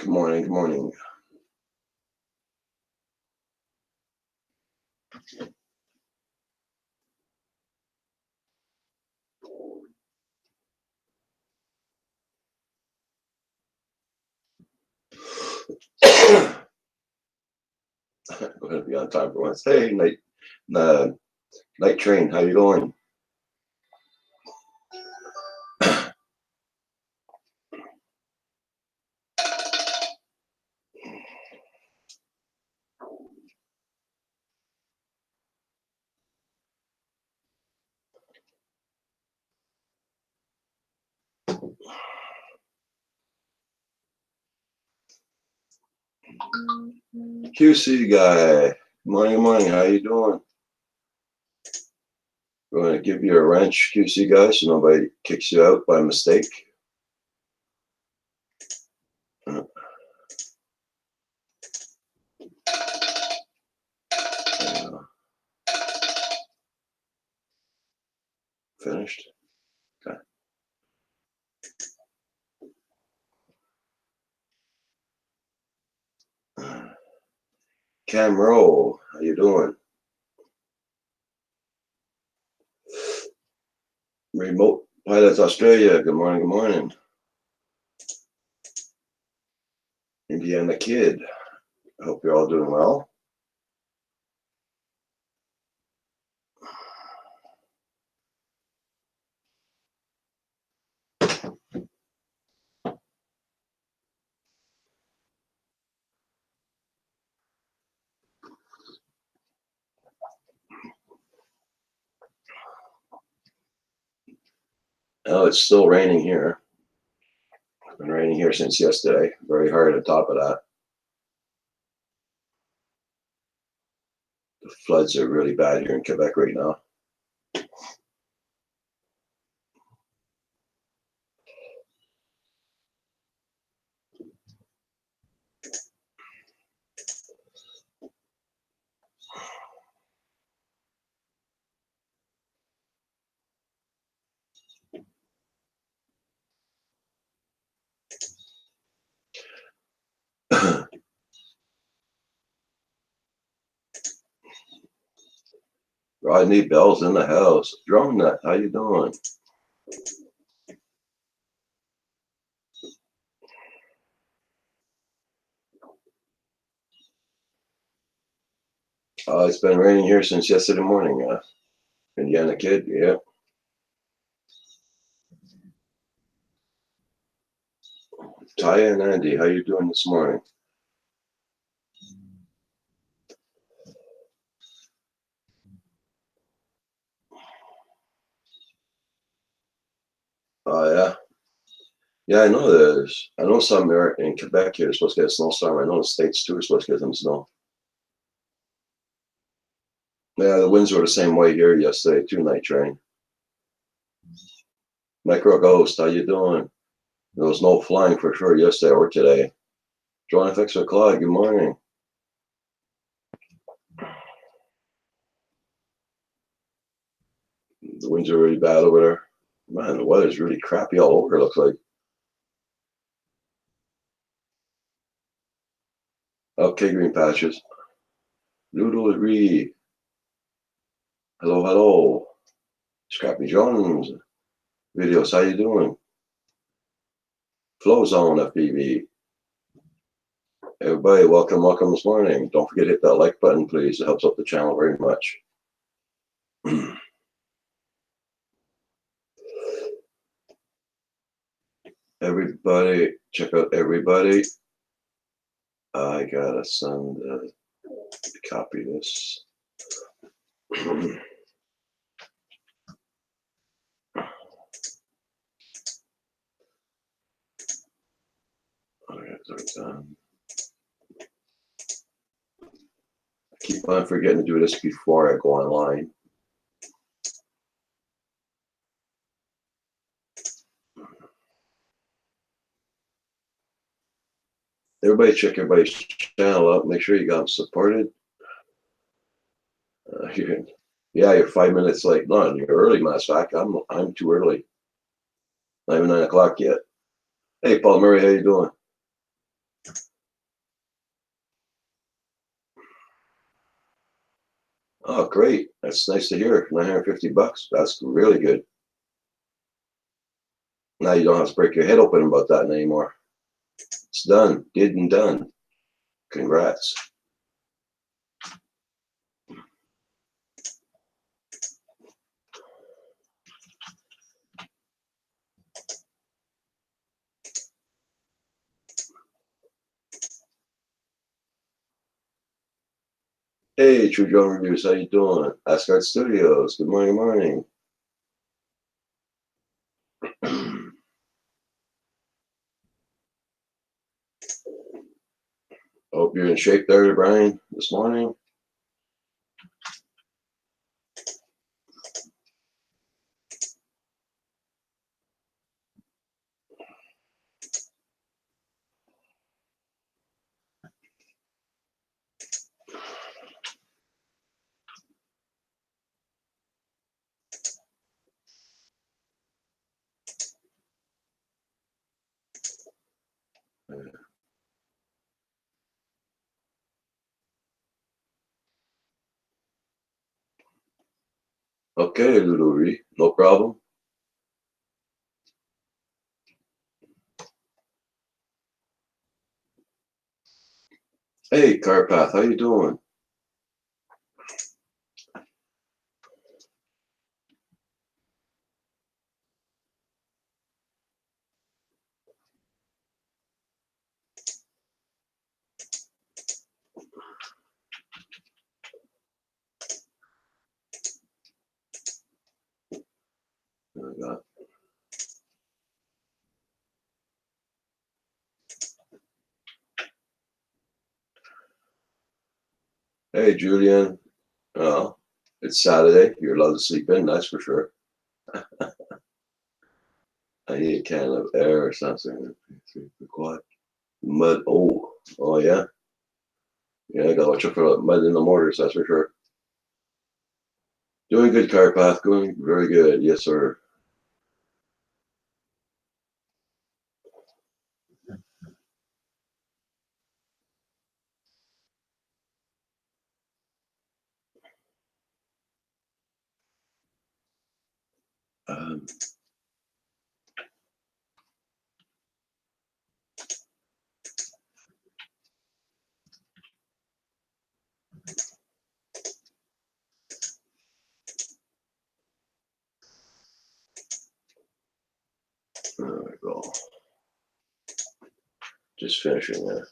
Good morning, good morning. Go ahead and be on time for once. Hey, night train, how you doing? QC guy, good morning, how you doing? We're going to give you a wrench, QC guy, so nobody kicks you out by mistake. Finished? Okay. Camro, how you doing? Remote Pilots Australia, good morning, good morning. Indiana Kid, I hope you're all doing well. Oh, it's still raining here. It's been raining here since yesterday. Very hard on top of that. The floods are really bad here in Quebec right now. Rodney Bell's in the house. Drone Nut, how you doing? It's been raining here since yesterday morning. Indiana Kid, yeah. Taya and Andy, how you doing this morning? Oh yeah. Yeah, I know I know some are in Quebec here are supposed to get a snowstorm. I know the States too are supposed to get some snow. Yeah, the winds were the same way here yesterday too, night train. Micro Ghost, how you doing? There was no flying for sure yesterday or today. John FX for Claude, good morning. The winds are really bad over there. Man, the weather's really crappy all over, it looks like. Okay, Green Patches. Noodle Reed. Hello, hello. Scrappy Jones. Videos, how you doing? Flow Zone FPV. Everybody, welcome this morning. Don't forget to hit that like button, please. It helps out the channel very much. Everybody, check out everybody. I gotta send copy this. I keep on forgetting to do this before I go online. Everybody check everybody's channel out. Make sure you got them supported. Yeah, you're 5 minutes late. No, you're early, matter of fact. I'm too early. Not even 9 o'clock yet. Hey, Paul Murray, how you doing? Oh, great. That's nice to hear. 950 bucks. That's really good. Now you don't have to break your head open about that anymore. It's done. Did and done. Congrats. Hey, True Drone Reviews, how you doing? Asgard Studios, good morning, morning. Hope you're in shape there, Brian, this morning. Okay, Ludovic, no problem. Hey, Carpath, how you doing? There we go. Hey, Julian. Oh, it's Saturday. You're allowed to sleep in, that's for sure. I need a can of air or something. Quiet. Mud. Oh yeah. Yeah, I gotta watch out for mud in the mortars, that's for sure. Doing good, Carpath. Going very good. Yes, sir. Um, there we go. Just finishing that.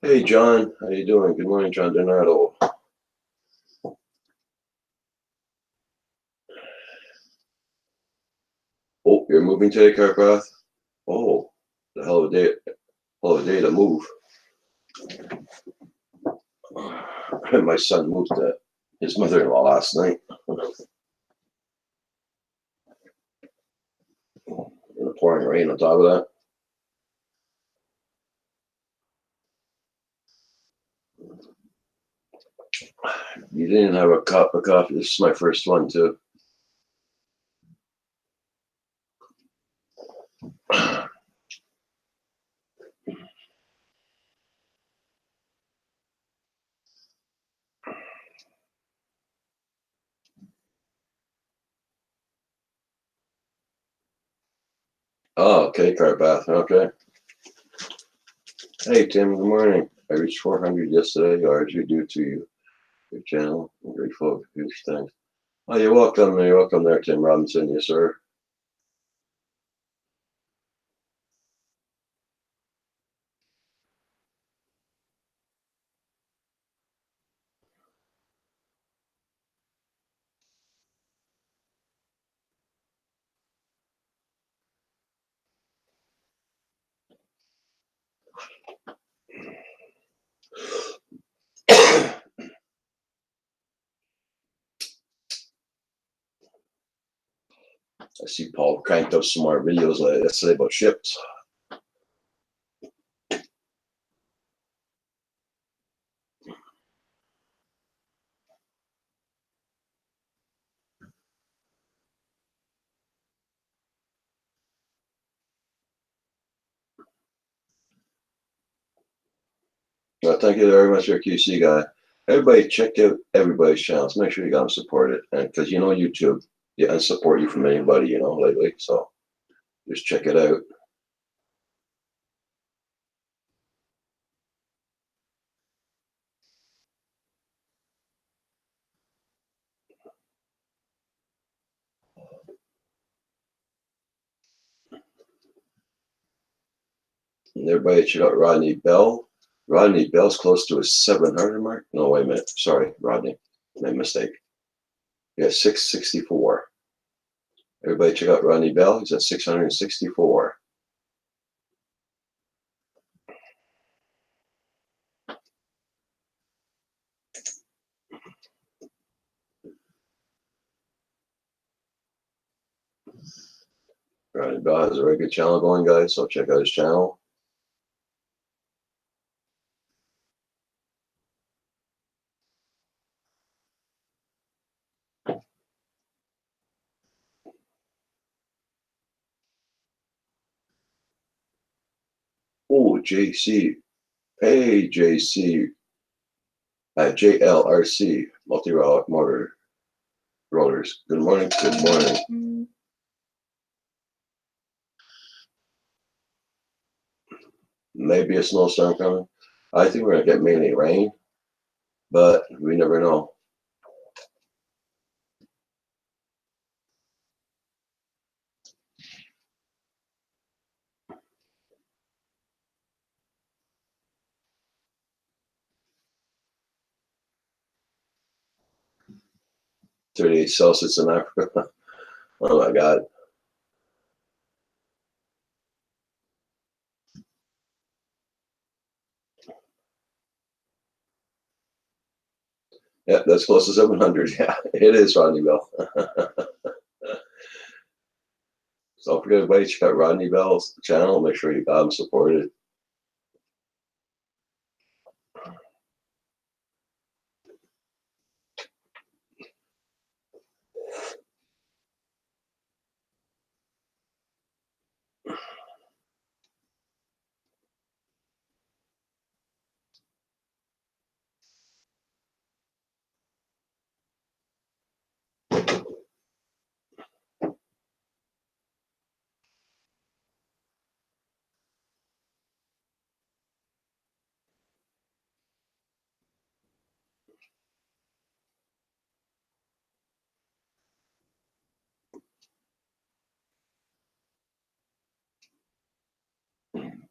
Hey, John. How you doing? Good morning, John Donato. Oh, you're moving today, Carpath? Oh, the hell of a day. Hell of a day to move. My son moved to his mother-in-law last night. In the pouring rain on top of that. You didn't have a cup of coffee. This is my first one, too. Oh, okay, Carpath. Okay. Hey, Tim. Good morning. I reached 400 yesterday, or as you do to your channel. I'm grateful for huge things. Oh, you're welcome. You're welcome there, Tim Robinson. Yes, sir. I see Paul cranked up some more videos yesterday about ships. Well, thank you very much, your QC guy. Everybody, check out everybody's channels. Make sure you got them supported, and because YouTube, yeah, and support you from anybody lately. So just check it out. And everybody check out Rodney Bell. Rodney Bell's close to his 700 mark. No, wait a minute. Sorry, Rodney. My mistake. Yeah, 664. Everybody check out Rodney Bell. He's at 664. Rodney Bell has a very good channel going, guys. So check out his channel. Oh, JC. Hey, JC. JLRC. Multi-route motor rotors. Good morning. Good morning. Maybe a snowstorm coming. I think we're going to get mainly rain, but we never know. .38 Celsius in Africa. Oh my God. Yeah, that's close to 700. Yeah, it is, Rodney Bell. So don't forget, everybody, check out Rodney Bell's channel. Make sure you got him supported.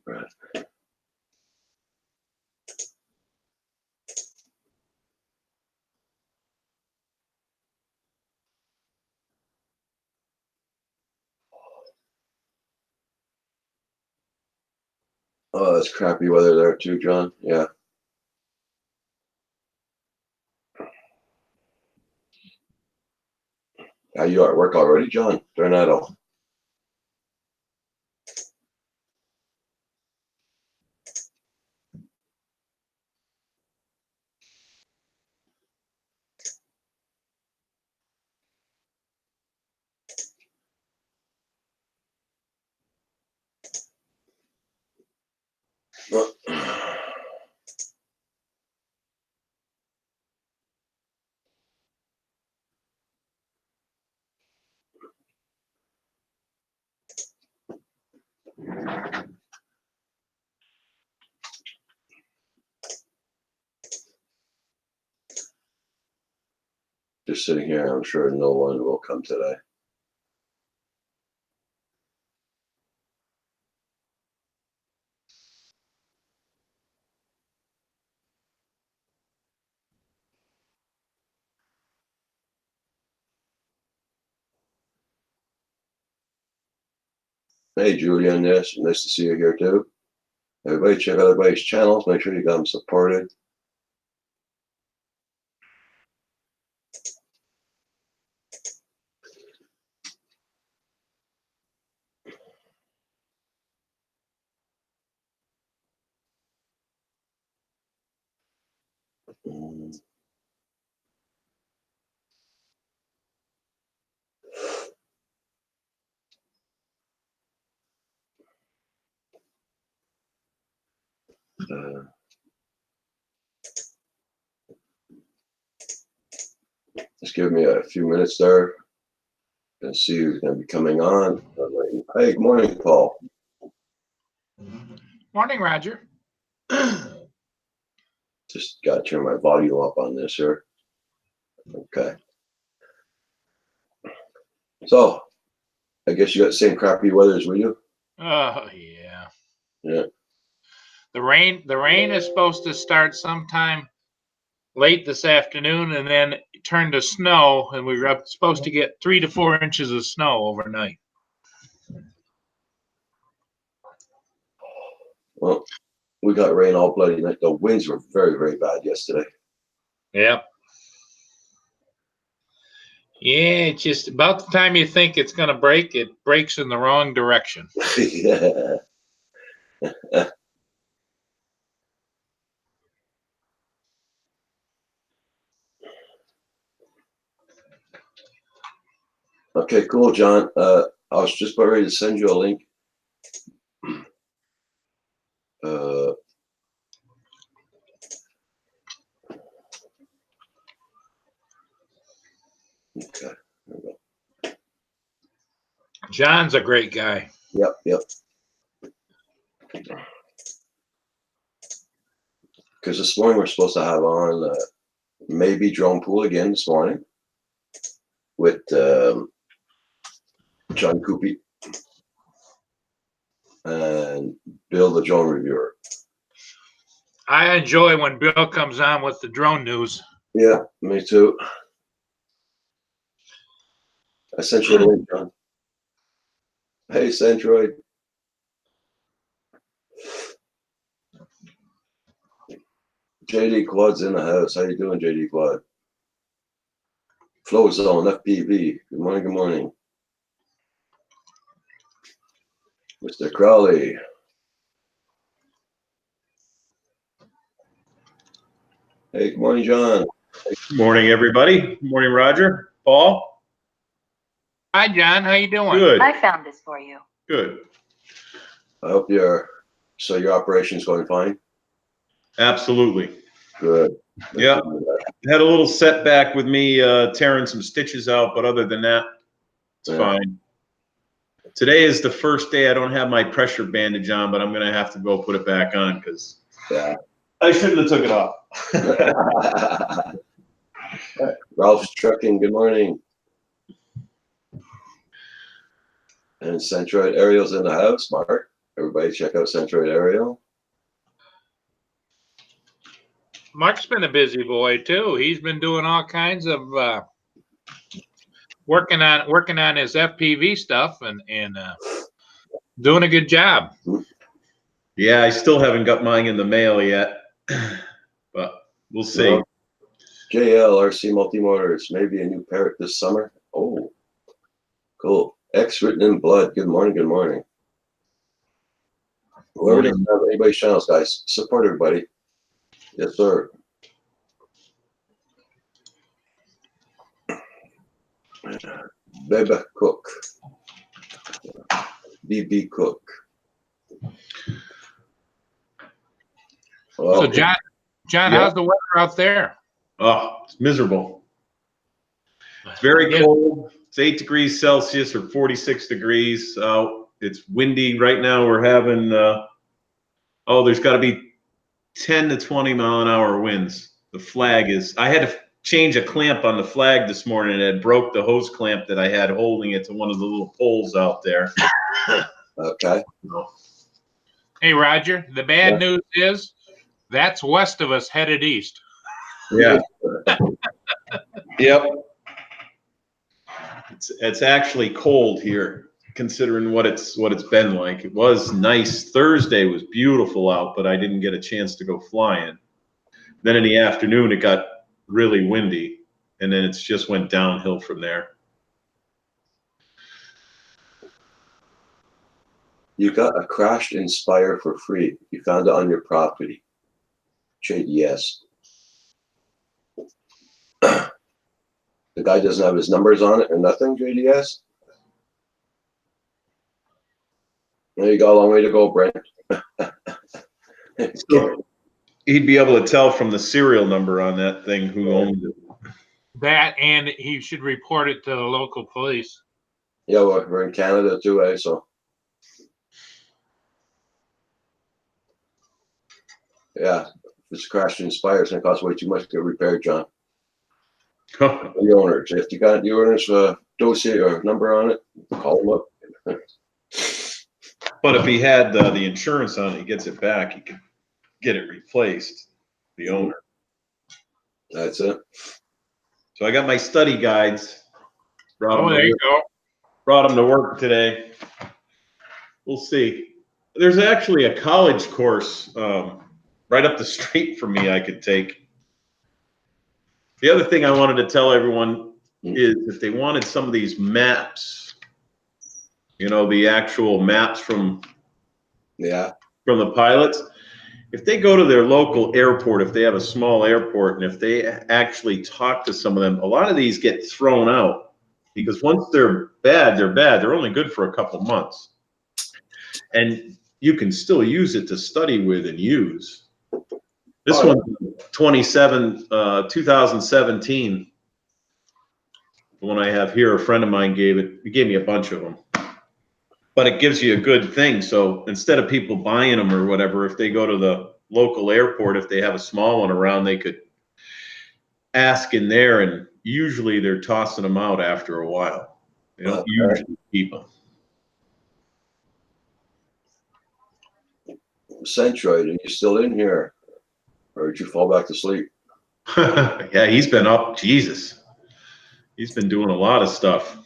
Right. Oh, that's crappy weather there too, John. Yeah. Are you at work already, John? Tornado. Just sitting here, I'm sure no one will come today. Hey, Julian, yes, nice to see you here too. Everybody check out everybody's channels. Make sure you got them supported. Uh, Just give me a few minutes there and see who's going to be coming on. Hey, good morning, Paul. Morning, Roger. Just got to turn my volume up on this here. Okay. So, I guess you got the same crappy weather as we do? Oh, yeah. Yeah. The rain is supposed to start sometime late this afternoon and then turn to snow, and we were supposed to get 3 to 4 inches of snow overnight. Well, we got rain all bloody night. The winds were very, very bad yesterday. Yep. Yeah, it's just about the time you think it's going to break, it breaks in the wrong direction. Yeah. Okay, cool, John. I was just about ready to send you a link. Okay. John's a great guy. Yep. Because this morning we're supposed to have on maybe Drone Pool again this morning with John Coopy and Bill, the drone reviewer. I enjoy when Bill comes on with the drone news. Yeah, me too. I sent you a link, John. Hey, Centroid. JD Quad's in the house. How you doing, JD Quad? Flow Zone, FPV. Good morning, good morning. Mr. Crowley. Hey, good morning, John. Good morning, everybody. Good morning, Roger. Paul. Hi, John. How you doing? Good. I found this for you. Good. I hope your operation's going fine. Absolutely. Good. Yeah. Had a little setback with me tearing some stitches out, but other than that, it's fine. Today is the first day I don't have my pressure bandage on, but I'm going to have to go put it back on because I shouldn't have took it off. Ralph's Trucking, good morning. And Centroid Aerial's in the house, Mark. Everybody check out Centroid Aerial. Mark's been a busy boy too. He's been doing all kinds of working on his FPV stuff and doing a good job. Yeah, I still haven't got mine in the mail yet, but we'll see. No. JL RC Multimotors, maybe a new Parrot this summer. Oh, cool. X written in blood. Good morning. Good morning. Whoever doesn't have anybody's channels, guys, support everybody. Yes, sir. Beba Cook. BB Cook. So John, how's the weather out there? Oh, it's miserable. It's very cold. It's 8 degrees Celsius or 46 degrees. It's windy right now. We're having, there's got to be 10 to 20 mile an hour winds. The flag is, I had to change a clamp on the flag this morning, and it broke the hose clamp that I had holding it to one of the little poles out there. Okay. Hey, Roger, the bad news is that's west of us headed east. Yeah. Yep. It's actually cold here, considering what it's been like. It was nice. Thursday was beautiful out, but I didn't get a chance to go flying. Then in the afternoon, it got really windy, and then it's just went downhill from there. You got a crashed Inspire for free. You found it on your property. JDS. The guy doesn't have his numbers on it or nothing, JDS. Well, you got a long way to go, Brent. So he'd be able to tell from the serial number on that thing who owned it. That, and he should report it to the local police. Yeah, we're in Canada too, eh? So yeah, if it's crashed and Inspire, it's gonna cost way too much to get repaired, John. The owners, if you got the owners dossier or number on it, call them up. But if he had the insurance on it, he gets it back, he could get it replaced, the owner. That's it. So I got my study guides. Oh, there you go. Brought them to work today. We'll see. There's actually a college course right up the street from me I could take. The other thing I wanted to tell everyone is if they wanted some of these maps, you know, the actual maps from the pilots, if they go to their local airport, if they have a small airport, and if they actually talk to some of them, a lot of these get thrown out because once they're bad, they're bad. They're only good for a couple months. And you can still use it to study with and use. This one's 2017. The one I have here, a friend of mine gave me a bunch of them. But it gives you a good thing. So instead of people buying them or whatever, if they go to the local airport, if they have a small one around, they could ask in there, and usually they're tossing them out after a while. They don't usually keep them. Centroid, and you still in here? Or did you fall back to sleep? Yeah, he's been up. Jesus. He's been doing a lot of stuff.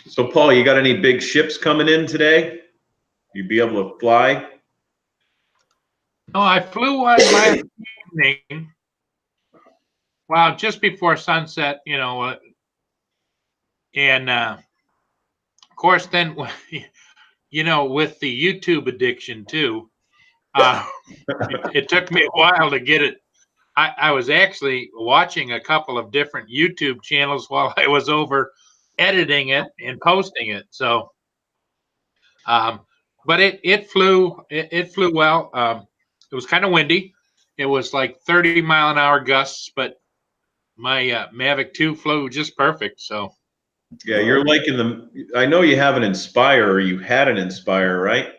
So, Paul, you got any big ships coming in today? You'd be able to fly? No, I flew one last evening. Well, just before sunset, you know, and of course, then, you know, with the YouTube addiction too, it took me a while to get it. I was actually watching a couple of different YouTube channels while I was over editing it and posting it. So, but it flew well. It was kind of windy. It was like 30-mile-an-hour gusts, but my Mavic 2 flew just perfect. So yeah, you're liking them. I know you have an Inspire, or you had an Inspire, right?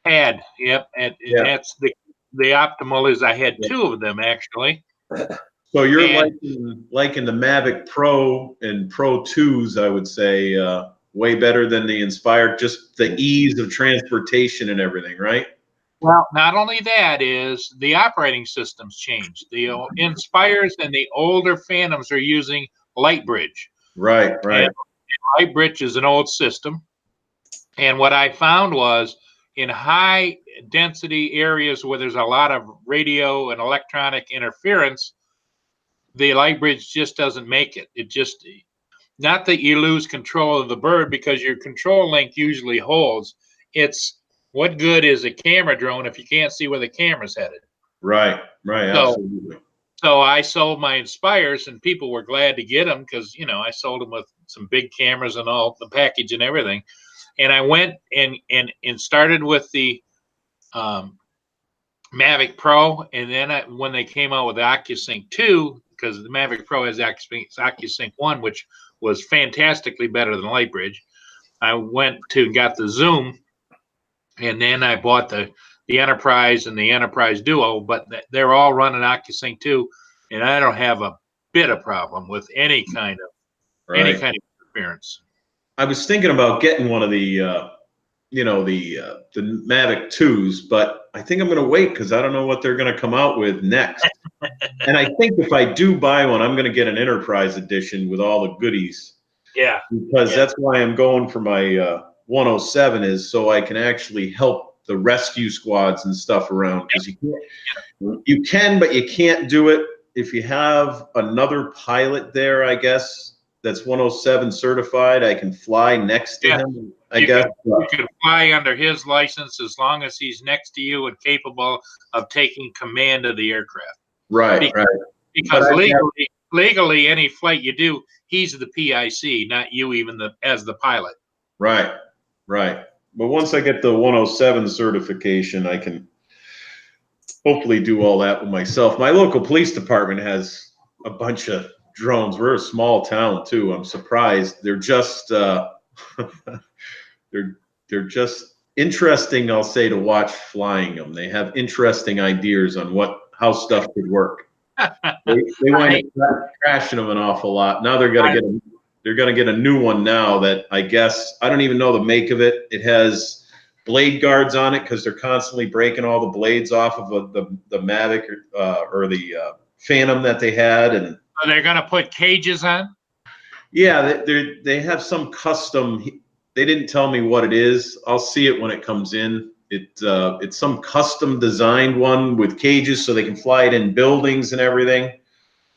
Yep, and that's the optimal is I had two of them actually. So you're liking the Mavic Pro and Pro 2s, I would say, way better than the Inspire, just the ease of transportation and everything, right? Well, not only that is the operating systems changed. The Inspires and the older Phantoms are using Lightbridge. Right. And Lightbridge is an old system. And what I found was in high density areas where there's a lot of radio and electronic interference, the Lightbridge just doesn't make it. It just, not that you lose control of the bird because your control link usually holds. It's what good is a camera drone if you can't see where the camera's headed? Right, absolutely. So I sold my Inspires, and people were glad to get them because, you know, I sold them with some big cameras and all the package and everything. And I went and started with the Mavic Pro, and then when they came out with the OcuSync 2, because the Mavic Pro has OcuSync 1, which was fantastically better than Lightbridge, I went to got the Zoom, and then I bought the Enterprise and the Enterprise Duo, but they're all running OcuSync 2, and I don't have a bit of problem with any kind of interference. I was thinking about getting one of the the Mavic 2s, but I think I'm going to wait because I don't know what they're going to come out with next. And I think if I do buy one, I'm going to get an Enterprise edition with all the goodies. Yeah. Because that's why I'm going for my 107 is so I can actually help the rescue squads and stuff around. Because you can, but you can't do it if you have another pilot there, I guess, that's 107 certified. I can fly next to him. I guess you can fly under his license as long as he's next to you and capable of taking command of the aircraft. Right. Because legally, any flight you do, he's the PIC, not you even as the pilot. Right, right. But once I get the 107 certification, I can hopefully do all that with myself. My local police department has a bunch of drones. We're a small town too. I'm surprised. They're just they're just interesting, I'll say, to watch flying them. They have interesting ideas on how stuff could work. They wind up crashing them an awful lot. Now they're gonna get a new one now that I guess I don't even know the make of it. It has blade guards on it because they're constantly breaking all the blades off of the Mavic or the Phantom that they had, and so they're gonna put cages on. Yeah, they have some custom. They didn't tell me what it is. I'll see it when it comes in. It's some custom designed one with cages so they can fly it in buildings and everything.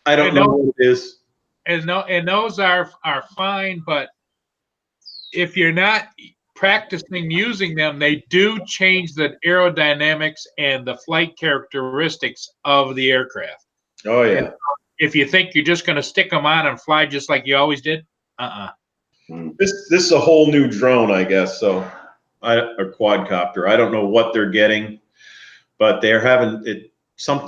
I don't know what it is. And those are fine, but if you're not practicing using them, they do change the aerodynamics and the flight characteristics of the aircraft. Oh yeah. And if you think you're just going to stick them on and fly just like you always did, This is a whole new drone, I guess. So a quadcopter. I don't know what they're getting, but they're having it.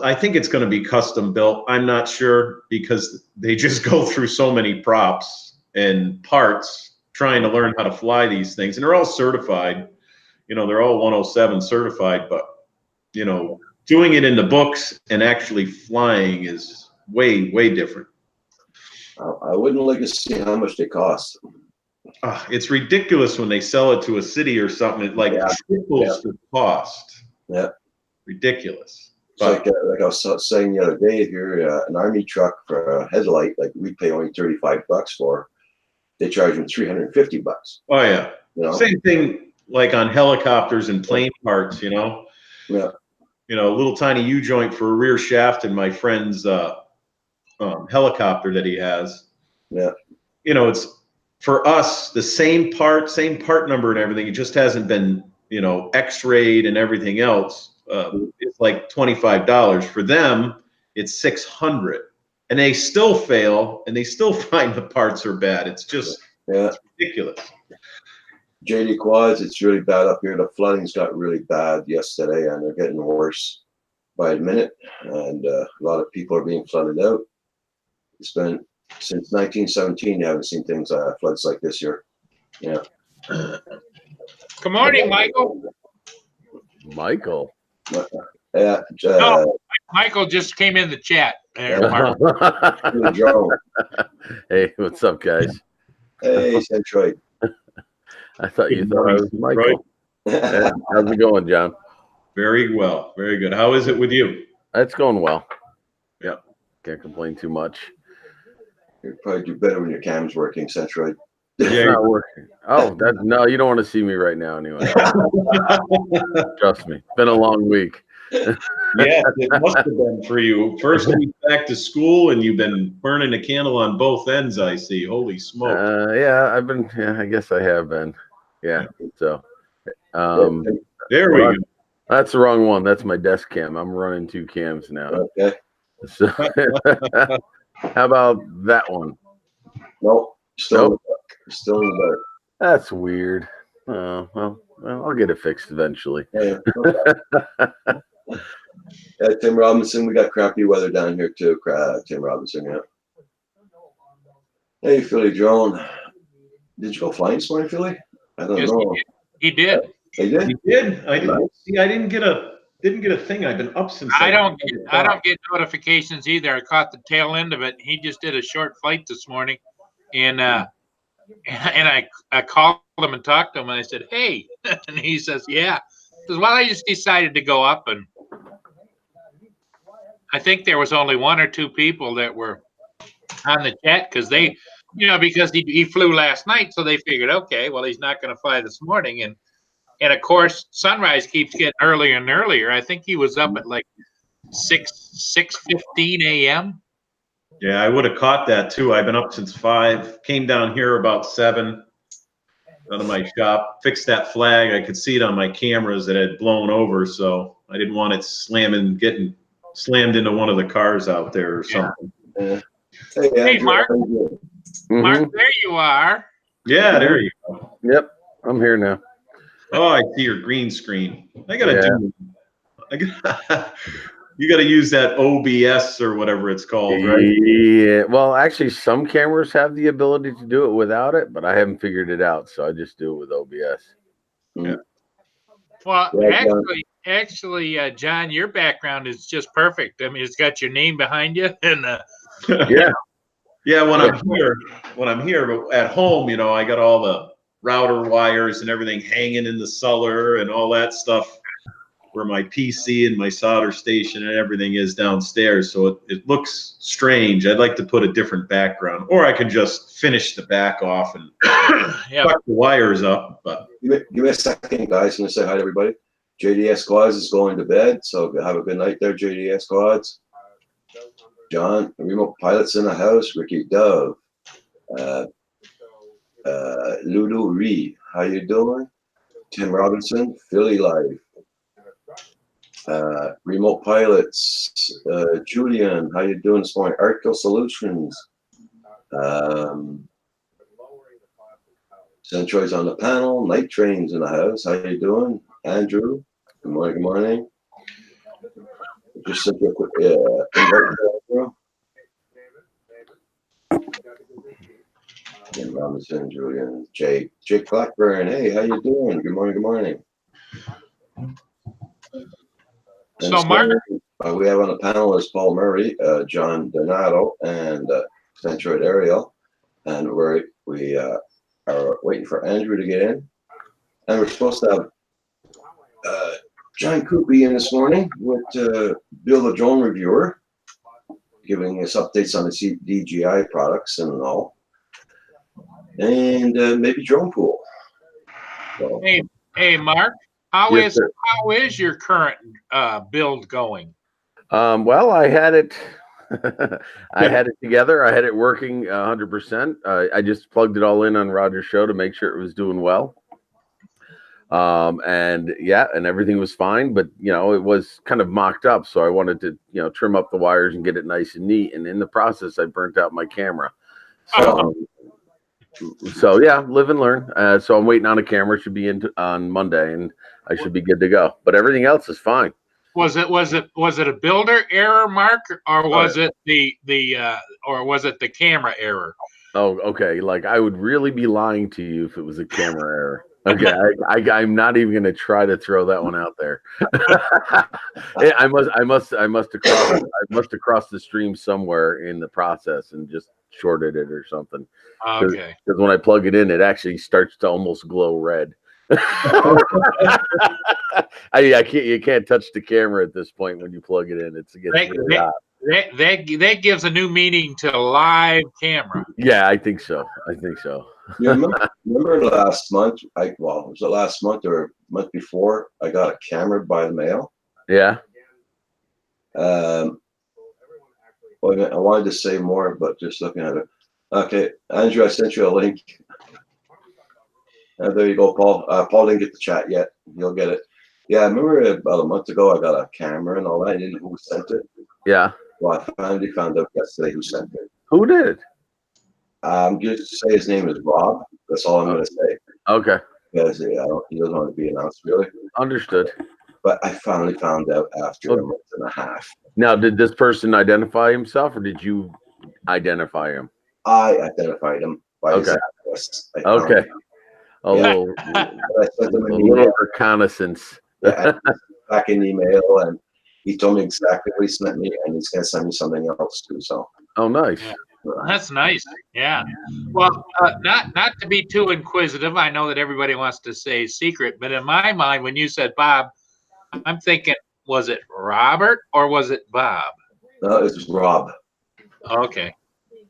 I think it's going to be custom built. I'm not sure because they just go through so many props and parts trying to learn how to fly these things, and they're all certified. They're all 107 certified, but doing it in the books and actually flying is way, way different. I wouldn't like to see how much they cost. It's ridiculous when they sell it to a city or something. It triples the cost. Yeah, ridiculous. It's like I was saying the other day, if you're an army truck for a headlight, like we pay only $35 for, they charge them $350. Oh yeah, same thing like on helicopters and plane parts. Yeah. Little tiny U-joint for a rear shaft in my friend's helicopter that he has. Yeah. It's for us the same part number and everything. It just hasn't been, x-rayed and everything else. It's like $25. For them, it's $600, and they still fail, and they still find the parts are bad. It's just it's ridiculous. JD Quads, it's really bad up here. The flooding's got really bad yesterday, and they're getting worse by the minute. And a lot of people are being flooded out. It's been since 1917. You haven't seen things floods like this year. Yeah. Good morning, Michael. Michael. Yeah. Michael just came in the chat. There, Hey, what's up, guys? Hey, Centroid. I thought you thought I was Michael. How's it going, John? Very well. Very good. How is it with you? It's going well. Yep. Can't complain too much. You'd probably do better when your cam's working, Centroid. It's not working. Oh, no, you don't want to see me right now anyway. Trust me. It's been a long week. Yeah, it must have been for you. First week back to school, and you've been burning a candle on both ends, I see. Holy smoke. I guess I have been. Yeah. So there we go. That's the wrong one. That's my desk cam. I'm running 2 cams now. Okay. So, how about that one? Nope. Still in the dark. That's weird. Well, I'll get it fixed eventually. Yeah, Tim Robinson, we got crappy weather down here too. Tim Robinson, yeah. Hey, Philly Drone. Did you go flying this morning, Philly? I don't know. He did. He did? He did. I didn't get a thing. I've been up since. I don't get notifications either. I caught the tail end of it. He just did a short flight this morning, and I called him and talked to him, and I said, "Hey," and he says, "Yeah." He says, "Well, I just decided to go up," and I think there was only 1 or 2 people that were on the chat because they, because he flew last night, so they figured, okay, well, he's not going to fly this morning, and of course, sunrise keeps getting earlier and earlier. I think he was up at like 6:15 a.m. Yeah, I would have caught that too. I've been up since 5. Came down here about 7 out of my shop. Fixed that flag. I could see it on my cameras that had blown over, so I didn't want it getting slammed into one of the cars out there or something. Yeah. Hey, Mark. Mark, there you are. Yeah, there you go. Yep, I'm here now. Oh, I see your green screen. I gotta Yeah. do. You gotta use that OBS or whatever it's called, right? Yeah. Well, actually, some cameras have the ability to do it without it, but I haven't figured it out, so I just do it with OBS. Well, Yeah, John. actually, John, your background is just perfect. I mean, it's got your name behind you, and Yeah. Yeah, when I'm here, but at home, I got all the router wires and everything hanging in the cellar and all that stuff where my PC and my solder station and everything is downstairs. So it looks strange. I'd like to put a different background, or I could just finish the back off and tuck the wires up. But Give me a second, guys. I'm gonna say hi to everybody. JDS Squads is going to bed, so have a good night there, JDS Squads. John, remote pilots in the house. Ricky Dove, Lulu Reed, how you doing? Tim Robinson, Philly Life. Remote pilots, Julian, how you doing this morning? Arco Solutions. Centroid's on the panel. Night Train's in the house. How you doing? Andrew, good morning, good morning. Just sent you a quick invite. Jim Robinson, Julian, Jake Blackburn. Hey, how you doing? Good morning, good morning. So, Mark, we have on the panel is Paul Murray, John Donato, and Centroid Ariel, and we are waiting for Andrew to get in, and we're supposed to have John Coopy in this morning with Bill the Drone Reviewer, giving us updates on the DJI products and all, and maybe Drone Pool. So, hey, Mark, how Yes, is your current build going? Well, I had it. I had it together. I had it working 100%. I just plugged it all in on Roger's show to make sure it was doing well. And everything was fine, but it was kind of mocked up. So I wanted to, trim up the wires and get it nice and neat. And in the process, I burnt out my camera. So yeah, live and learn. So I'm waiting on a camera. Should be in on Monday, and I should be good to go. But everything else is fine. Was it a builder error, Mark, or was it the camera error? Oh, okay. Like I would really be lying to you if it was a camera error. Okay, I'm not even going to try to throw that one out there. I must have crossed the stream somewhere in the process and just shorted it or something. Okay. Because when I plug it in, it actually starts to almost glow red. You can't touch the camera at this point when you plug it in. It gets really hot. That gives a new meaning to live camera. Yeah, I think so. You remember last month? Was it last month or month before? I got a camera by the mail. Yeah. Well, I wanted to say more, but just looking at it. Okay, Andrew, I sent you a link. There you go, Paul. Paul didn't get the chat yet. You'll get it. Yeah, I remember about a month ago I got a camera and all that. I didn't know who sent it. Yeah. Well, I finally found out yesterday who sent it. Who did? I'm just say his name is Rob. That's all I'm going to say. Okay. Because he doesn't want to be announced, really. Understood. But I finally found out after a month and a half. Now, did this person identify himself, or did you identify him? I identified him by his address. Okay. A little reconnaissance. Yeah, back in email, and he told me exactly what he sent me, and he's going to send me something else too. So. Oh, nice. That's nice. Yeah. Well, not to be too inquisitive. I know that everybody wants to say secret, but in my mind, when you said Bob, I'm thinking, was it Robert or was it Bob? No, it's Rob. Okay.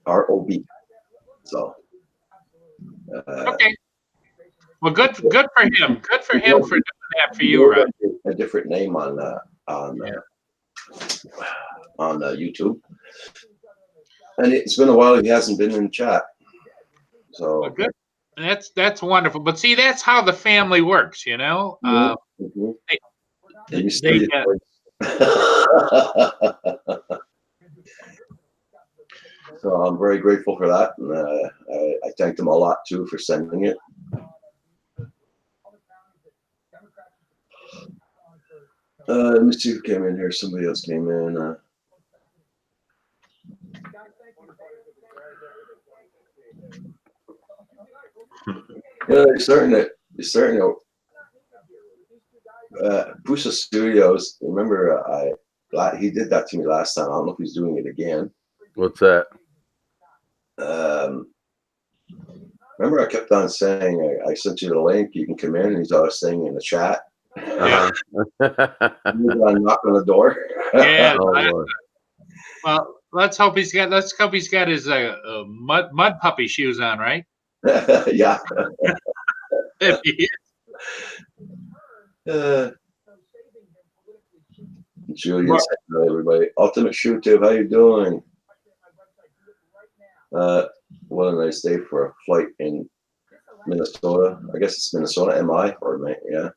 R-O-B. So. Okay. Well, good for him. Good for him for doing that for you, Rob. A different name on YouTube. And it's been a while he hasn't been in chat. So well, good. That's wonderful. But see, that's how the family works, you know. So I'm very grateful for that, and I thank them a lot too for sending it. Let me see who came in here. Somebody else came in. Yeah, they're starting to. Pusa Studios. Remember, he did that to me last time. I don't know if he's doing it again. What's that? Remember, I kept on saying I sent you the link. You can come in, and he's always saying in the chat. Yeah. Knock on the door. Yeah. Oh, Lord. Well, let's hope he's got his mud puppy shoes on, right? Yeah. If he Julian, everybody. Ultimate Shoe Tube, how you doing? What a nice day for a flight in Minnesota. I guess it's Minnesota, yeah.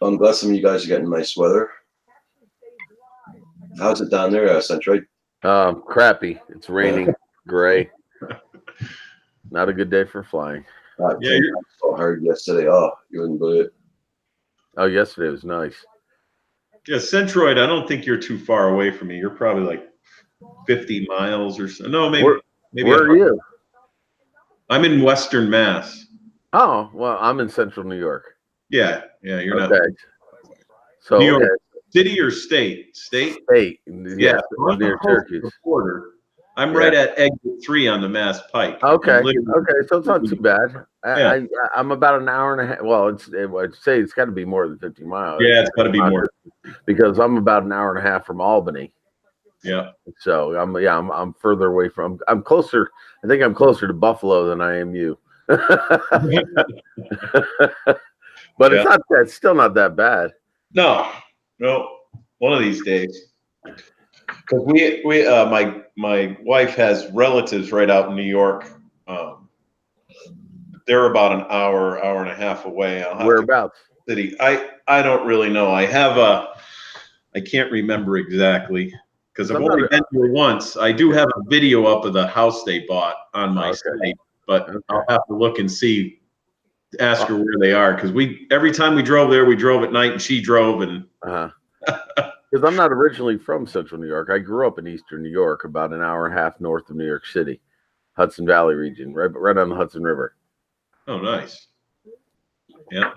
I'm glad some of you guys are getting nice weather. How's it down there, Centroid? Crappy. It's raining, gray. Not a good day for flying. Yeah, so hard yesterday. Oh, you wouldn't believe it. Oh, yesterday was nice. Yeah, Centroid, I don't think you're too far away from me. You're probably like 50 miles or so. No, maybe. Where are you? I'm in Western Mass. Oh, well, I'm in Central New York. Yeah, you're not. Okay. So, New York City or state? State. Yeah, near Syracuse. I'm right at exit 3 on the Mass Pike. Okay, so it's not too bad. I'm about an hour and a half. Well, I'd say it's got to be more than 50 miles. Yeah, it's got to be more. Because I'm about an hour and a half from Albany. Yeah. So I'm further away from. I'm closer. I think I'm closer to Buffalo than I am you. But it's not. It's still not that bad. No. One of these days. Because my wife has relatives right out in New York. They're about an hour and a half away. Whereabouts? City. I don't really know. I can't remember exactly because I've only been here once. I do have a video up of the house they bought on my site, but I'll have to look and see. Ask her where they are because every time we drove there, we drove at night and she drove and. Because I'm not originally from Central New York. I grew up in Eastern New York, about an hour and a half north of New York City, Hudson Valley region, right on the Hudson River. Oh, nice. Yeah.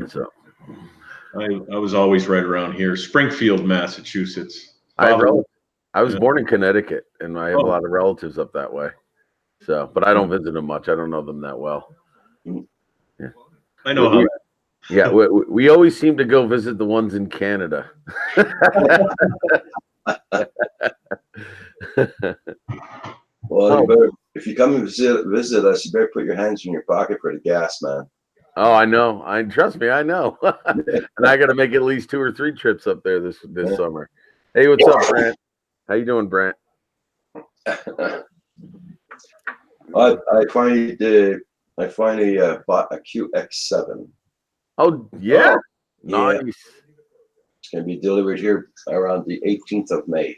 So I was always right around here, Springfield, Massachusetts. I was born in Connecticut, and I have a lot of relatives up that way. So, but I don't visit them much. I don't know them that well. Yeah. I know how. Yeah, we always seem to go visit the ones in Canada. Well, if you come and visit us, you better put your hands in your pocket for the gas, man. Oh, I know. Trust me, I know. And I got to make at least 2 or 3 trips up there this summer. Hey, what's up, Brant? How you doing, Brant? I finally bought a QX7. Oh yeah, nice. It's gonna be delivered here around the 18th of May.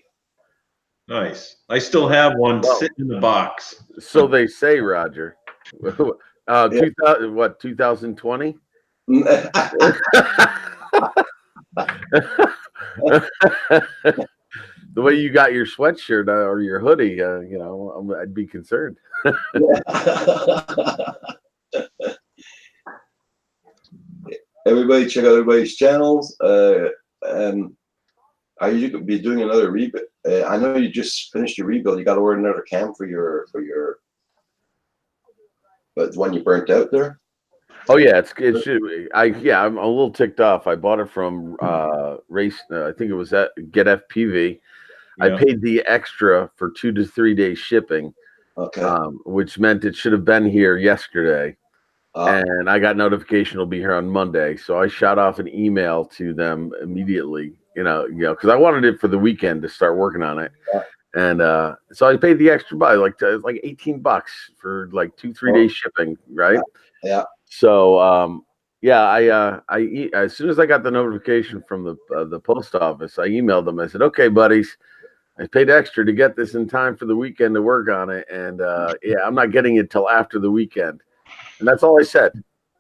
Nice. I still have one sitting in the box. So they say, Roger. 2020? The way you got your sweatshirt or your hoodie, I'd be concerned. Everybody, check out everybody's channels. Are you going to be doing another rebuild? I know you just finished your rebuild. You got to order another cam for your. But the one you burnt out there. Oh yeah, I'm a little ticked off. I bought it from Race. I think it was at Get FPV. Yeah. I paid the extra for 2 to 3 days shipping. Okay. Which meant it should have been here yesterday. And I got notification it'll be here on Monday. So I shot off an email to them immediately, because I wanted it for the weekend to start working on it. Yeah. And so I paid the extra buy, like $18 for like 2-3 days shipping, right? Yeah. So I as soon as I got the notification from the post office, I emailed them. I said, "Okay, buddies, I paid extra to get this in time for the weekend to work on it, and yeah, I'm not getting it till after the weekend, and that's all I said.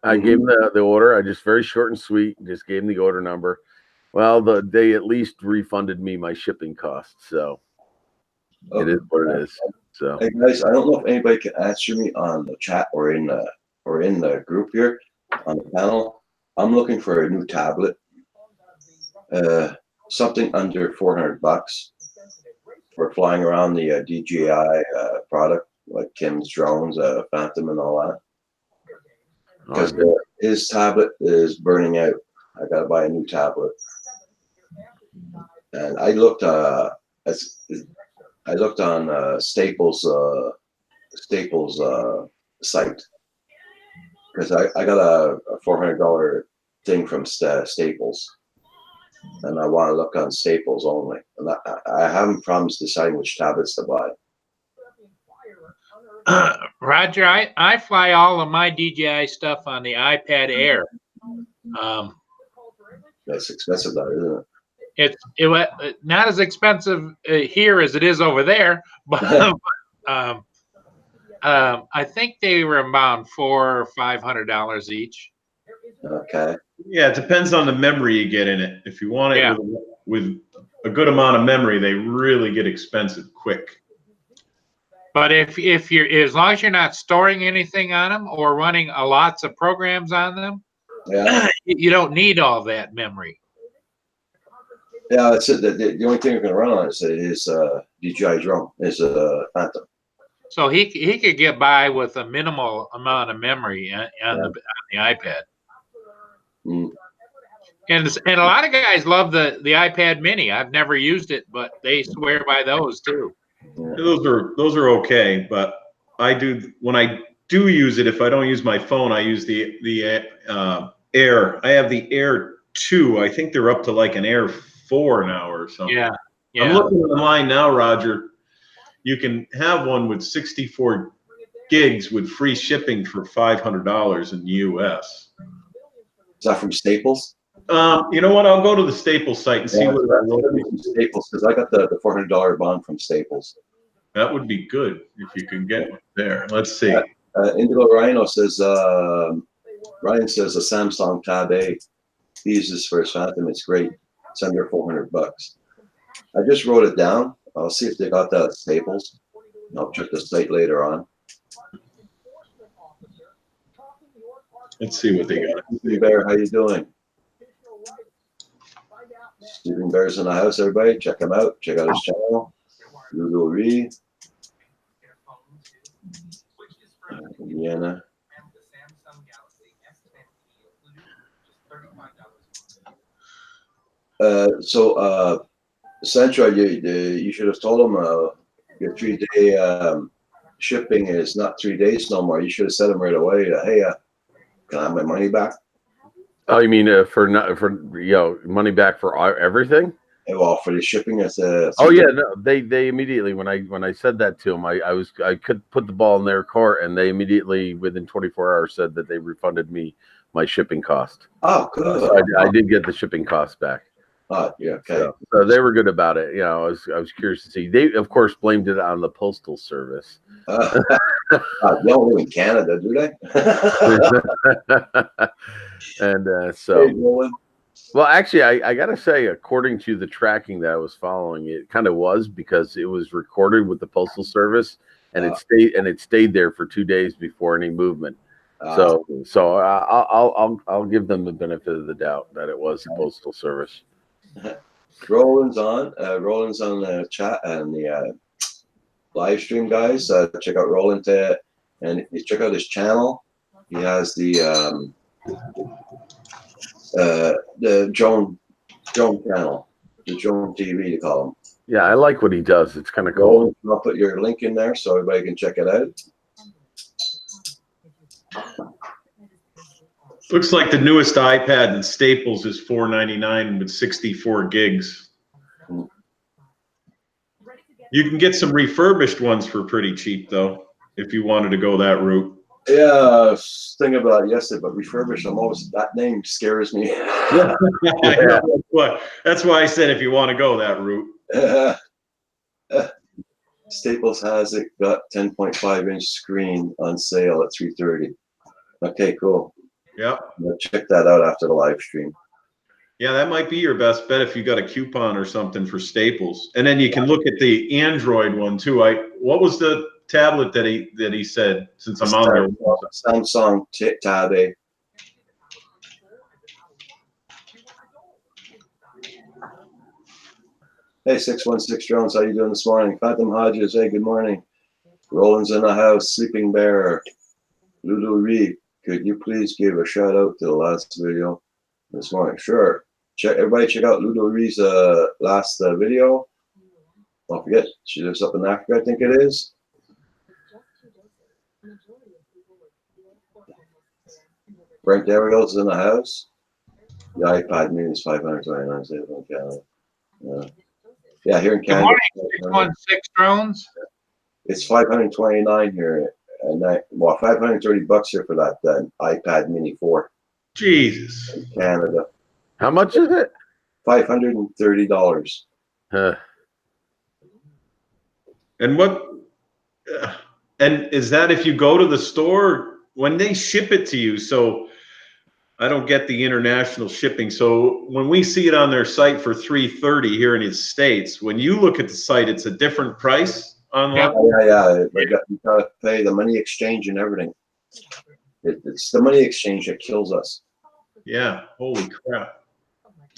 I gave him the order. I just very short and sweet, just gave him the order number. Well, they at least refunded me my shipping costs, so it is what it is. So, hey guys, I don't know if anybody can answer me on the chat or in the group here on the panel. I'm looking for a new tablet, something under $400 for flying around the DJI product, like Kim's drones, Phantom, and all that. Because his tablet is burning out. I gotta buy a new tablet. And I looked on Staples site, because I got a $400 thing from Staples, and I want to look on Staples only. And I haven't promised deciding which tablets to buy. Roger, I fly all of my DJI stuff on the iPad Air. That's expensive, though, isn't it? It's not as expensive here as it is over there, but I think they were about $400 or $500 each. Okay. Yeah, it depends on the memory you get in it. If you want it with a good amount of memory, they really get expensive quick. But if you're, as long as you're not storing anything on them or running lots of programs on them, Yeah. you don't need all that memory. Yeah, that's it. The only thing you're going to run on is DJI drone, is Phantom. So he could get by with a minimal amount of memory on the iPad. Mm. And a lot of guys love the iPad Mini. I've never used it, but they swear by those too. Yeah. Those are okay, but when I do use it, if I don't use my phone, I use the Air. I have the Air 2. I think they're up to like an Air 4 now or something. Yeah. I'm looking online now, Roger. You can have one with 64 gigs with free shipping for $500 in the US. Is that from Staples? You know what? I'll go to the Staples site and see what Staples, because I got the $400 bond from Staples. that would be good if you can get one there. Let's see. Indigo Rhino says, Ryan says a Samsung Tab A. He uses for his Phantom. It's great. It's under $400. I just wrote it down. I'll see if they got that at Staples. I'll check the site later on. Let's see what they got. Stephen Bear, how you doing? Stephen Bear's in the house, everybody. Check him out. Check out his channel. Google Reed. Indiana. Centra, you should have told him your 3-day shipping is not 3 days no more. You should have said him right away. Hey, can I have my money back? oh, you mean for money back for everything? Well, for the shipping, it's Oh yeah, no, they immediately when I said that to them, I could put the ball in their court, and they immediately within 24 hours said that they refunded me my shipping cost. Oh, good. So I did get the shipping costs back. Oh, yeah, okay. So they were good about it. You know, I was curious to see. They of course blamed it on the postal service. They don't live in Canada, do they? And Hey, Roland. well, actually, I gotta say, according to the tracking that I was following, it kind of was, because it was recorded with the postal service, and it stayed there for 2 days before any movement. So I'll give them the benefit of the doubt that it was the postal service. Roland's on the chat and the live stream, guys. Check out Roland and check out his channel. He has the drone channel, the drone TV, they call him. Yeah, I like what he does. It's kind of cool. Roland, I'll put your link in there so everybody can check it out. Looks like the newest iPad in Staples is $499 with 64 gigs. You can get some refurbished ones for pretty cheap, though, if you wanted to go that route. Yeah, I was thinking about it yesterday, but refurbished, that name scares me. I know, that's why I said if you want to go that route. Staples has it, got 10.5-inch screen on sale at 330. Okay, cool. Yeah. I'll check that out after the live stream. Yeah, that might be your best bet if you got a coupon or something for Staples. And then you can look at the Android one too. What was the tablet that he said, since I'm on there? Samsung Tab A. Hey, 616 Jones, how you doing this morning? Phantom Hodges, hey, good morning. Roland's in the house, Sleeping Bear. Lulu Reed, could you please give a shout out to the last video this morning? Sure. Everybody check out Lulu Reed's last video. Don't forget, she lives up in Africa, I think it is. Brent Ariel's in the house. The iPad mini is $529. Yeah, here in Good Canada. morning, 616 drones. It's $529 here, and $530 here for that iPad Mini 4 Jesus. in Canada. How much is it? $530. And what? And is that if you go to the store when they ship it to you? So I don't get the international shipping. So when we see it on their site for $330 here in the States, when you look at the site, it's a different price online. Yeah. You gotta pay the money exchange and everything. It's the money exchange that kills us. Yeah. Holy crap.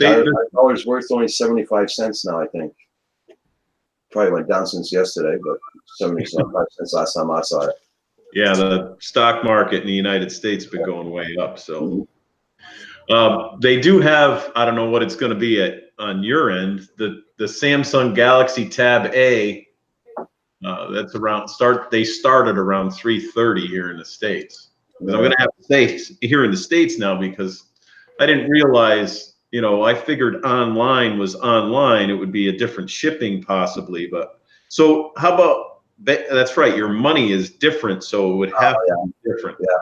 $1 worth only 75 cents now, I think. Probably went down since yesterday, but 75 cents last time I saw it. Yeah, the stock market in the United States been going way up. So they do have, I don't know what it's going to be on your end, the Samsung Galaxy Tab A. That's they started around $330 here in the States. I'm going to have to say here in the States now, because I didn't realize, I figured online was online. It would be a different shipping possibly. But so how about, that's right, your money is different. So it would have to be different. Yeah.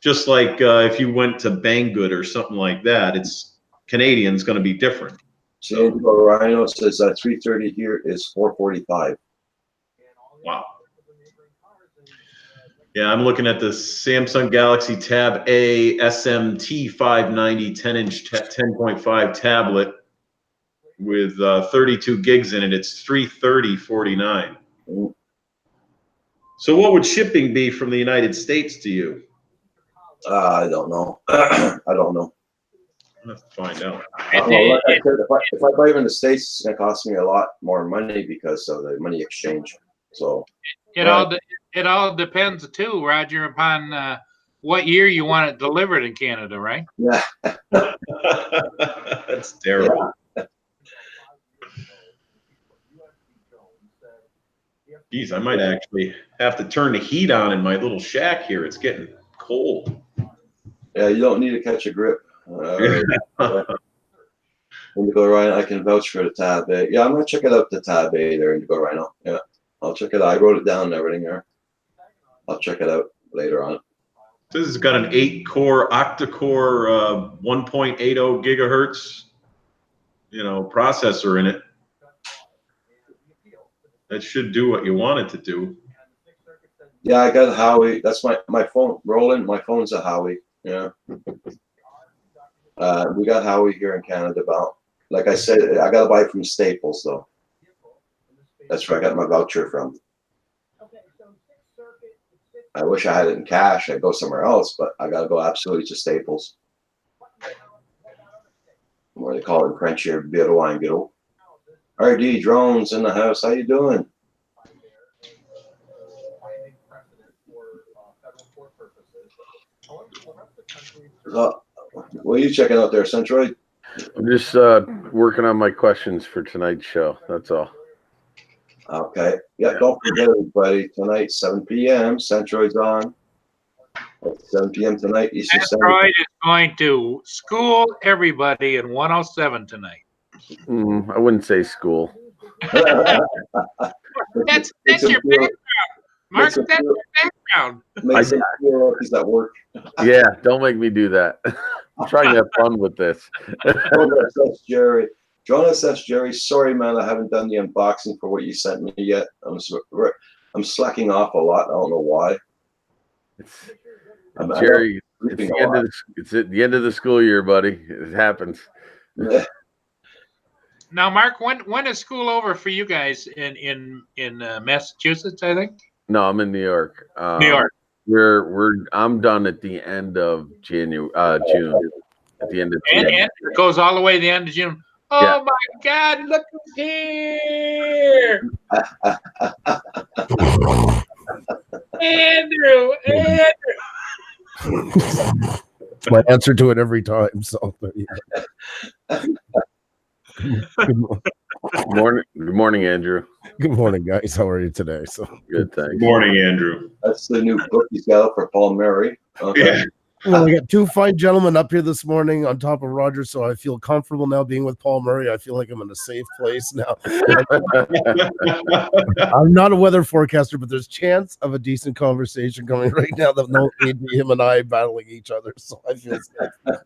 Just like if you went to Banggood or something like that, it's Canadian's going to be different. So Rhino says that $330 here is $445. Wow. Yeah, I'm looking at the Samsung Galaxy Tab A SMT 590 10-inch 10.5 tablet with 32 gigs in it. It's $330.49. So what would shipping be from the United States to you? I don't know. I don't know. Let's find out. If I buy it in the States, it's going to cost me a lot more money because of the money exchange. So It all depends too, Roger, upon what year you want it delivered in Canada, right? yeah. That's terrible. Geez, I might actually have to turn the heat on in my little shack here. It's getting cold. Yeah, you don't need to catch a grip. Indigo Rhino, I can vouch for the Tab A. Yeah, I'm going to check it out, the Tab A there, Indigo Rhino. Yeah, I'll check it out. I wrote it down and everything there. I'll check it out later on. This has got an 8-core octa-core 1.80 gigahertz, processor in it. That should do what you want it to do. Yeah, I got Howie. That's my phone. Roland, my phone's a Howie. Yeah. We got Howie here in Canada. Like I said, I got to buy it from Staples, though. That's where I got my voucher from. I wish I had it in cash. I'd go somewhere else, but I got to go absolutely to Staples. What do they call it in French here? Bureau en gros. RD Drones in the house. How you doing? What are you checking out there, Centroid? I'm just working on my questions for tonight's show. That's all. Okay. Yeah, don't forget, everybody, tonight, 7 p.m., Centroid's on. At 7 p.m. tonight, Eastern Standard. Android is going to school everybody in 107 tonight. I wouldn't say school. That's your background. Mark, that's your background. Makes him feel like he's at work. Yeah, don't make me do that. I'm trying to have fun with this. That's Jerry. Jonas S. Jerry, sorry, man, I haven't done the unboxing for what you sent me yet. I'm slacking off a lot. I don't know why. Jerry, it's at the end of the school year, buddy. It happens. Yeah. Now, Mark, when is school over for you guys in Massachusetts? I think. No, I'm in New York. New York. I'm done at the end of June. At the end of June. And it goes all the way to the end of June. Oh yeah. My God! Look who's here, Andrew. It's my answer to it every time. So, Good morning, Andrew. Good morning, guys. How are you today? So good, thanks. Good morning, Andrew. That's the new book he's got for Paul Murray. Yeah. Well, we got two fine gentlemen up here this morning on top of Roger, so I feel comfortable now being with Paul Murray. I feel like I'm in a safe place now. I'm not a weather forecaster, but there's chance of a decent conversation coming right now that won't need him and I battling each other. So I feel safe.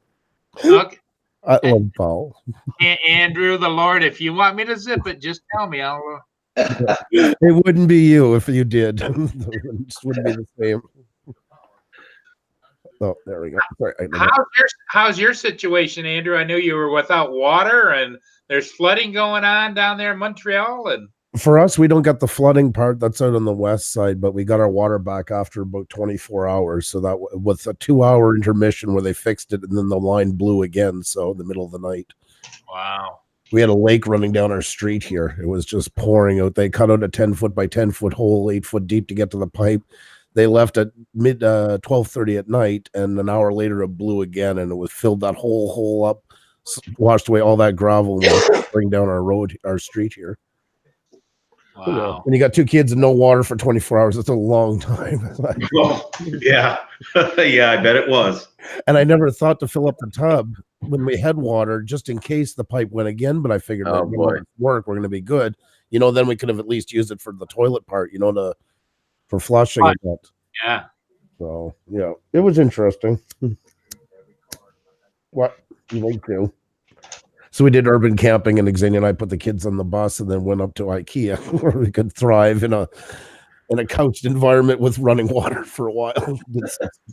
Okay. I love Paul. Andrew, the Lord, if you want me to zip it, just tell me. I'll. It wouldn't be you if you did. It just wouldn't be the same. Oh, there we go. Sorry, how's your situation, Andrew? I know you were without water, and there's flooding going on down there in Montreal. And for us, we don't get the flooding part. That's out on the west side, but we got our water back after about 24 hours. So that with a 2-hour intermission where they fixed it, and then the line blew again. So in the middle of the night. Wow. We had a lake running down our street here. It was just pouring out. They cut out a 10-foot by 10-foot hole, 8 foot deep to get to the pipe. They left at 12:30 at night, and an hour later it blew again, and it was filled that whole hole up, washed away all that gravel, and bring down our street here. Wow! When you got 2 kids and no water for 24 hours, that's a long time. Well, yeah, yeah, I bet it was. And I never thought to fill up the tub when we had water, just in case the pipe went again. But I figured that would work. We're going to be good, Then we could have at least used it for the toilet part, for flushing. Yeah. So yeah, it was interesting. What you like to? So we did urban camping, and Xenia and I put the kids on the bus, and then went up to IKEA where we could thrive in a couched environment with running water for a while.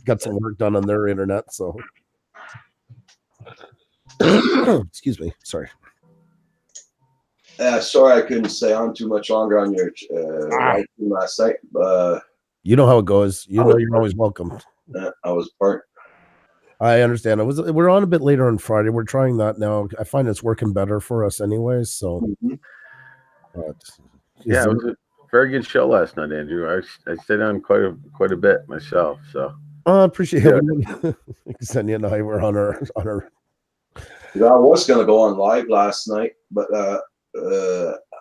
Got some work done on their internet. So excuse me, sorry. Sorry, I couldn't stay on too much longer on your live stream last night. You know how it goes. You're always welcome. I was burnt. I understand. We're on a bit later on Friday. We're trying that now. I find it's working better for us anyways. So, yeah, it was a very good show last night, Andrew. I stayed on quite a bit myself. So I appreciate it. Xenia and I were on our. Yeah, I was going to go on live last night, but I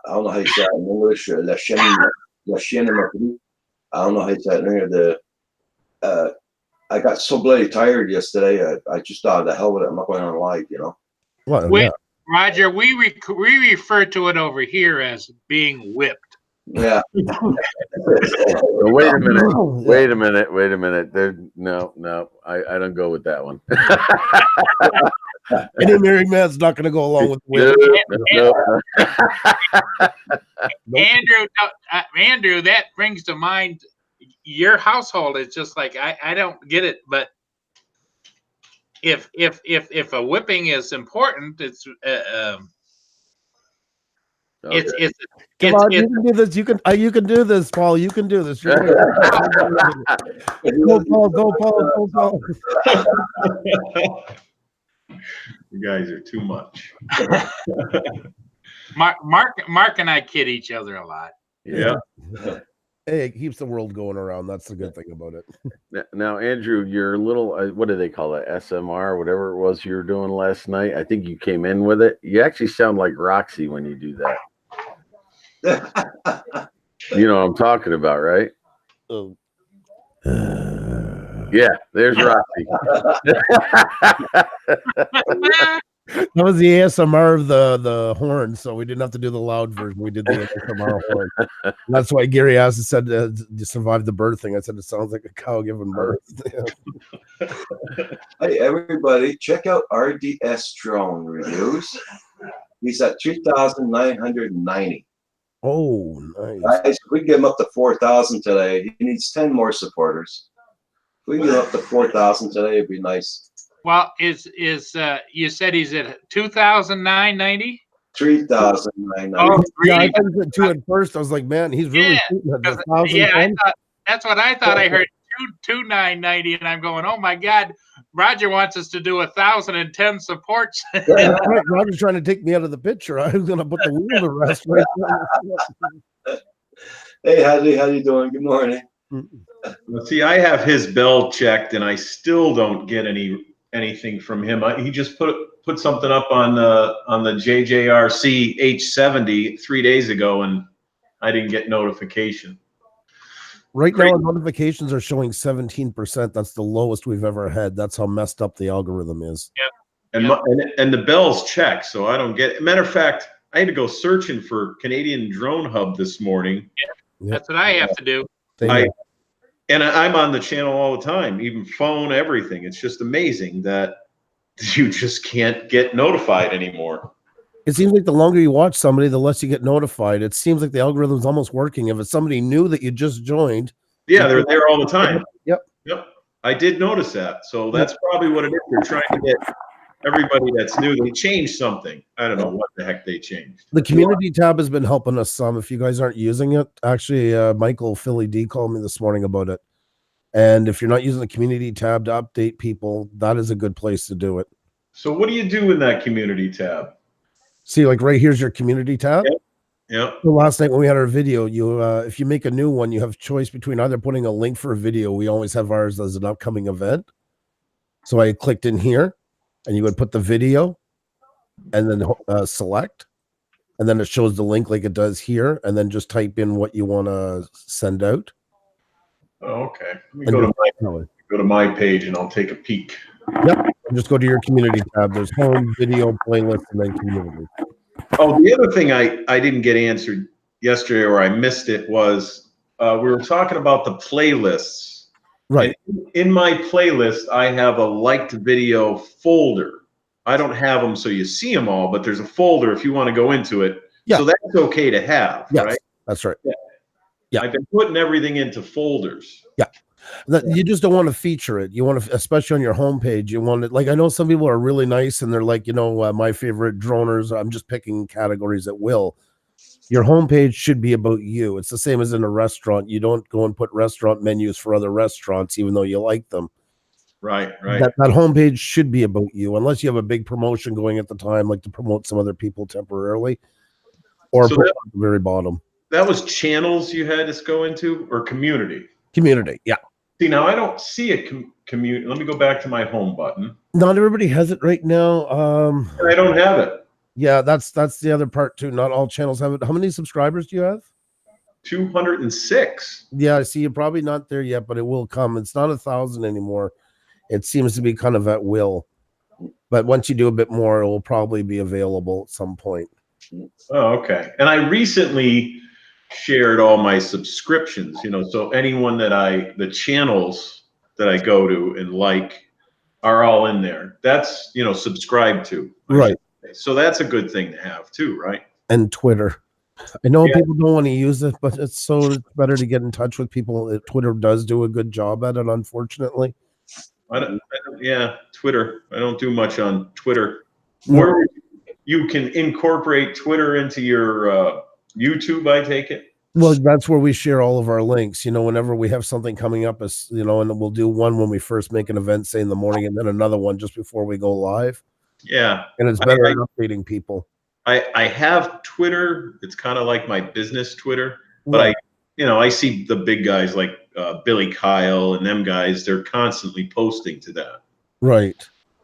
don't know how you say it in English. La chaîne. I don't know how you say it in I got so bloody tired yesterday. I just thought, the hell with it. I'm not going on live, Well, yeah. Roger, we refer to it over here as being whipped. Yeah. Wait a minute. No. I don't go with that one. Any married man's not going to go along with whipped. Andrew, that brings to mind your household is just like I don't get it, but if a whipping is important, it's Come on, you can do this. You can do this, Paul. You can do this. Go, Paul. You guys are too much. Mark and I kid each other a lot. Yeah. Hey, it keeps the world going around. That's the good thing about it. Now, Andrew, your little, what do they call it? SMR, whatever it was you were doing last night. I think you came in with it. You actually sound like Roxy when you do that. You know what I'm talking about, right? Yeah, there's Roxy. That was the ASMR of the horn, so we didn't have to do the loud version. We did the ASMR horn. And that's why Gary asked and said, you survived the birthing. I said, it sounds like a cow giving birth. Hey, everybody, check out RDS Drone Reviews. He's at 3,990. Oh, nice. Guys, if we get him up to 4,000 today, he needs 10 more supporters. If we can get him up to 4,000 today, it'd be nice. Well, you said he's at 2,990? 3,990. Oh, Yeah, I really? thought you said 2 at first. I was like, man, he's really Yeah, shooting at the 1,000. Yeah, I thought that's what I thought. I heard 2,990, and I'm going, oh my God, Roger wants us to do 1,010 supports. Yeah, Roger's trying to take me out of the picture. I was going to put the wheel to rest right now. Hey, how you doing? Good morning. Let's see, I have his bell checked, and I still don't get anything from him. He just put something up on the JJRC H70 3 days ago, and I didn't get notification. Right now, our notifications are showing 17%. That's the lowest we've ever had. That's how messed up the algorithm is. And and the bell's checked, so I don't get it. Matter of fact, I had to go searching for Canadian Drone Hub this morning. That's what I have to do. I'm on the channel all the time, even phone, everything. It's just amazing that you just can't get notified anymore. It seems like the longer you watch somebody, the less you get notified. It seems like the algorithm's almost working. If it's somebody new that you just joined. Yeah, they're there all the time. Yep. I did notice that. So that's probably what it is. They're trying to get everybody that's new. They changed something. I don't know what the heck they changed. The community tab has been helping us some. If you guys aren't using it, actually, Michael Philly D called me this morning about it. And if you're not using the community tab to update people, that is a good place to do it. So what do you do in that community tab? See, like right here's your community tab. Yeah. So last night when we had our video, you if you make a new one, you have choice between either putting a link for a video. We always have ours as an upcoming event. So I clicked in here, and you would put the video, and then select, and then it shows the link like it does here, and then just type in what you want to send out. Oh, okay. Let me go to my page, and I'll take a peek. Yep. Just go to your community tab. There's home, video, playlist, and then community. Oh, the other thing I didn't get answered yesterday, or I missed it, was we were talking about the playlists. Right. And in my playlist, I have a liked video folder. I don't have them so you see them all, but there's a folder if you want to go into it. Yeah. So that's okay to have, Yes, right? that's right. Yeah. I've been putting everything into folders. Yeah. You just don't want to feature it. You want to, especially on your homepage, you want it. Like, I know some people are really nice and they're like, my favorite droners. I'm just picking categories at will. Your homepage should be about you. It's the same as in a restaurant. You don't go and put restaurant menus for other restaurants, even though you like them. Right. That homepage should be about you, unless you have a big promotion going at the time, like to promote some other people temporarily, or So put it at the very bottom. That was channels you had us go into, or community? Community, yeah. See, now I don't see a community. Let me go back to my home button. Not everybody has it right now. I don't have it. Yeah, that's the other part too. Not all channels have it. How many subscribers do you have? 206. Yeah, I see. You're probably not there yet, but it will come. It's not 1,000 anymore. It seems to be kind of at will. But once you do a bit more, it will probably be available at some point. Oh, okay. And I recently shared all my subscriptions, so anyone the channels that I go to and are all in there. That's, subscribed to. Right. So that's a good thing to have too, right? And Twitter. I know people don't want to use it, but it's better to get in touch with people. Twitter does do a good job at it, unfortunately. Twitter. I don't do much on Twitter. Where you can incorporate Twitter into your YouTube, I take it. Well, that's where we share all of our links. Whenever we have something coming up, and we'll do one when we first make an event, say in the morning, and then another one just before we go live. Yeah. And it's better at updating people. I have Twitter. It's kind of like my business Twitter, but I see the big guys like Billy Kyle and them guys. They're constantly posting to that. Right.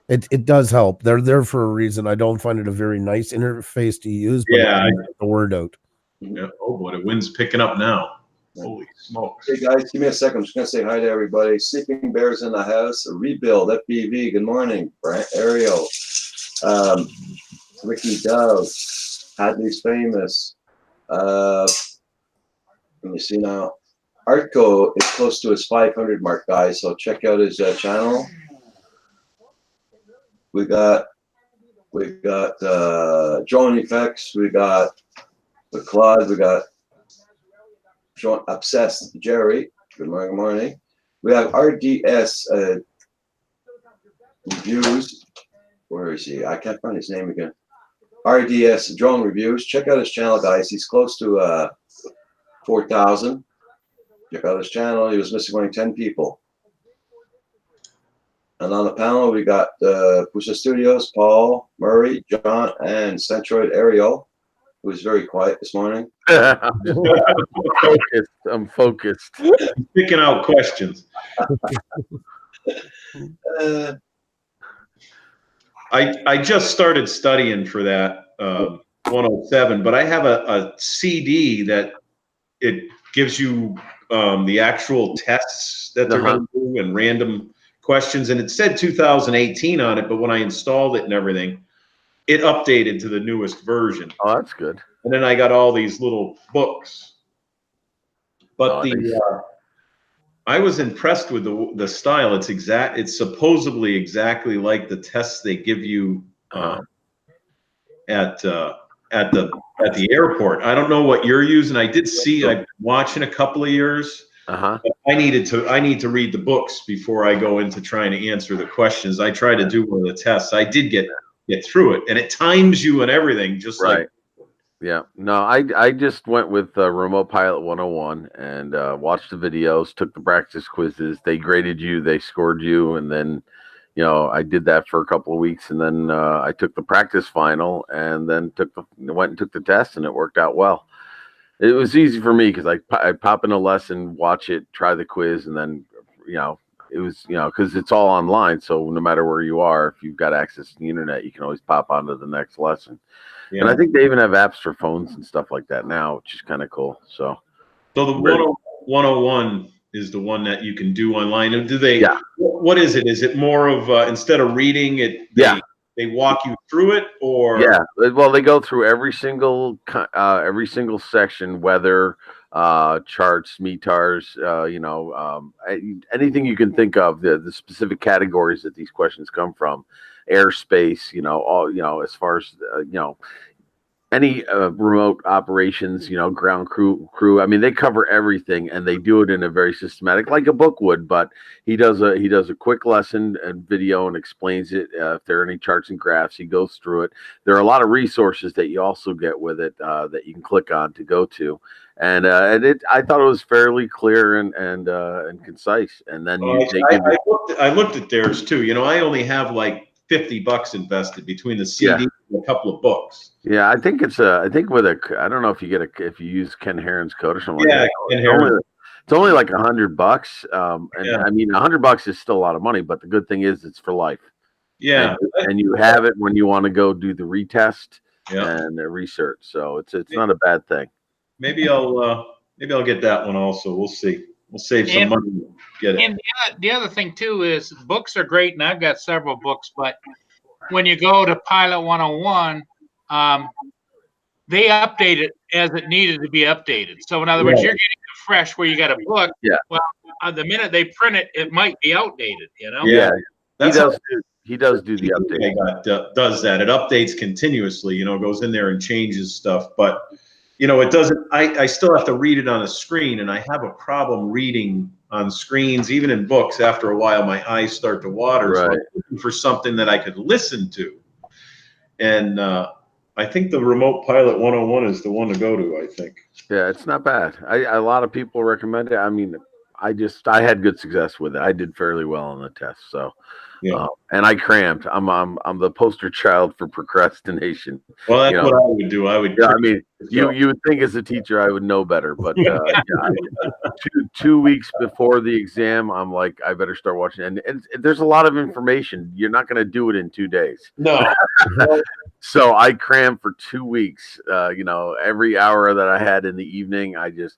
It does help. They're there for a reason. I don't find it a very nice interface to use, but it gets the word out. Yeah. Oh boy, the wind's picking up now. Holy smokes. Hey guys, give me a second. I'm just gonna say hi to everybody. Sleeping Bears in the house. A rebuild. FBV. Good morning. Ariel. Ricky Dove. Hadley's famous. Let me see now. Artco is close to his 500 mark, guys. So check out his channel. We got We got drone effects. We got the Claude. We got Sean Obsessed Jerry. Good morning. Good morning. We have RDS reviews. Where is he? I can't find his name again. RDS drone reviews. Check out his channel, guys. He's close to 4,000. Check out his channel. He was missing only 10 people. And on the panel, we got Pusa Studios, Paul, Murray, John, and Centroid Ariel, who was very quiet this morning. I'm focused. Picking out questions. I just started studying for that 107, but I have a CD that it gives you the actual tests that they're going to do and random questions, and it said 2018 on it, but when I installed it and everything, it updated to the newest version. Oh, that's good. And then I got all these little books. But I was impressed with the style. It's supposedly exactly like the tests they give you at the airport. I don't know what you're using. I did see. I've been watching a couple of yours. I need to read the books before I go into trying to answer the questions. I tried to do one of the tests. I did get through it, and it times you and everything, just right. Like. Yeah, no, I just went with Remote Pilot 101 and watched the videos, took the practice quizzes. They graded you, they scored you, and then, you know, I did that for a couple of weeks, and then I took the practice final, and then went and took the test, and it worked out well. It was easy for me because I pop in a lesson, watch it, try the quiz, and then, you know, it was, you know, because it's all online, so no matter where you are, if you've got access to the internet, you can always pop onto the next lesson. Yeah. And I think they even have apps for phones and stuff like that now, which is kind of cool. So the 101 is the one that you can do online. And do they? Yeah. What is it? Is it more of instead of reading it? They walk you through it, or well, they go through every single section, weather, charts, METARs, you know, anything you can think of, the specific categories that these questions come from. Airspace, you know, all, you know, as far as you know, any remote operations, you know, ground crew. I mean, they cover everything, and they do it in a very systematic, like a book would. But he does a quick lesson and video and explains it. If there are any charts and graphs, he goes through it. There are a lot of resources that you also get with it that you can click on to go to, and I thought it was fairly clear and concise. And then I looked at theirs too. You know, I only have like $50 invested between the CD and a couple of books. Yeah, I think with I don't know if you use Ken Heron's code or something. Yeah, like that. It's only like $100. I mean, $100 is still a lot of money, but the good thing is it's for life. Yeah, and you have it when you want to go do the retest and the research. So it's not a bad thing. Maybe I'll get that one also. We'll see. We'll save some money. Get it. And the other thing too is books are great, and I've got several books. But when you go to Pilot 101, they update it as it needed to be updated. So in other words, you're getting it fresh where you got a book. Yeah. Well, the minute they print it, it might be outdated. You know. Yeah. He does do the update. Does that? It updates continuously. You know, goes in there and changes stuff, but. You know, it doesn't, I still have to read it on a screen, and I have a problem reading on screens, even in books. After a while, my eyes start to water. Right. So I'm looking for something that I could listen to. And I think the Remote Pilot 101 is the one to go to, I think. Yeah, it's not bad. A lot of people recommend it. I mean, I had good success with it. I did fairly well on the test. So, and I crammed. I'm the poster child for procrastination. Well, that's what I would do. I would. Yeah, I mean, you would think as a teacher I would know better, but 2 weeks before the exam, I'm like, I better start watching. And there's a lot of information. You're not going to do it in 2 days. No. So I crammed for 2 weeks. You know, every hour that I had in the evening, I just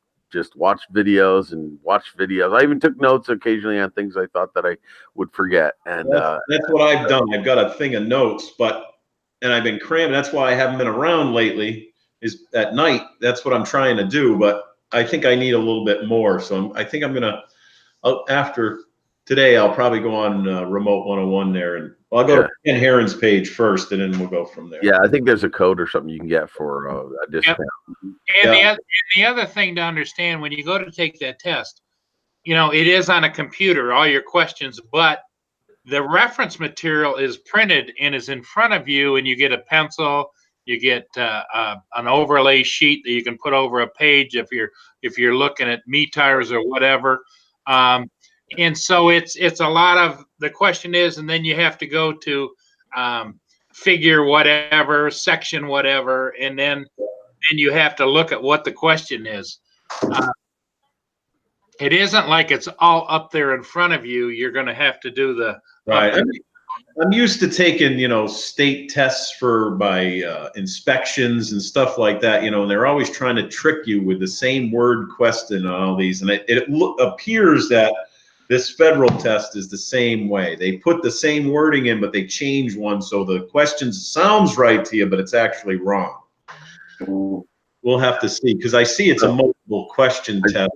watched videos. I even took notes occasionally on things I thought that I would forget. And that's what I've done. I've got a thing of notes, and I've been cramming. That's why I haven't been around lately, is at night. That's what I'm trying to do. But I think I need a little bit more. So I think I'm going to, after today I'll probably go on Remote 101 there, and I'll go to Ken Heron's page first, and then we'll go from there. Yeah, I think there's a code or something you can get for a discount. And the other thing to understand when you go to take that test, it is on a computer, all your questions, but the reference material is printed and is in front of you, and you get a pencil, you get an overlay sheet that you can put over a page if you're looking at meters or whatever. And so it's a lot of, the question is, and then you have to go to figure whatever, section whatever, and then you have to look at what the question is. It isn't like it's all up there in front of you. You're going to have to do the right. I'm used to taking, state tests by inspections and stuff like that, and they're always trying to trick you with the same word question on all these. And it appears that this federal test is the same way. They put the same wording in, but they change one. So the question sounds right to you, but it's actually wrong. We'll have to see, because I see it's a multiple question test.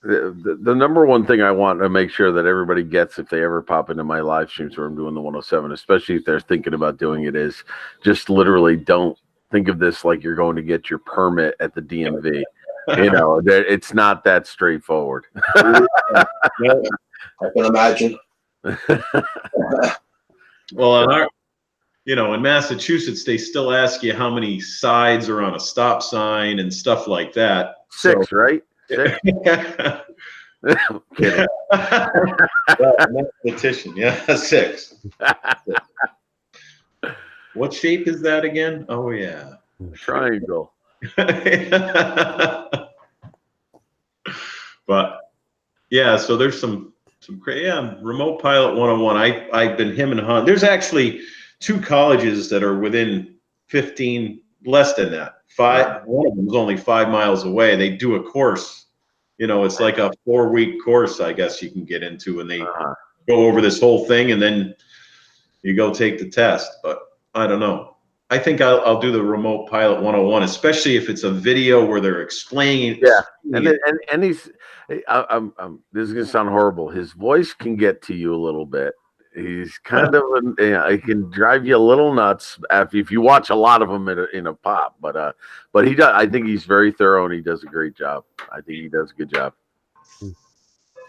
The number one thing I want to make sure that everybody gets if they ever pop into my live streams where I'm doing the 107, especially if they're thinking about doing it, is just literally don't think of this like you're going to get your permit at the DMV. It's not that straightforward. I can imagine. Well, in Massachusetts, they still ask you how many sides are on a stop sign and stuff like that. 6, right? 6? Kidding. Mathematician, yeah, 6. What shape is that again? Oh yeah, triangle. But yeah, so there's some great, Remote Pilot 101. I've been him and Han. There's actually 2 colleges that are within 15, less than that. 5. One of them is only 5 miles away. They do a course. It's like a 4-week course, I guess you can get into, and they go over this whole thing, and then you go take the test. But I don't know. I think I'll do the Remote Pilot 101, especially if it's a video where they're explaining. Yeah, and he's. This is gonna sound horrible. His voice can get to you a little bit. He's kind of, he can drive you a little nuts if you watch a lot of them in a pop. But he does. I think he's very thorough and he does a great job. I think he does a good job.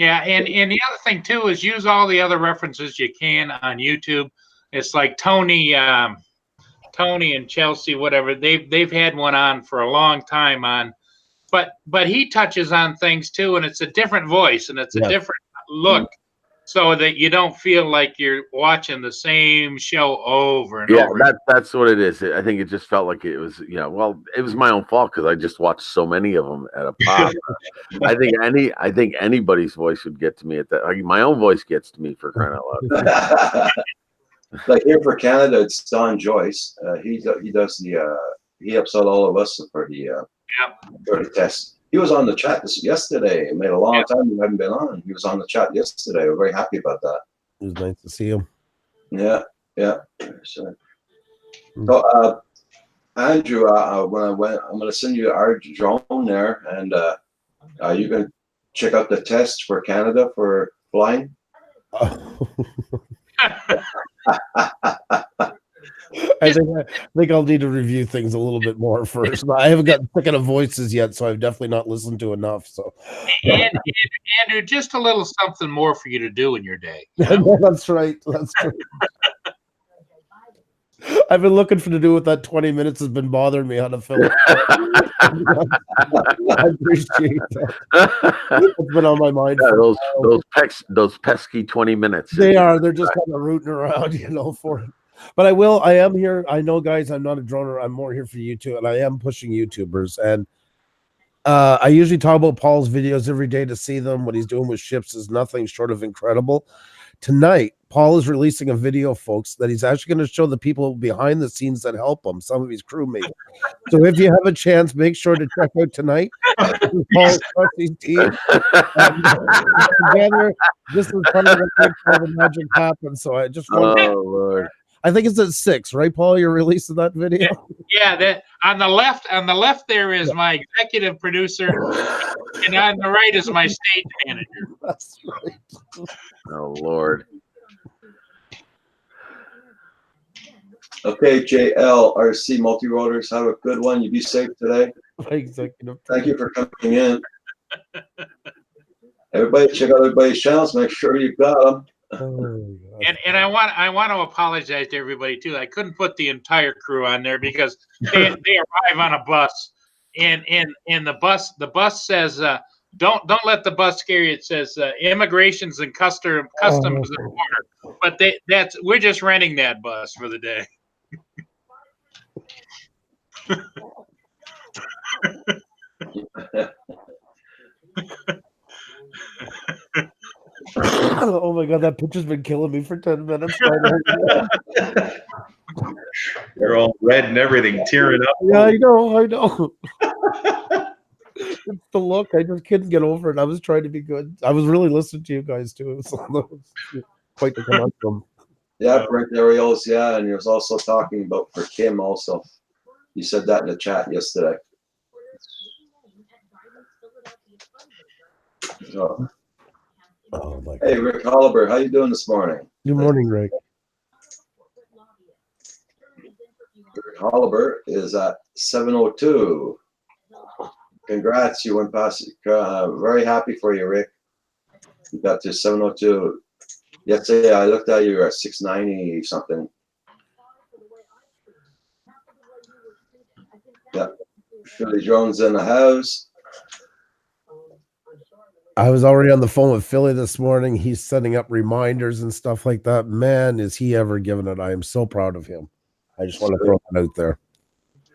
Yeah, and the other thing too is use all the other references you can on YouTube. It's like Tony and Chelsea, whatever. They've had one on for a long time on, but he touches on things too, and it's a different voice and it's a different look. So that you don't feel like you're watching the same show over and over. Yeah, that's what it is. I think it just felt like it was, it was my own fault because I just watched so many of them at a pop. I think anybody's voice would get to me at that. Like, my own voice gets to me, for crying out loud. Like here for Canada, it's Don Joyce. He does he helps out all of us for the test. He was on the chat yesterday. It made a long time he hadn't been on. He was on the chat yesterday. We're very happy about that. It was nice to see him. Yeah. So Andrew, when I'm going to send you our drone there, and you can check out the test for Canada for flying. I think I'll need to review things a little bit more first. I haven't gotten sick of voices yet, so I've definitely not listened to enough. So, and Andrew, just a little something more for you to do in your day. That's right. That's true. I've been looking to do what that 20 minutes has been bothering me how to fill it. I appreciate that. It's been on my mind. Yeah, those pesky 20 minutes. They are. They're just kind of rooting around, for it. But I am here. I know, guys, I'm not a droner. I'm more here for YouTube, and I am pushing YouTubers. And I usually talk about Paul's videos every day. To see them, what he's doing with ships is nothing short of incredible. Tonight, Paul is releasing a video, folks, that he's actually going to show the people behind the scenes that help him, some of his crewmates. So if you have a chance, make sure to check out tonight. Paul's team. Together, this is part of the magic happen. So I just want Lord. I think it's at 6, right, Paul? You're releasing that video. Yeah, that on the left there is my executive producer, and on the right is my stage manager. That's right. Oh Lord. Okay, JLRC Multi-Rotors, have a good one. You be safe today. My executive. Thank you for coming in. Everybody, check out everybody's channels. Make sure you've got them. Oh, God. And I want to apologize to everybody too. I couldn't put the entire crew on there because they arrive on a bus, and the bus says don't let the bus scare you. It says immigrations and customs and border. But we're just renting that bus for the day. Oh my God, that picture's been killing me for 10 minutes. You're all red and everything, tearing up. Yeah, I know. It's the look. I just couldn't get over it. I was trying to be good. I was really listening to you guys too. It was quite the conundrum. Yeah, Brent Ariels, yeah, and he was also talking about for Kim also. You said that in the chat yesterday. So, Oh my God. hey, Rick Holliber, how you doing this morning? Good morning, Rick. Rick Holliber is at 702. Congrats, you went past. Very happy for you, Rick. You got to 702. Yesterday, I looked at you at 690 something. Yeah. Philly Jones in the house. I was already on the phone with Philly this morning. He's setting up reminders and stuff like that. Man, is he ever given it. I am so proud of him. I just want to throw that out there.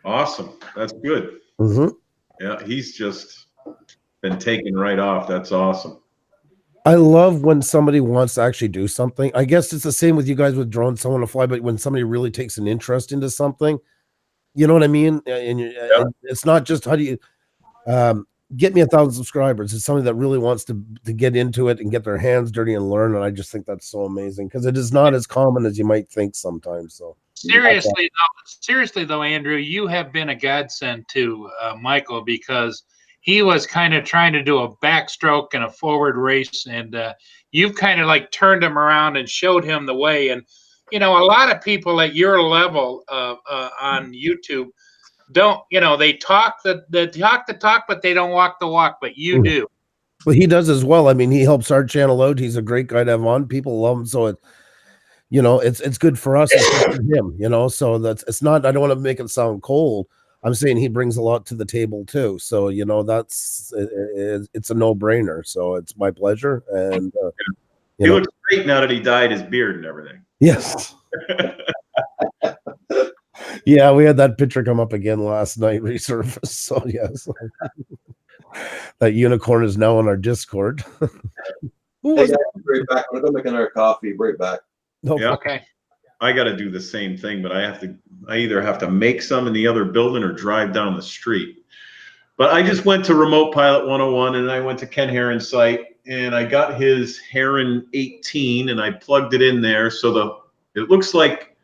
Awesome. That's good. Mm-hmm. Yeah, he's just been taken right off. That's awesome. I love when somebody wants to actually do something. I guess it's the same with you guys with drones, someone to fly, but when somebody really takes an interest into something, you know what I mean? And it's not just how do you get me 1,000 subscribers. It's somebody that really wants to get into it and get their hands dirty and learn. And I just think that's so amazing because it is not as common as you might think sometimes. So Seriously though, Andrew, you have been a godsend to Michael because he was kind of trying to do a backstroke and a forward race, and you've kind of like turned him around and showed him the way. And you know, a lot of people at your level on YouTube don't, you know, they talk the talk, but they don't walk the walk. But you do. Well, he does as well. I mean, he helps our channel out. He's a great guy to have on. People love him, so it's good for us. It's good for him, So it's not. I don't want to make it sound cold. I'm saying he brings a lot to the table too. So it's a no-brainer. So it's my pleasure. And he looks great now that he dyed his beard and everything. Yes. Yeah, we had that picture come up again last night, resurfaced. So yes, that unicorn is now on our Discord. Hey guys, we're back. We're gonna make another coffee. We're back. No, Yeah. Okay. I got to do the same thing, but I either have to make some in the other building or drive down the street. But I just went to Remote Pilot 101 and I went to Ken Heron's site and I got his Heron 18 and I plugged it in there. So it looks like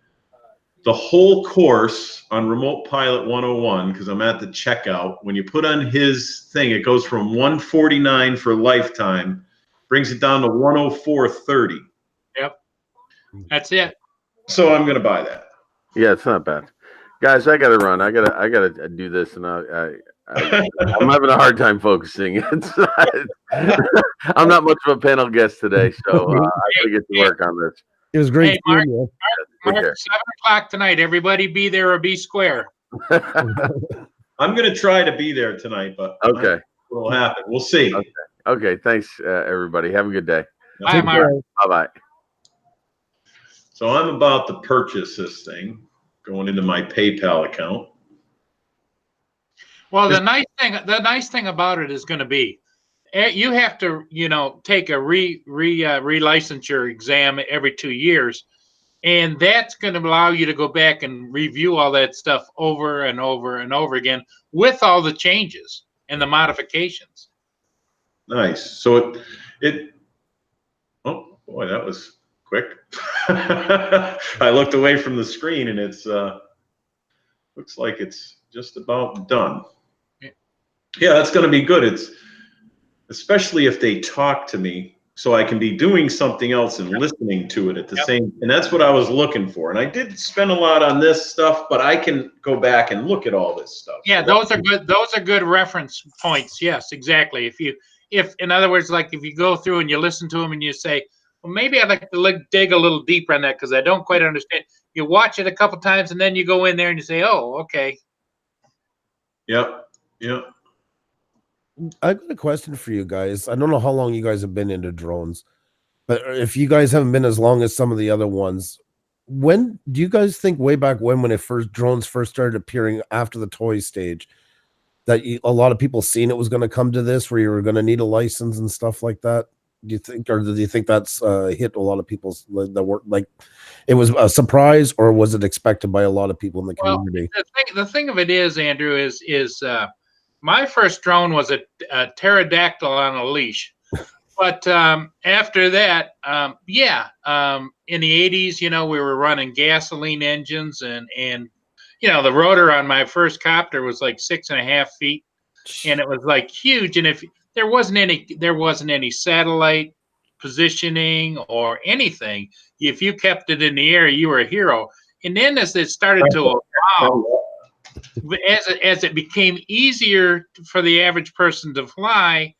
the whole course on Remote Pilot 101, because I'm at the checkout, when you put on his thing, it goes from 149 for lifetime, brings it down to 104.30. Yep. That's it. So I'm going to buy that. Yeah, it's not bad, guys. I gotta run. I gotta do this, and I'm having a hard time focusing. I'm not much of a panel guest today, so I gotta get to work on this. it was great. Hey, Mark, seeing you. Mark, care. 7:00 tonight. Everybody be there or be square. I'm going to try to be there tonight, but Okay. what'll happen? We'll see. Okay. Thanks, everybody. Have a good day. Bye, Mark. Bye bye. So I'm about to purchase this thing, going into my PayPal account. Well, the nice thing about it is going to be, you have to, take a relicensure exam every 2 years, and that's going to allow you to go back and review all that stuff over and over and over again with all the changes and the modifications. Nice. So it oh boy, that was quick. I looked away from the screen and it's looks like it's just about done. Yeah, that's going to be good. It's especially if they talk to me, so I can be doing something else and listening to it at the same. And that's what I was looking for. And I did spend a lot on this stuff, but I can go back and look at all this stuff. Yeah, So those are good. Those are good reference points. Yes, exactly. If in other words, like if you go through and you listen to them and you say, well, maybe I'd like to dig a little deeper on that because I don't quite understand. You watch it a couple times and then you go in there and you say, oh, okay. Yep. Yep. I've got a question for you guys. I don't know how long you guys have been into drones, but if you guys haven't been as long as some of the other ones, when do you guys think way back when drones first started appearing after the toy stage, that a lot of people seen it was going to come to this, where you were going to need a license and stuff like that? Do you think, or do you think that's hit a lot of people's that were like, it was a surprise, or was it expected by a lot of people in the community? The thing of it is, Andrew, is my first drone was a pterodactyl on a leash. But after that, in the 80s, you know, we were running gasoline engines and you know, the rotor on my first copter was like 6.5 feet, and it was like huge. And if there wasn't any satellite positioning or anything, if you kept it in the air, you were a hero. And then as it started to evolve, as it became easier for the average person to fly,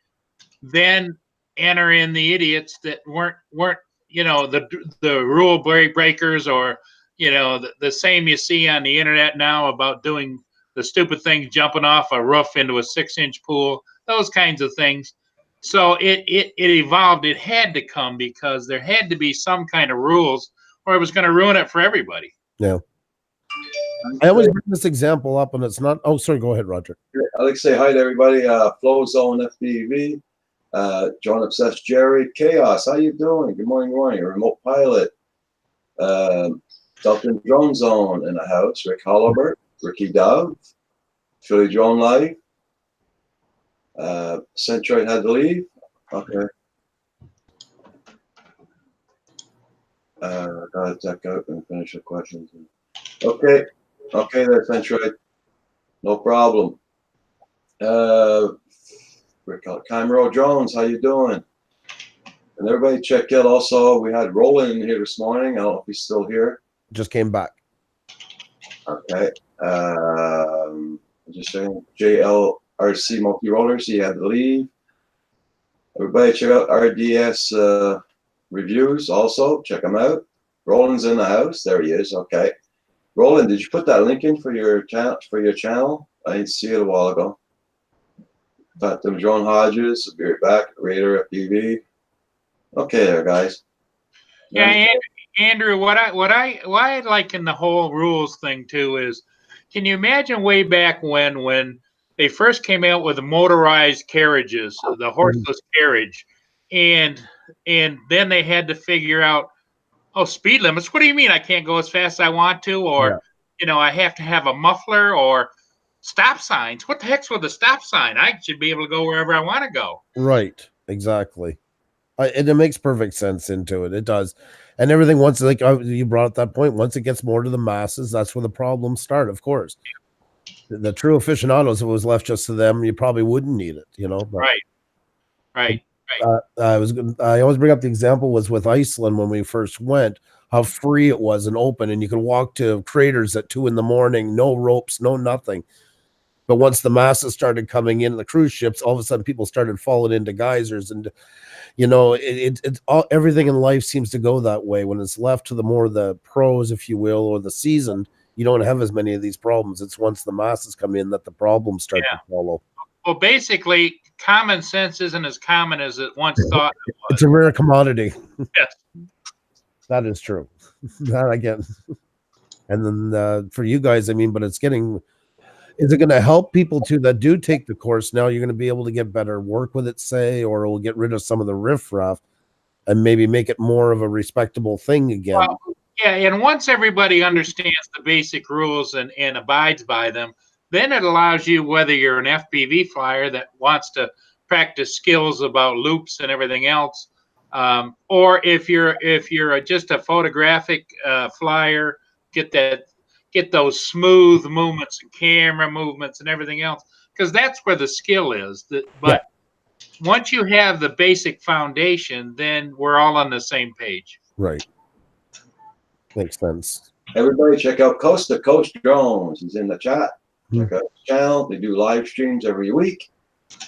then enter in the idiots that weren't you know, the rule breakers, or you know, the same you see on the internet now about doing the stupid things, jumping off a roof into a 6-inch pool, those kinds of things. So it evolved. It had to come because there had to be some kind of rules, or it was going to ruin it for everybody. Yeah. I always bring this example up, and it's not. Oh, sorry. Go ahead, Roger. I'd like to say hi to everybody. Flow Zone FPV, John Obsessed Jerry, Chaos. How you doing? Good morning, good morning. Remote Pilot, Dalton Drone Zone in the house. Rick Hollibert, Ricky Dove, Philly Drone Live. Centroid had to leave. Okay. Gotta check out and finish the questions. Okay. Okay there, Centroid. No problem. Camero Jones, how you doing? And everybody check out also, we had Roland in here this morning. I don't know if he's still here. Just came back. Okay. Just saying, JLRC Multi-Rollers, he had to leave. Everybody check out RDS reviews also. Check them out. Roland's in the house. There he is. Okay. Roland, did you put that link in for your channel? I didn't see it a while ago. Got them Drone Hodges. Be right back. Raider FPV. Okay, there, guys. Yeah, Andrew. What I like in the whole rules thing too is, can you imagine way back when they first came out with the motorized carriages, the horseless carriage, and then they had to figure out, oh, speed limits. What do you mean I can't go as fast as I want to? Or, you know, I have to have a muffler, or stop signs. What the heck's with the stop sign? I should be able to go wherever I want to go. Right. Exactly. And it makes perfect sense into it. It does. And everything, once, like you brought up that point, once it gets more to the masses, that's where the problems start, of course. The true aficionados, if it was left just to them, you probably wouldn't need it, you know? But, Right. I always bring up the example was with Iceland when we first went, how free it was and open, and you could walk to craters at 2 a.m, no ropes, no nothing. But once the masses started coming in, the cruise ships, all of a sudden people started falling into geysers, and you know, it's all, everything in life seems to go that way. When it's left to the pros, if you will, or the seasoned, you don't have as many of these problems. It's once the masses come in that the problems start to follow. Well, basically, common sense isn't as common as it once thought it was. It's a rare commodity. Yes. That is true. That again. And then for you guys, I mean, but it's getting, is it going to help people too that do take the course? Now you're going to be able to get better work with it, say, or it will get rid of some of the riffraff and maybe make it more of a respectable thing again. Well, yeah, and once everybody understands the basic rules and abides by them, then it allows you, whether you're an FPV flyer that wants to practice skills about loops and everything else, Or if you're just a photographic flyer, get those smooth movements and camera movements and everything else, because that's where the skill is. But once you have the basic foundation, then we're all on the same page. Right. Makes sense. Everybody check out Coast to Coast Drones. He's in the chat. Check out his channel. They do live streams every week.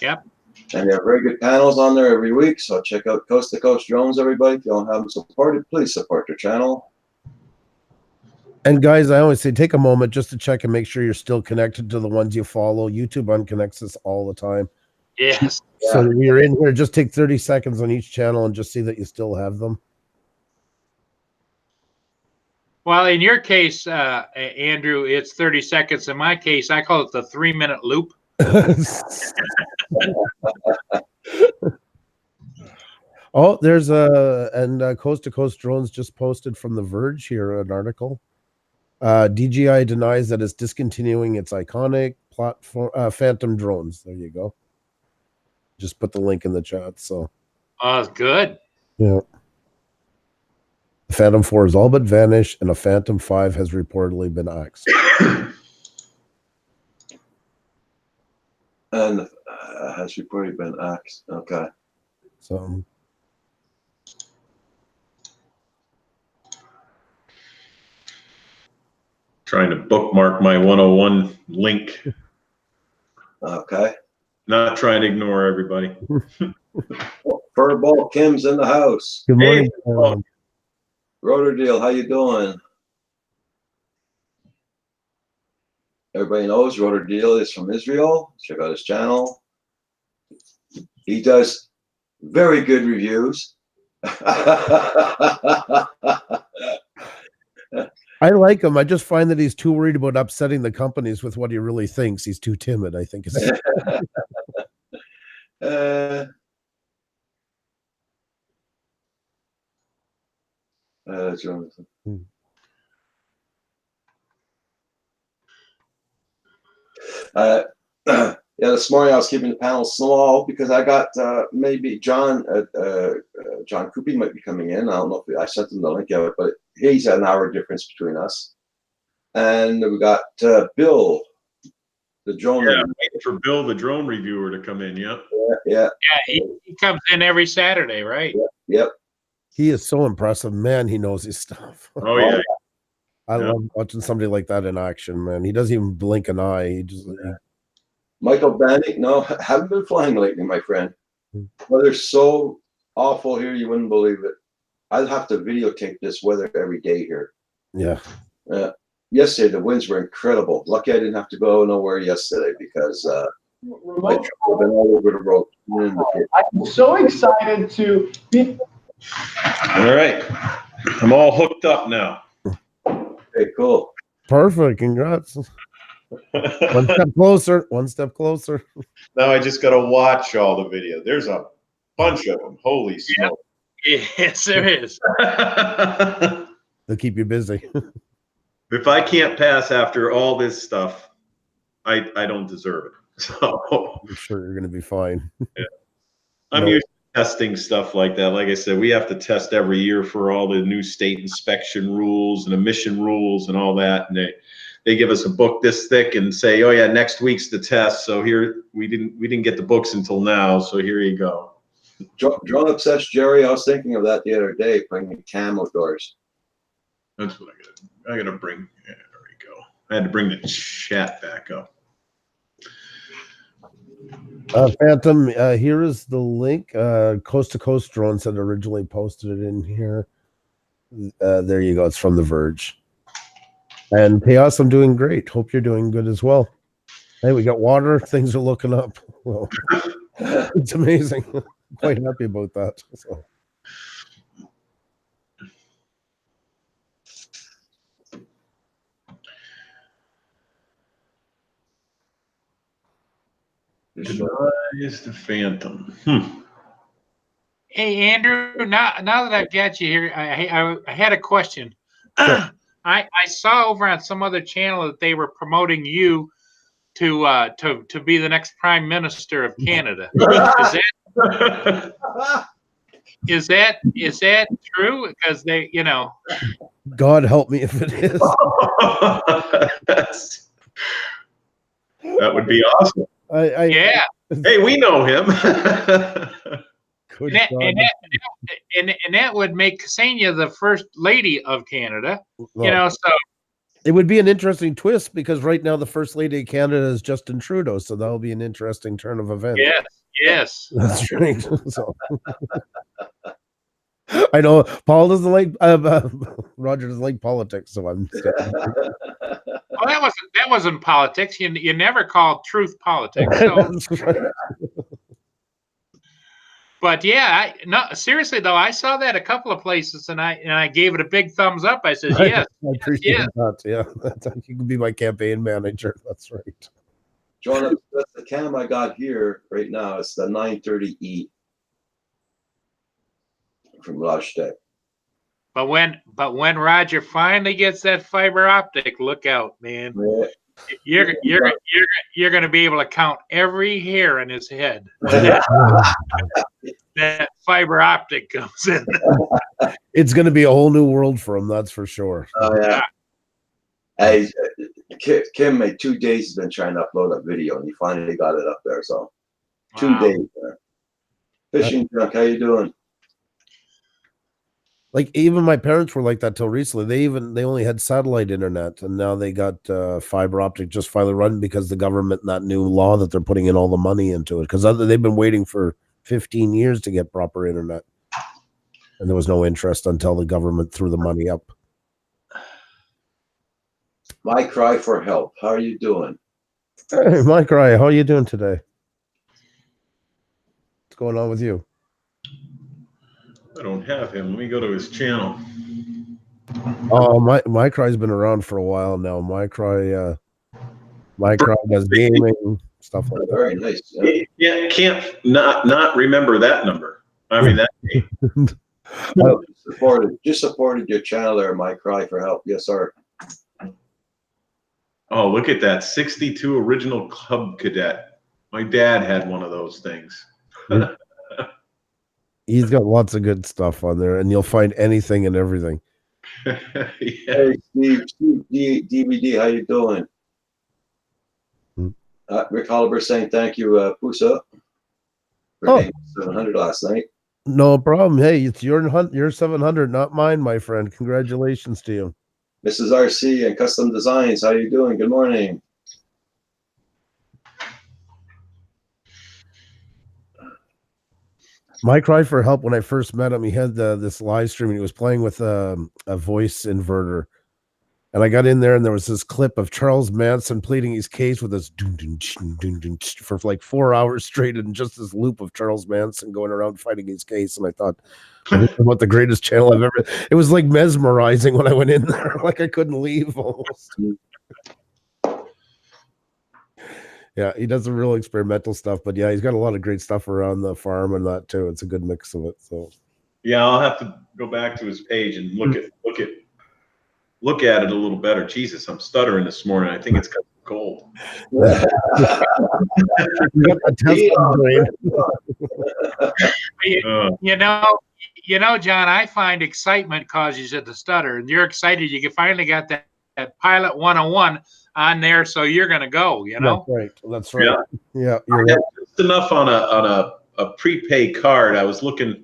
Yep. And they have very good panels on there every week. So check out Coast to Coast Drones, everybody. If you don't have them supported, please support their channel. And guys, I always say take a moment just to check and make sure you're still connected to the ones you follow. YouTube unconnects us all the time. Yes. So when you're in here, just take 30 seconds on each channel and just see that you still have them. Well, in your case, Andrew, it's 30 seconds. In my case, I call it the 3-minute loop. Oh, there's Coast to Coast Drones just posted from The Verge here an article. DJI denies that it's discontinuing its iconic platform Phantom drones. There you go. Just put the link in the chat. So, Good. yeah. The Phantom 4 has all but vanished, and a Phantom 5 has reportedly been axed. And has reportedly been axed. Okay. So, Trying to bookmark my 101 link. Okay. Not trying to ignore everybody. Furball Kim's in the house. good morning. Hey, Rotor Deal, how you doing? Everybody knows Rotor Deal is from Israel. Check out his channel. He does very good reviews. I like him. I just find that he's too worried about upsetting the companies with what he really thinks. He's too timid, I think. Jonathan. Yeah, this morning I was keeping the panel small because I got maybe John Coopy might be coming in. I don't know if I sent him the link yet, but he's an hour difference between us. And we got Bill, the drone. Yeah, waiting for Bill, the drone reviewer, to come in. Yep. Yeah. Yeah, he comes in every Saturday, right? Yep. He is so impressive. Man, he knows his stuff. Oh yeah. I love watching somebody like that in action, man. He doesn't even blink an eye. He just Michael Bannick, no, haven't been flying lately, my friend. Weather's so awful here, you wouldn't believe it. I'd have to videotape this weather every day here. yeah. Yesterday, the winds were incredible. Lucky I didn't have to go nowhere yesterday because I've been all over the road. I'm so excited to be. All right. I'm all hooked up now. Okay, cool. Perfect. Congrats. One step closer. One step closer. Now I just got to watch all the video. There's a bunch of them. Holy smoke. Yes, there is. They'll keep you busy. If I can't pass after all this stuff, I don't deserve it. So I'm sure you're going to be fine. I'm used to testing stuff like that. Like I said, we have to test every year for all the new state inspection rules and emission rules and all that. And they give us a book this thick and say, oh yeah, next week's the test. So here we didn't get the books until now. So here you go. Drone obsessed Jerry, I was thinking of that the other day, putting the cam outdoors. That's what I gotta bring. Yeah, there we go. I had to bring the chat back up. Phantom, here is the link. Coast to Coast Drones had originally posted it in here. There you go. It's from The Verge. And Chaos, I'm doing great. Hope you're doing good as well. Hey, we got water. Things are looking up. Well, it's amazing. Quite happy about that. So. Denies the Phantom. Hey, Andrew, now that I've got you here, I had a question. Sure. I saw over on some other channel that they were promoting you to be the next Prime Minister of Canada. is that true? Because they, God help me if it is. That would be awesome. yeah. Hey, we know him. Good And God. that would make Ksenia the first lady of Canada. Well, So it would be an interesting twist because right now the first lady of Canada is Justin Trudeau, so that'll be an interesting turn of events. yes. That's right. So I know Paul doesn't like Roger doesn't like politics, so I'm Well, that wasn't politics. You never called truth politics. So. That's right. But yeah, no, seriously though, I saw that a couple of places, and I gave it a big thumbs up. I said, yes, I appreciate yes. that. Yeah, you can be my campaign manager. That's right. John, that's the cam I got here right now. It's the 930E from Logitech. But when Roger finally gets that fiber optic, look out, man. Yeah. You're going to be able to count every hair in his head. That fiber optic comes in. It's going to be a whole new world for him, that's for sure. Oh yeah. Hey, Kim, 2 days has been trying to upload a video, and he finally got it up there. So 2 Wow. days. Fishing Junk, how you doing? Like even my parents were like that till recently. They only had satellite internet, and now they got fiber optic just finally running because the government and that new law that they're putting in all the money into it. Because they've been waiting for 15 years to get proper internet, and there was no interest until the government threw the money up. My cry for help. How are you doing? Hey, Mike Rye, how are you doing today? What's going on with you? I don't have him. Let me go to his channel. Oh, my Cry's been around for a while now. My Cry does gaming stuff like that. Very nice. Yeah, can't not remember that number. I mean that. Just supported your channel there. My cry for help. Yes, sir. Oh, look at that! 62 original Cub Cadet. My dad had one of those things. He's got lots of good stuff on there, and you'll find anything and everything. Yeah. Hey, Steve DVD, how you doing? Rick Holliber saying thank you, Pusa, for getting 700 last night. No problem. Hey, it's your 700, not mine, my friend. Congratulations to you. Mrs. RC and Custom Designs, how you doing? Good morning. My cry for help when I first met him, he had this live stream and he was playing with a voice inverter. And I got in there and there was this clip of Charles Manson pleading his case with this for like 4 hours straight, and just this loop of Charles Manson going around fighting his case. And I thought, this is about the greatest channel I've ever. It was like mesmerizing when I went in there, like I couldn't leave almost. Yeah, he does some real experimental stuff, but yeah, he's got a lot of great stuff around the farm and that too. It's a good mix of it. So Yeah, I'll have to go back to his page and look at it a little better. Jesus, I'm stuttering this morning. I think it's because of cold. you got a John, I find excitement causes you to stutter, and you're excited. You finally got that Pilot 101 on there, so you're going to go. That's right. Yeah, you're right. Just enough on a prepaid card. I was looking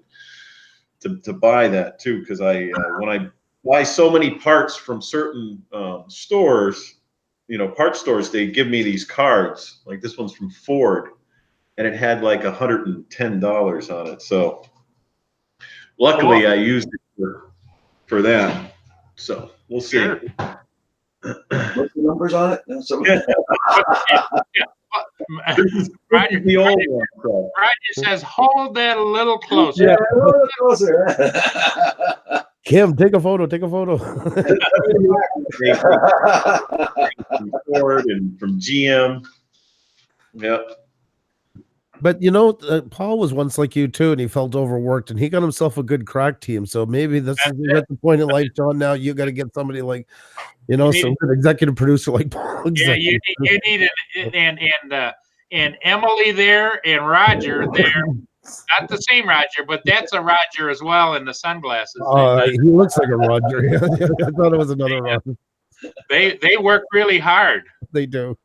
to buy that too, because when I buy so many parts from certain stores, parts stores, they give me these cards. Like this one's from Ford, and it had like $110 on it. So luckily, I used it for that. So we'll see. Sure. What's the numbers on it? No, Roger, the old one. Roger says, hold that a little closer. Yeah, a little closer. Kim, take a photo. Take a photo. From Ford and from GM. Yep. But Paul was once like you too, and he felt overworked, and he got himself a good crack team. So maybe this is at the point in life, John. Now you got to get somebody like, some good executive producer like Paul. Yeah, you need and Emily there and Roger there Not the same Roger, but that's a Roger as well in the sunglasses. He looks like a Roger. Yeah, I thought it was another Roger. They work really hard. They do.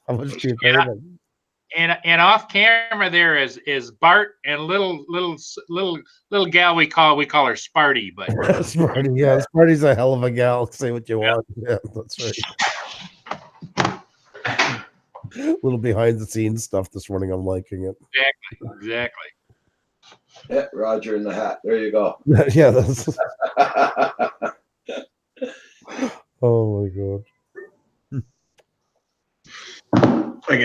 How much do you pay Yeah. them? And off camera there is Bart and little gal we call her Sparty, but Sparty, yeah, Sparty's a hell of a gal. Say what you want. Yeah, that's right. Little behind the scenes stuff this morning. I'm liking it. exactly. Yeah, Roger in the hat. There you go. Yeah, that's. Oh my god. I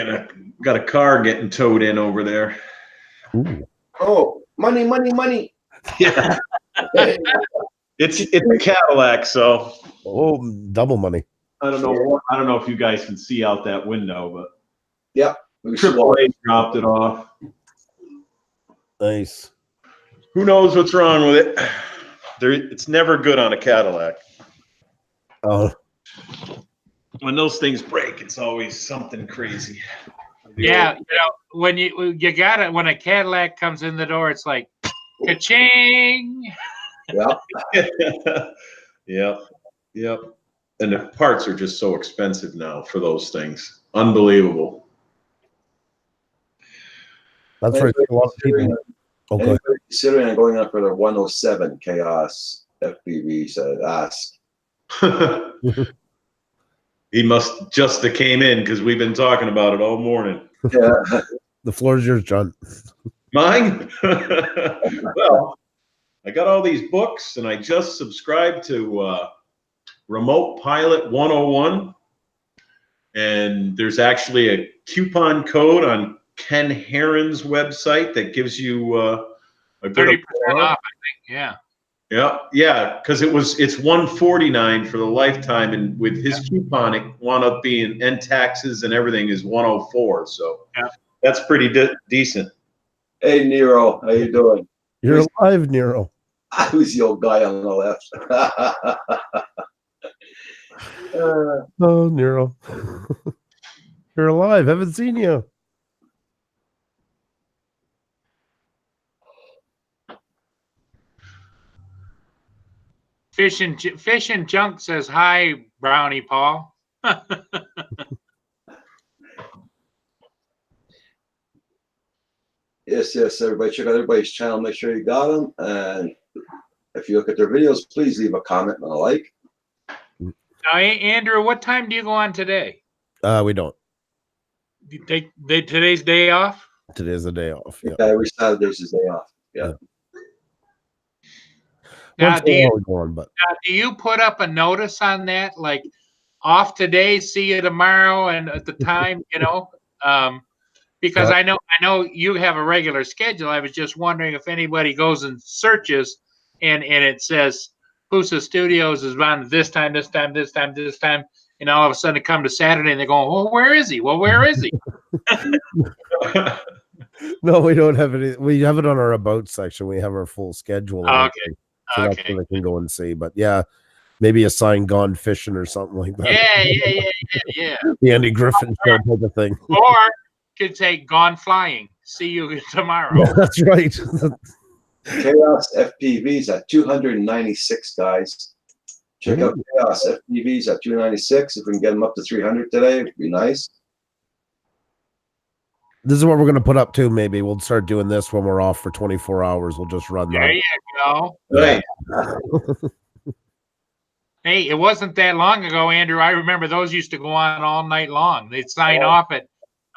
got a car getting towed in over there. Ooh. Oh, money, money, money. Yeah. It's a Cadillac, so Oh, double money. I don't know if you guys can see out that window, but We should AAA dropped it off. Nice. Who knows what's wrong with it? It's never good on a Cadillac. Oh, When those things break, it's always something crazy. Yeah, when you got it, when a Cadillac comes in the door, it's like ka-ching. Yeah. Yep. And the parts are just so expensive now for those things. Unbelievable. that's right. A lot of people. Oh, go ahead. Anybody considering going up for the 107 Chaos FPVs, ask. He must just have came in because we've been talking about it all morning. Yeah. The floor is yours, John. Mine? Well, I got all these books and I just subscribed to Remote Pilot 101. And there's actually a coupon code on Ken Heron's website that gives you a bit 30% of off, I think. Yeah. Yeah, because it's $149 for the lifetime, and with his coupon, it wound up being end taxes and everything is $104. So that's pretty decent. Hey, Nero, how you doing? You're alive, Nero. I was the old guy on the left. Oh, Nero. You're alive. Haven't seen you. Fish and Junk says hi, Brownie Paul. Yes, everybody. Check out everybody's channel. Make sure you got them. And if you look at their videos, please leave a comment and a like. Now, Andrew, what time do you go on today? We don't. You take today's day off? Today's a day off. Yeah. Every Saturday's his day off. Yeah. Now, Once in a while we go on, but do you put up a notice on that, like off today, see you tomorrow, and at the time, because I know you have a regular schedule. I was just wondering if anybody goes and searches, and it says Pusa Studios is on this time, and all of a sudden it come to Saturday and they're going, well, where is he? Well, where is he? no, we don't have any. We have it on our about section. We have our full schedule. Okay. So that's where they can go and see. But yeah, maybe a sign "Gone Fishing" or something like that. Yeah. The Andy Griffin show type of thing. Or could say "Gone Flying." See you tomorrow. Yeah, that's right. Chaos FPVs at 296, guys. Check out Chaos FPVs at 296. If we can get them up to 300 today, it'd be nice. This is what we're going to put up too. Maybe we'll start doing this when we're off for 24 hours. We'll just run There that. you go. Right. Hey, it wasn't that long ago, Andrew. I remember those used to go on all night long. They'd sign off at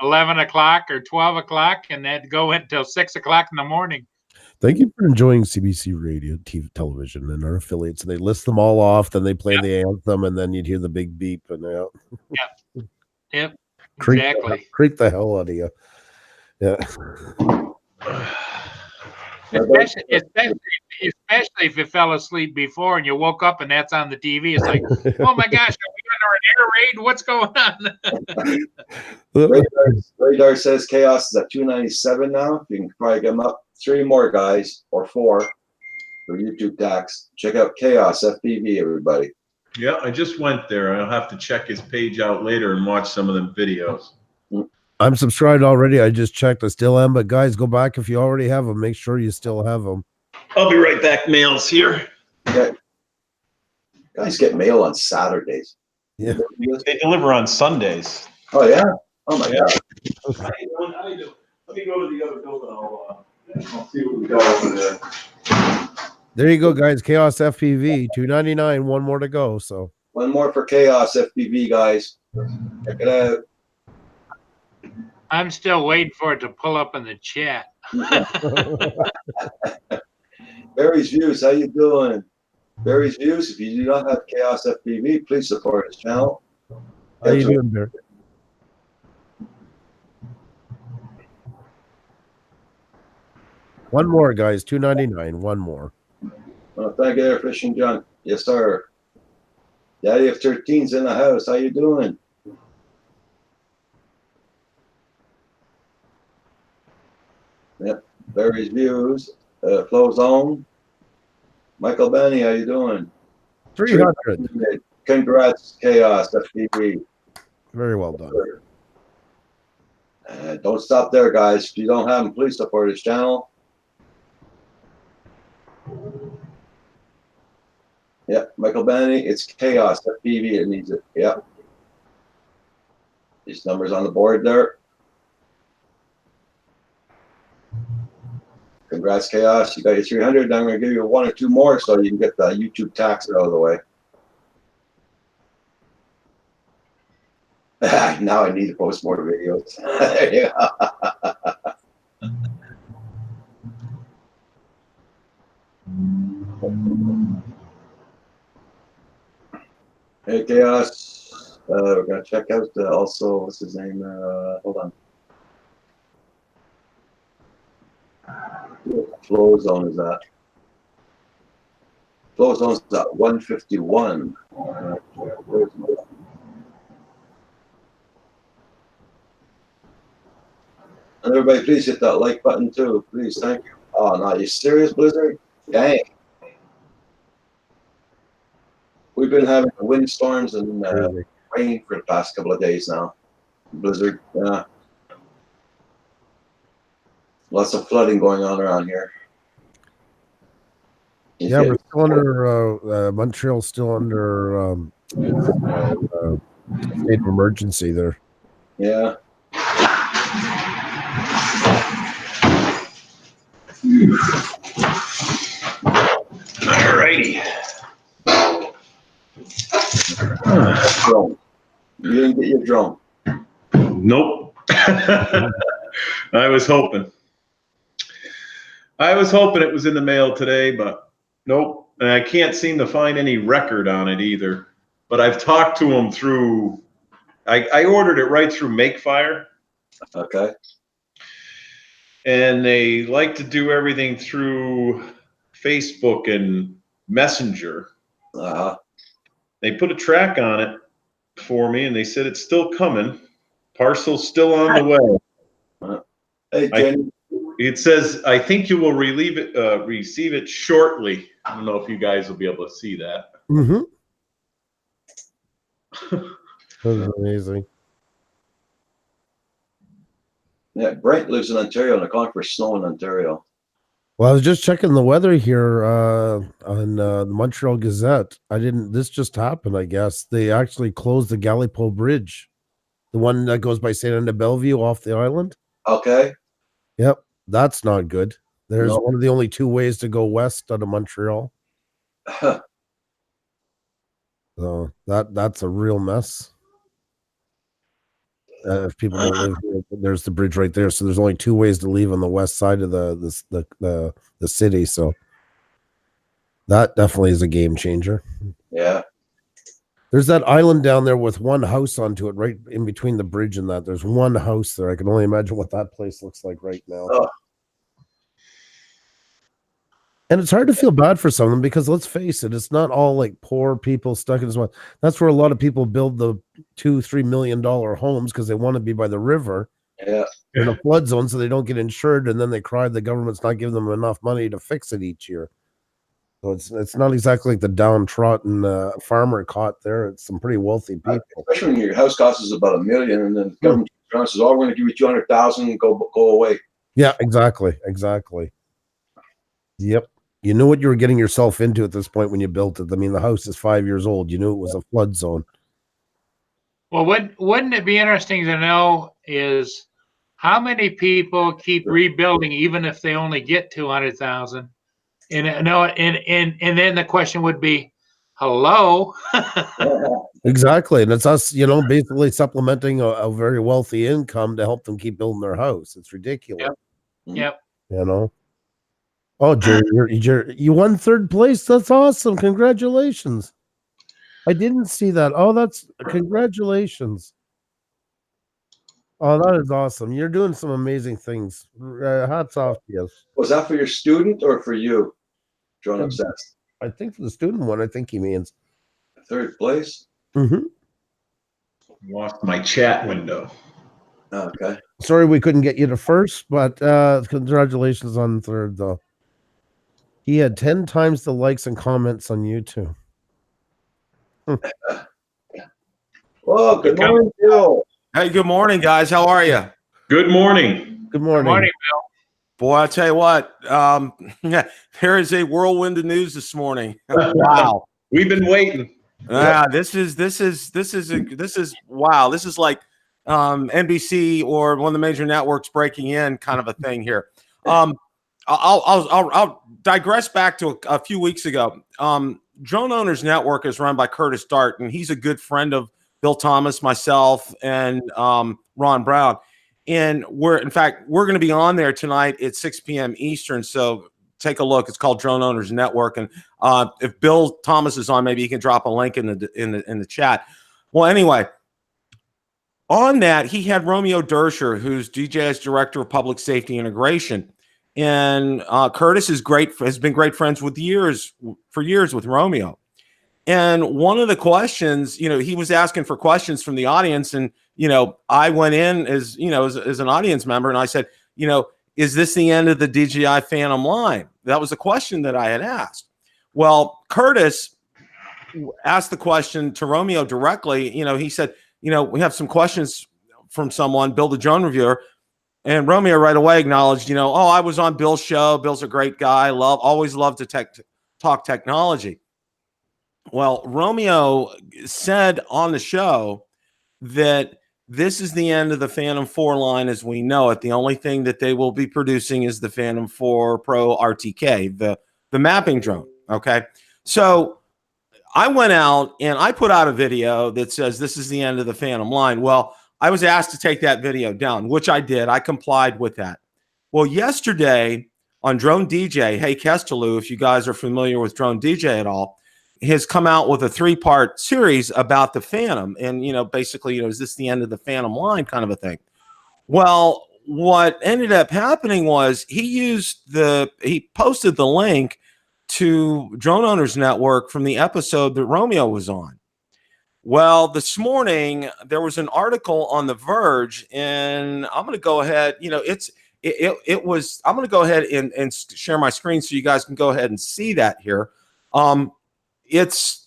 11 o'clock or 12 o'clock, and they'd go until 6 o'clock in the morning. Thank you for enjoying CBC Radio, TV, television, and our affiliates. They list them all off, then they play the anthem, and then you'd hear the big beep, and Yep. creep, Exactly. creep the hell out of you. Yeah. Especially if you fell asleep before and you woke up and that's on the TV. It's like, oh my gosh, are we under an air raid? What's going on? Radar says Chaos is at 297 now. You can probably get them up 3 more, guys, or 4 for YouTube tax. Check out Chaos FPV, everybody. Yeah, I just went there. I'll have to check his page out later and watch some of them videos. I'm subscribed already. I just checked. I still am. But guys, go back if you already have them. Make sure you still have them. I'll be right back. Mail's here. Yeah. Guys get mail on Saturdays. Yeah. They deliver on Sundays. Oh yeah. Oh my God. How you doing? Let me go to the other building. I'll see what we got over there. There you go, guys. Chaos FPV 299. One more to go. So One more for Chaos FPV, guys. Check it out. I'm still waiting for it to pull up in the chat. Barry's Views, how you doing? Barry's Views, if you do not have Chaos FPV, please support his channel. how you doing, Bear? One more, guys. 299. One more. Oh, thank you there, Fishing John. Yes, sir. Daddy of 13's in the house. How you doing? Yep. Barry's Views. Flow Zone. Michael Benny, how you doing? 300. Congrats, Chaos FPV. Very well done. Don't stop there, guys. If you don't have him, please support his channel. Yep, Michael Benny, it's Chaos FPV. It needs it. Yep. These numbers on the board there. Congrats, Chaos. You got your 300. I'm going to give you one or two more so you can get the YouTube tax out of the way. Now I need to post more videos. There you go. Hey, Chaos. We're going to check out also, what's his name? Hold on. Flow Zone is that? Flow Zone's at 151. And everybody, please hit that like button too. Please, thank you. Oh, no, you serious, Blizzard? Dang. We've been having windstorms and rain for the past couple of days now. Blizzard, yeah. Lots of flooding going on around here. Yeah, we're still under Montreal's still under state of emergency there. Yeah. Alrighty. Drone. You didn't get your drone. Nope. I was hoping. I was hoping it was in the mail today, but nope. And I can't seem to find any record on it either. But I've talked to them through, I ordered it right through Makefire. Okay. And they like to do everything through Facebook and Messenger. Uh-huh. They put a track on it for me, and they said it's still coming. Parcel's still on the way. Hey, Jenny. It says, I think you will receive it shortly. I don't know if you guys will be able to see that. Mm-hmm. That was amazing. Yeah, Brent lives in Ontario and they're calling for snow in Ontario. Well, I was just checking the weather here on the Montreal Gazette. This just happened, I guess. They actually closed the Galipo Bridge, the one that goes by St. Anne de Bellevue off the island. Okay. Yep, that's not good. There's No. one of the only two ways to go west out of Montreal. So that's a real mess. If people don't live here, there's the bridge right there. So there's only two ways to leave on the west side of the city. So that definitely is a game changer. Yeah. There's that island down there with one house onto it, right in between the bridge and that. There's one house there. I can only imagine what that place looks like right now. Oh. And it's hard to feel bad for some of them because let's face it, it's not all like poor people stuck in this one. That's where a lot of people build the $2-3 million homes because they want to be by the river Yeah. in a flood zone so they don't get insured, and then they cry the government's not giving them enough money to fix it each year. So it's not exactly like the downtrodden farmer caught there. It's some pretty wealthy people. Especially when your house costs us about $1 million and then the government John says, "Oh, we're going to give you 200,000. Go away." Yeah, exactly. Yep. You knew what you were getting yourself into at this point when you built it. I mean, the house is 5 years old. You knew it was a flood zone. Well, wouldn't it be interesting to know is how many people keep rebuilding even if they only get 200,000? And no, and then the question would be, hello? Exactly. And it's us, basically supplementing a very wealthy income to help them keep building their house. It's ridiculous. Yep. Oh, Jerry, you won third place. That's awesome. Congratulations. I didn't see that. Oh, that's congratulations. Oh, that is awesome. You're doing some amazing things. Hats off to you. Was that for your student or for you, Drone Obsessed? I think for the student one, I think he means. Third place? Mm-hmm. Lost my chat window. Okay. Sorry we couldn't get you to first, but congratulations on third, though. He had 10 times the likes and comments on YouTube. Well, good morning, Bill. Hey, good morning, guys. How are you? Good morning. Good morning. Good morning, Bill. Boy, I tell you what, there is a whirlwind of news this morning. Wow. We've been waiting. This is wow. This is like NBC or one of the major networks breaking in kind of a thing here. I'll digress back to a few weeks ago. Drone Owners Network is run by Curtis Dart, and he's a good friend of Bill Thomas, myself, and Ron Brown. And we're going to be on there tonight at 6 p.m. Eastern. So take a look. It's called Drone Owners Network. And if Bill Thomas is on, maybe he can drop a link in the chat. Well, anyway, on that, he had Romeo Dersher, who's DJI's Director of Public Safety Integration. And Curtis has been great friends for years with Romeo. And one of the questions, he was asking for questions from the audience, and I went in as an audience member, and I said, is this the end of the DJI Phantom line? That was a question that I had asked. Well, Curtis asked the question to Romeo directly. He said, we have some questions from someone, Bill the Drone Reviewer. And Romeo right away acknowledged, I was on Bill's show. Bill's a great guy. Always loved to talk technology. Well, Romeo said on the show that this is the end of the Phantom 4 line as we know it. The only thing that they will be producing is the Phantom 4 Pro RTK, the mapping drone. Okay. So I went out and I put out a video that says this is the end of the Phantom line. Well, I was asked to take that video down, which I did. I complied with that. Well, yesterday on Drone DJ, Hey Kesteloo, if you guys are familiar with Drone DJ at all, has come out with a 3-part series about the Phantom. And, basically, is this the end of the Phantom line kind of a thing? Well, what ended up happening was he posted the link to Drone Owners Network from the episode that Romeo was on. Well, this morning there was an article on The Verge, and I'm going to go ahead. I'm going to go ahead and share my screen so you guys can go ahead and see that here. It's,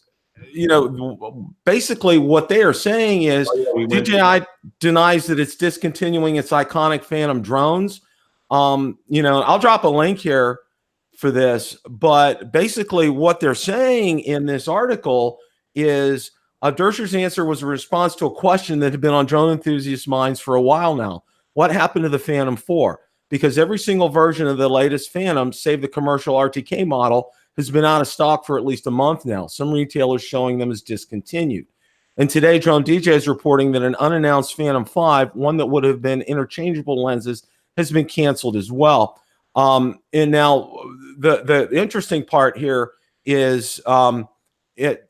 basically what they are saying is DJI denies that it's discontinuing its iconic Phantom drones. I'll drop a link here for this, but basically what they're saying in this article is Dersher's answer was a response to a question that had been on drone enthusiasts' minds for a while now. What happened to the Phantom 4? Because every single version of the latest Phantom, save the commercial RTK model, has been out of stock for at least a month now. Some retailers showing them as discontinued. And today, Drone DJ is reporting that an unannounced Phantom 5, one that would have been interchangeable lenses, has been canceled as well. And now the interesting part here is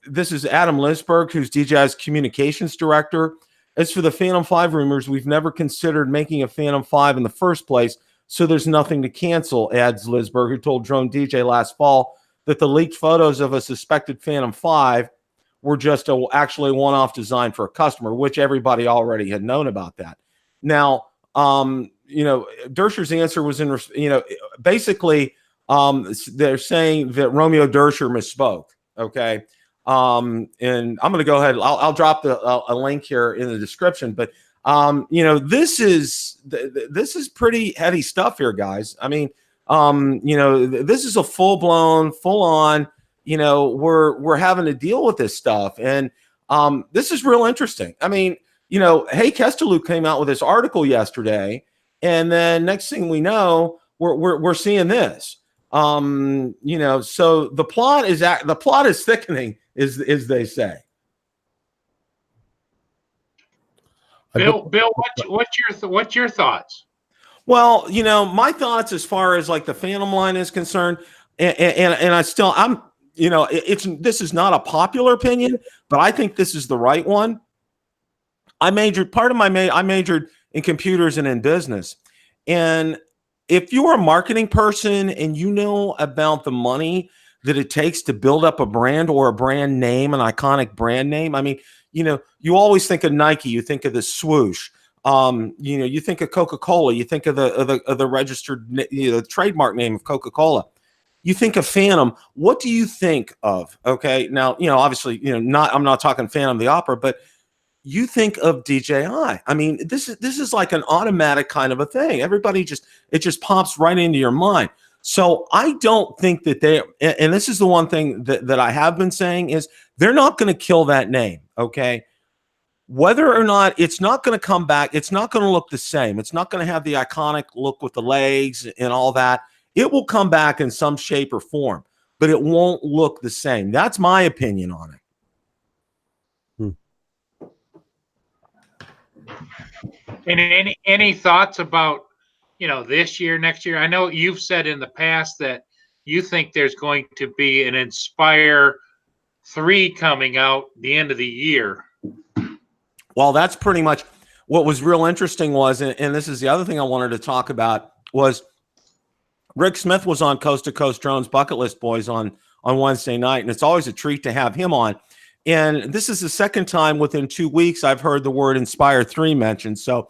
this is Adam Lisberg, who's DJI's communications director. As for the Phantom 5 rumors, we've never considered making a Phantom 5 in the first place, so there's nothing to cancel, adds Lisberg, who told Drone DJ last fall that the leaked photos of a suspected Phantom 5 were just actually a one-off design for a customer, which everybody already had known about that. Now, Dersher's answer was basically they're saying that Romeo Dersher misspoke. Okay. And I'm going to go ahead. I'll drop a link here in the description, but This is pretty heavy stuff here, guys. I mean, this is a full on. We're having to deal with this stuff, and this is real interesting. I mean, Hey Kesteluk came out with this article yesterday, and then next thing we know, we're seeing this. So the plot is thickening, as they say. Bill, what's your thoughts? Well, my thoughts as far as like the Phantom line is concerned, and this is not a popular opinion, but I think this is the right one. I majored in computers and in business, and if you're a marketing person and you know about the money that it takes to build up a brand or a brand name, an iconic brand name, I mean, you always think of Nike, you think of the swoosh, you think of Coca-Cola, you think of the registered, trademark name of Coca-Cola. You think of Phantom. What do you think of? Okay, now obviously I'm not talking Phantom the Opera, but you think of DJI. I mean, this is like an automatic kind of a thing. It just pops right into your mind. So I don't think that and this is the one thing that I have been saying is they're not going to kill that name. Okay. Whether or not it's not going to come back, it's not going to look the same. It's not going to have the iconic look with the legs and all that. It will come back in some shape or form, but it won't look the same. That's my opinion on it. And any thoughts about, this year, next year? I know you've said in the past that you think there's going to be an Inspire 3 coming out the end of the year. Well, that's pretty much what was real interesting was, and this is the other thing I wanted to talk about, was Rick Smith was on Coast to Coast Drones Bucket List Boys on Wednesday night, and it's always a treat to have him on. And this is the second time within 2 weeks I've heard the word Inspire 3 mentioned. So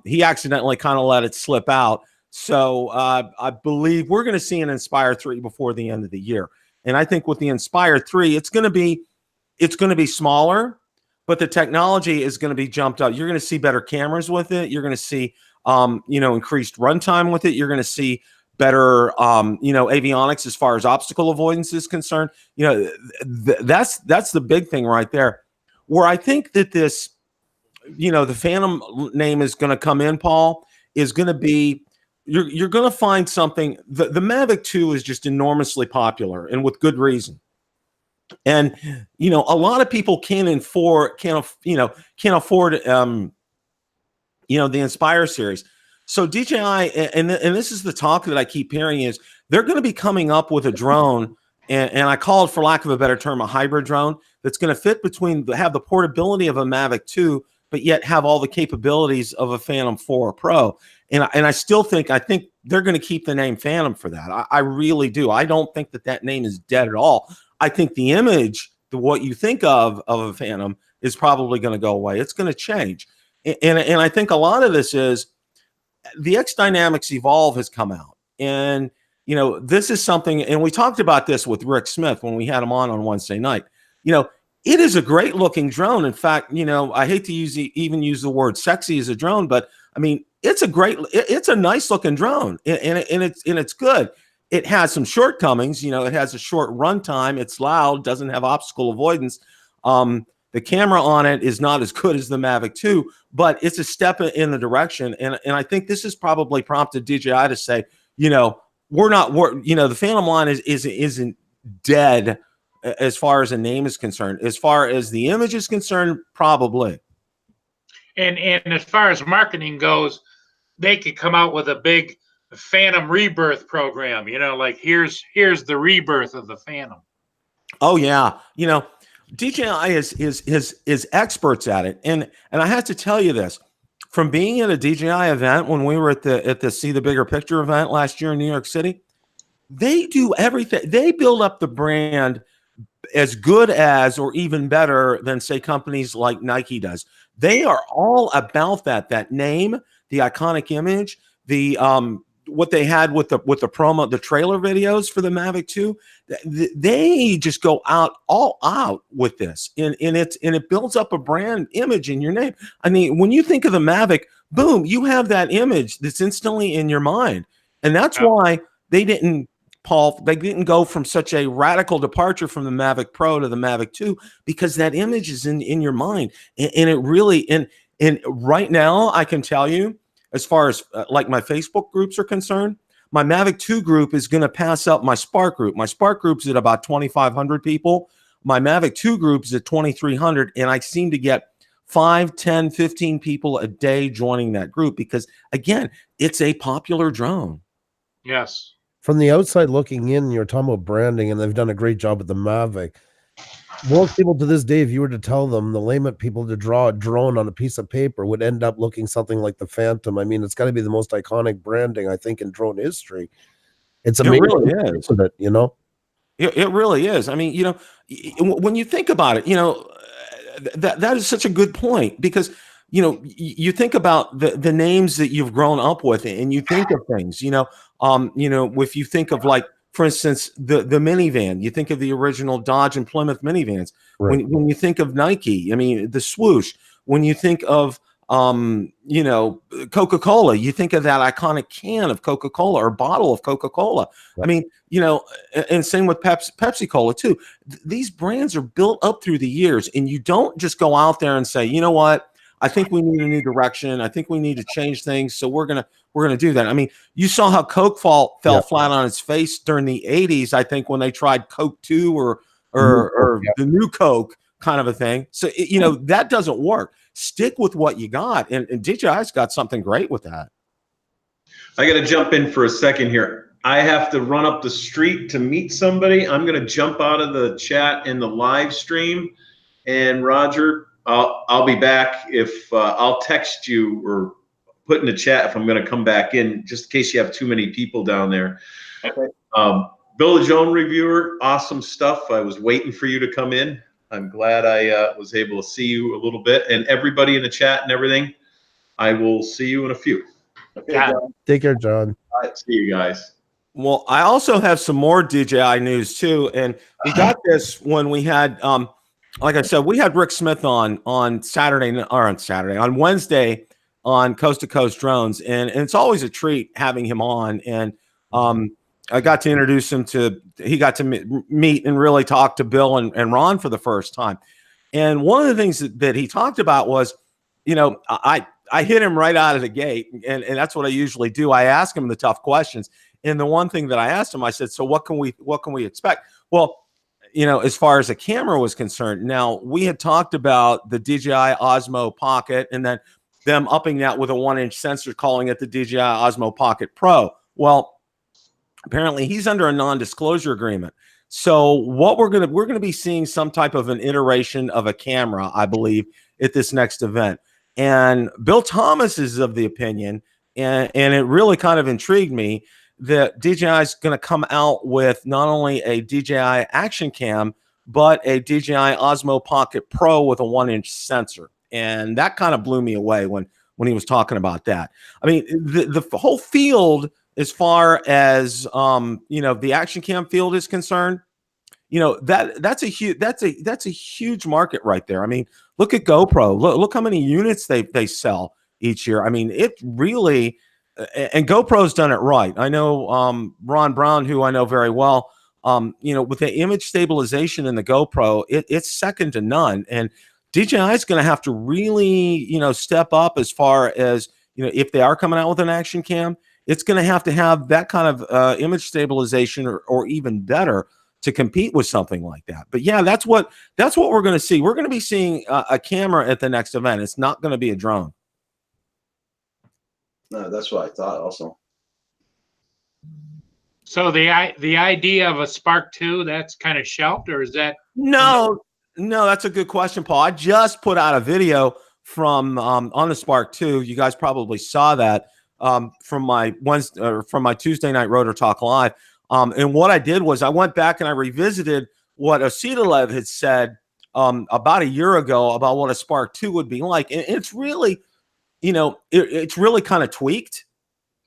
he accidentally kind of let it slip out. So I believe we're going to see an Inspire 3 before the end of the year. And I think with the Inspire 3, it's going to be smaller, but the technology is going to be jumped up. You're going to see better cameras with it. You're going to see increased runtime with it. You're going to see better avionics as far as obstacle avoidance is concerned. That's the big thing right there. Where I think that this, the Phantom name is going to come in, Paul, is going to be, you're going to find something. The Mavic 2 is just enormously popular, and with good reason. And a lot of people can't afford the Inspire series. So DJI, and this is the talk that I keep hearing, is they're going to be coming up with a drone, and I call it, for lack of a better term, a hybrid drone that's going to fit have the portability of a Mavic 2, but yet have all the capabilities of a Phantom 4 Pro. And I think they're going to keep the name Phantom for that. I really do. I don't think that name is dead at all. I think the image, what you think of a Phantom, is probably going to go away. It's going to change. And I think a lot of this is the X Dynamics Evolve has come out. And, this is something, and we talked about this with Rick Smith when we had him on Wednesday night. It is a great looking drone. In fact, I hate to even use the word sexy as a drone, but I mean, it's a nice looking drone, and it's good. It has some shortcomings. It has a short runtime. It's loud, doesn't have obstacle avoidance. The camera on it is not as good as the Mavic 2, but it's a step in the direction. And I think this has probably prompted DJI to say, the Phantom line isn't dead as far as a name is concerned. As far as the image is concerned, probably. And as far as marketing goes, they could come out with a big Phantom rebirth program, like here's the rebirth of the Phantom. Oh yeah. DJI is experts at it. And I have to tell you this, from being at a DJI event when we were at the See the Bigger Picture event last year in New York City, they do everything. They build up the brand as good as, or even better than, say, companies like Nike does. They are all about that name, the iconic image, the what they had with the promo, the trailer videos for the Mavic 2, they just go all out with this, and it builds up a brand image in your name. I mean, when you think of the Mavic, boom, you have that image that's instantly in your mind, and that's why they didn't. Paul, they didn't go from such a radical departure from the Mavic Pro to the Mavic 2, because that image is in your mind, and it really and right now I can tell you, as far as like my Facebook groups are concerned, my Mavic 2 group is going to pass up my Spark group. My Spark group's at about 2,500 people. My Mavic 2 group's at 2,300, and I seem to get 5, 10, 15 people a day joining that group because, again, it's a popular drone. Yes. From the outside looking in, you're talking about branding, and they've done a great job with the Mavic. Most people to this day, if you were to tell them, the layman people, to draw a drone on a piece of paper would end up looking something like the Phantom. I mean, it's got to be the most iconic branding, I think, in drone history. It's amazing. It really is. With it, you know? It really is. I mean, you know, when you think about it, you know, that is such a good point, because, you know, you think about the names that you've grown up with, and you think of things, you know, if you think of, like, for instance, the minivan, you think of the original Dodge and Plymouth minivans. Right. When you think of Nike, I mean, the swoosh. When you think of, Coca-Cola, you think of that iconic can of Coca-Cola or bottle of Coca-Cola. Right. I mean, you know, and same with Pepsi-Cola too. These brands are built up through the years, and you don't just go out there and say, you know what, I think we need a new direction. I think we need to change things. So we're gonna do that. I mean, you saw how Coke fell flat on its face during the 80s, I think, when they tried Coke 2 or the new Coke kind of a thing. So you know, that doesn't work. Stick with what you got, and DJI's got something great with that. I got to jump in for a second here. I have to run up the street to meet somebody. I'm going to jump out of the chat in the live stream, and Roger, I'll be back. If I'll text you or put in the chat if I'm going to come back in, just in case you have too many people down there. Okay. Village Own reviewer, awesome stuff. I was waiting for you to come in. I'm glad I was able to see you a little bit, and everybody in the chat and everything. I will see you in a few. Okay, John. Take care, John. All right, see you guys. Well, I also have some more DJI news too, and we got this when we had, like I said, we had Rick Smith on Wednesday on Coast to Coast Drones, and it's always a treat having him on. And I got to introduce him he got to meet and really talk to Bill and Ron for the first time. And one of the things that he talked about was, you know, I hit him right out of the gate, and that's what I usually do. I ask him the tough questions. And the one thing that I asked him, I said, so what can we expect? Well, you know, as far as a camera was concerned, now we had talked about the DJI Osmo Pocket, and then them upping that with a 1-inch sensor, calling it the DJI Osmo Pocket Pro. Well, apparently he's under a non-disclosure agreement. So what we're going to be seeing some type of an iteration of a camera, I believe, at this next event. And Bill Thomas is of the opinion, and it really kind of intrigued me, that DJI is going to come out with not only a DJI Action Cam, but a DJI Osmo Pocket Pro with a 1-inch sensor. And that kind of blew me away when he was talking about that. I mean, the whole field, as far as you know, the Action Cam field is concerned, you know, that's a huge market right there. I mean, look at GoPro. Look how many units they sell each year. I mean, it really, and GoPro's done it right. I know Ron Brown, who I know very well, you know, with the image stabilization in the GoPro, it's second to none. And DJI is going to have to really, you know, step up as far as, you know, if they are coming out with an Action Cam, it's going to have that kind of image stabilization or even better to compete with something like that. But yeah, that's what we're going to see. We're going to be seeing a camera at the next event. It's not going to be a drone. No, that's what I thought also. So the idea of a Spark 2, that's kind of shelved, or is that? No, that's a good question, Paul. I just put out a video from on the Spark 2. You guys probably saw that from my Tuesday night Rotor Talk Live. And what I did was I went back and I revisited what Ositalev had said about a year ago about what a Spark 2 would be like. And it's really, you know, it's really kind of tweaked.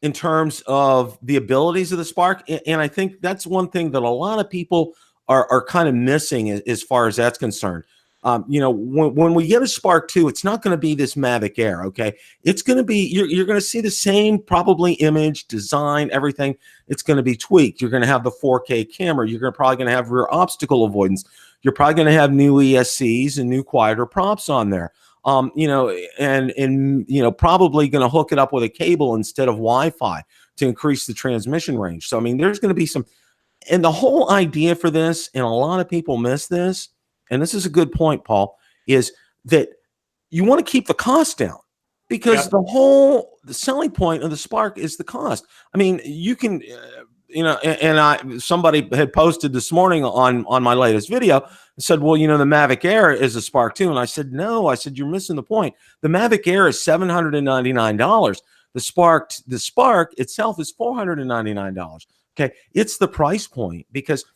in terms of the abilities of the Spark. And I think that's one thing that a lot of people are kind of missing as far as that's concerned. When we get a Spark 2, it's not going to be this Mavic Air, okay? It's going to be, you're going to see the same probably image, design, everything. It's going to be tweaked. You're going to have the 4K camera. You're probably going to have rear obstacle avoidance. You're probably going to have new ESCs and new quieter props on there. Probably going to hook it up with a cable instead of Wi-Fi to increase the transmission range. So, I mean, there's going to be some, and the whole idea for this, and a lot of people miss this, and this is a good point, Paul, is that you want to keep the cost down because the selling point of the Spark is the cost. I mean, you can, somebody had posted this morning on my latest video and said, well, the Mavic Air is a Spark 2. And I said, no, you're missing the point. The Mavic Air is $799. The Spark itself is $499. Okay. It's the price point because,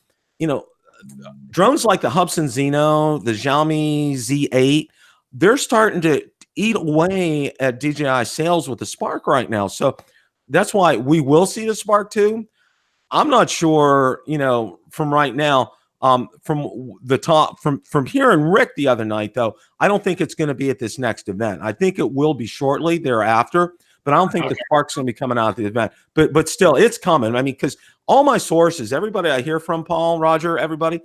drones like the Hubsan Zeno, the Xiaomi Z8, they're starting to eat away at DJI sales with the Spark right now. So that's why we will see the Spark 2. I'm not sure, from right now, from hearing Rick the other night, though, I don't think it's going to be at this next event. I think it will be shortly thereafter, but I don't think the Spark's going to be coming out at the event. But still, it's coming. I mean, because all my sources, everybody I hear from, Paul, Roger, everybody,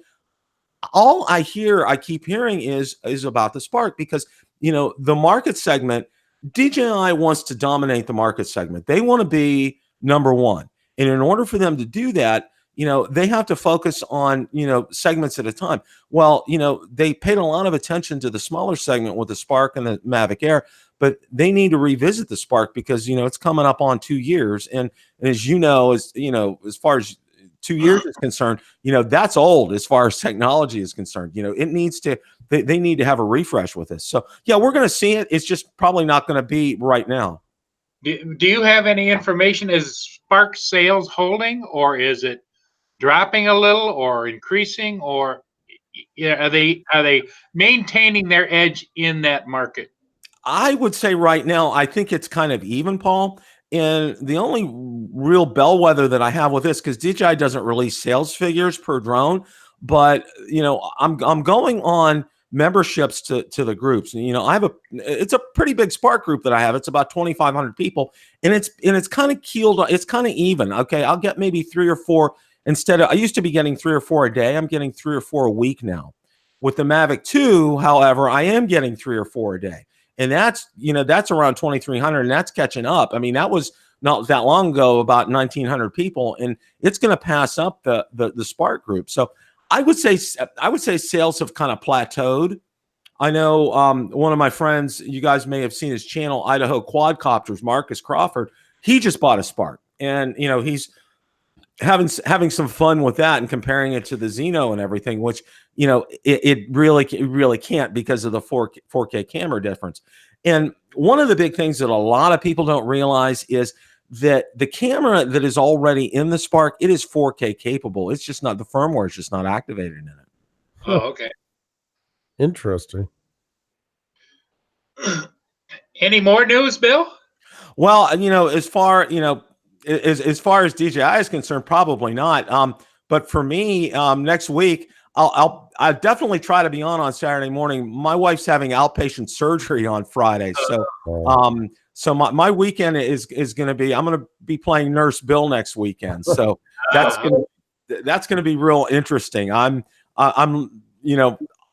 all I keep hearing is about the Spark because, the market segment, DJI wants to dominate the market segment. They want to be number one. And in order for them to do that, they have to focus on, segments at a time. Well, they paid a lot of attention to the smaller segment with the Spark and the Mavic Air, but they need to revisit the Spark because, it's coming up on 2 years. And as as far as 2 years is concerned, that's old as far as technology is concerned. It needs to, they need to have a refresh with this. So yeah, we're going to see it. It's just probably not going to be right now. Do you have any information? Is Spark sales holding, or is it dropping a little, or increasing, or are they maintaining their edge in that market? I would say right now, I think it's kind of even, Paul. And the only real bellwether that I have with this, because DJI doesn't release sales figures per drone, but I'm going on memberships to the groups. And, it's a pretty big Spark group that I have. It's about 2,500 people, and it's kind of keeled. It's kind of even. Okay. I'll get maybe 3 or 4 instead of, I used to be getting 3 or 4 a day. I'm getting 3 or 4 a week now. With the Mavic 2, however, I am getting 3 or 4 a day. And that's around 2,300, and that's catching up. I mean, that was not that long ago, about 1,900 people, and it's going to pass up the Spark group. So I would say sales have kind of plateaued. I know one of my friends, you guys may have seen his channel, Idaho Quadcopters, Marcus Crawford. He just bought a Spark, and he's having some fun with that and comparing it to the Zeno and everything, which it really can't because of the 4K camera difference. And one of the big things that a lot of people don't realize is that the camera that is already in the Spark, it is 4K capable. It's just not, the firmware is just not activated in it. Oh, okay. Interesting. Any more news, Bill? Well, as far as DJI is concerned, probably not. But for me, next week, I'll definitely try to be on Saturday morning. My wife's having outpatient surgery on Friday, so my weekend is going to be, I'm going to be playing Nurse Bill next weekend. So that's going to be real interesting. I'm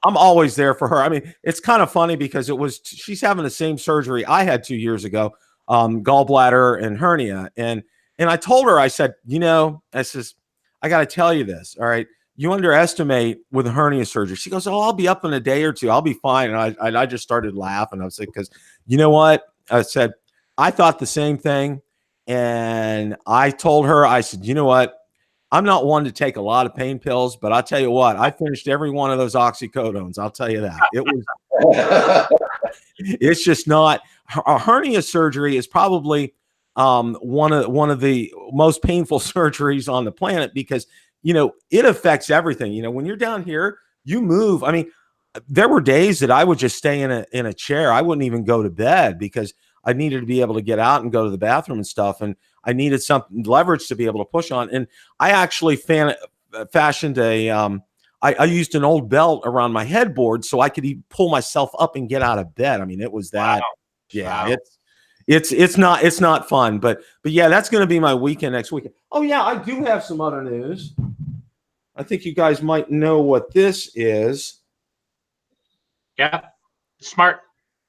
always there for her. I mean, it's kind of funny because she's having the same surgery I had 2 years ago, gallbladder and hernia. And I told her, I said, I got to tell you this. All right. You underestimate with hernia surgery. She goes, oh, I'll be up in a day or two. I'll be fine. And I just started laughing. I was like, because you know what? I said, I thought the same thing. And I told her, I said, you know what? I'm not one to take a lot of pain pills, but I'll tell you what, I finished every one of those oxycodones. I'll tell you that. It's just not, a hernia surgery is probably one of the most painful surgeries on the planet because, it affects everything. When you're down here, you move. I mean, there were days that I would just stay in a chair. I wouldn't even go to bed because I needed to be able to get out and go to the bathroom and stuff. And I needed some leverage to be able to push on. And I actually fashioned I used an old belt around my headboard so I could even pull myself up and get out of bed. I mean, it was that. Wow. Yeah, Wow. it's not fun, but yeah, that's going to be my weekend next weekend. Oh yeah, I do have some other news. I think you guys might know what this is. Yeah. Smart.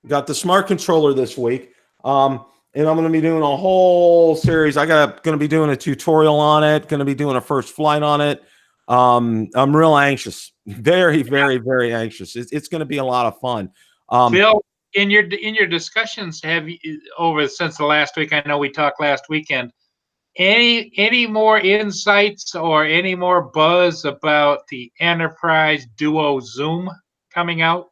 Got the smart controller this week. And I'm going to be doing a whole series. Going to be doing a tutorial on it, going to be doing a first flight on it. I'm real anxious, very, very, very anxious. It's going to be a lot of fun. Bill, in your discussions, have you since the last week? I know we talked last weekend. Any more insights or any more buzz about the Enterprise Duo Zoom coming out?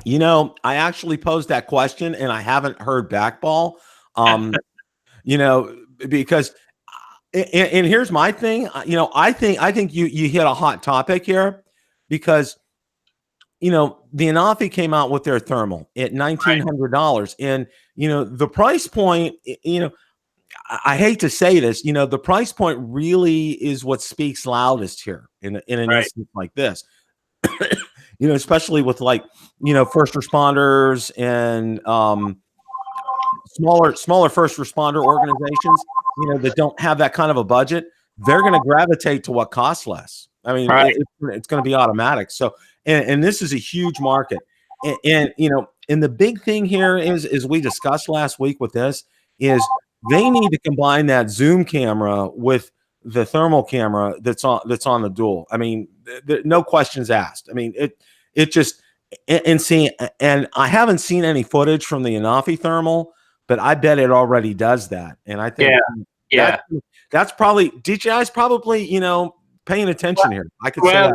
You know, I actually posed that question and I haven't heard back, Paul. You know, because and here's my thing. You know, I think you hit a hot topic here, because you know, the Anafi came out with their thermal at $1,900, and you know, the price point, you know, I hate to say this, you know, the price point really is what speaks loudest here in an instance like this. You know, especially with, like, you know, first responders and smaller first responder organizations, you know, that don't have that kind of a budget, they're going to gravitate to what costs less. I mean, it's going to be automatic. So, and this is a huge market. And you know, and the big thing here is we discussed last week with this, is they need to combine that zoom camera with the thermal camera that's on the dual. I mean, no questions asked. I mean, it just, and I haven't seen any footage from the Anafi thermal, but I bet it already does that. And I think that's probably, DJI's probably, you know, paying attention here. I could say that.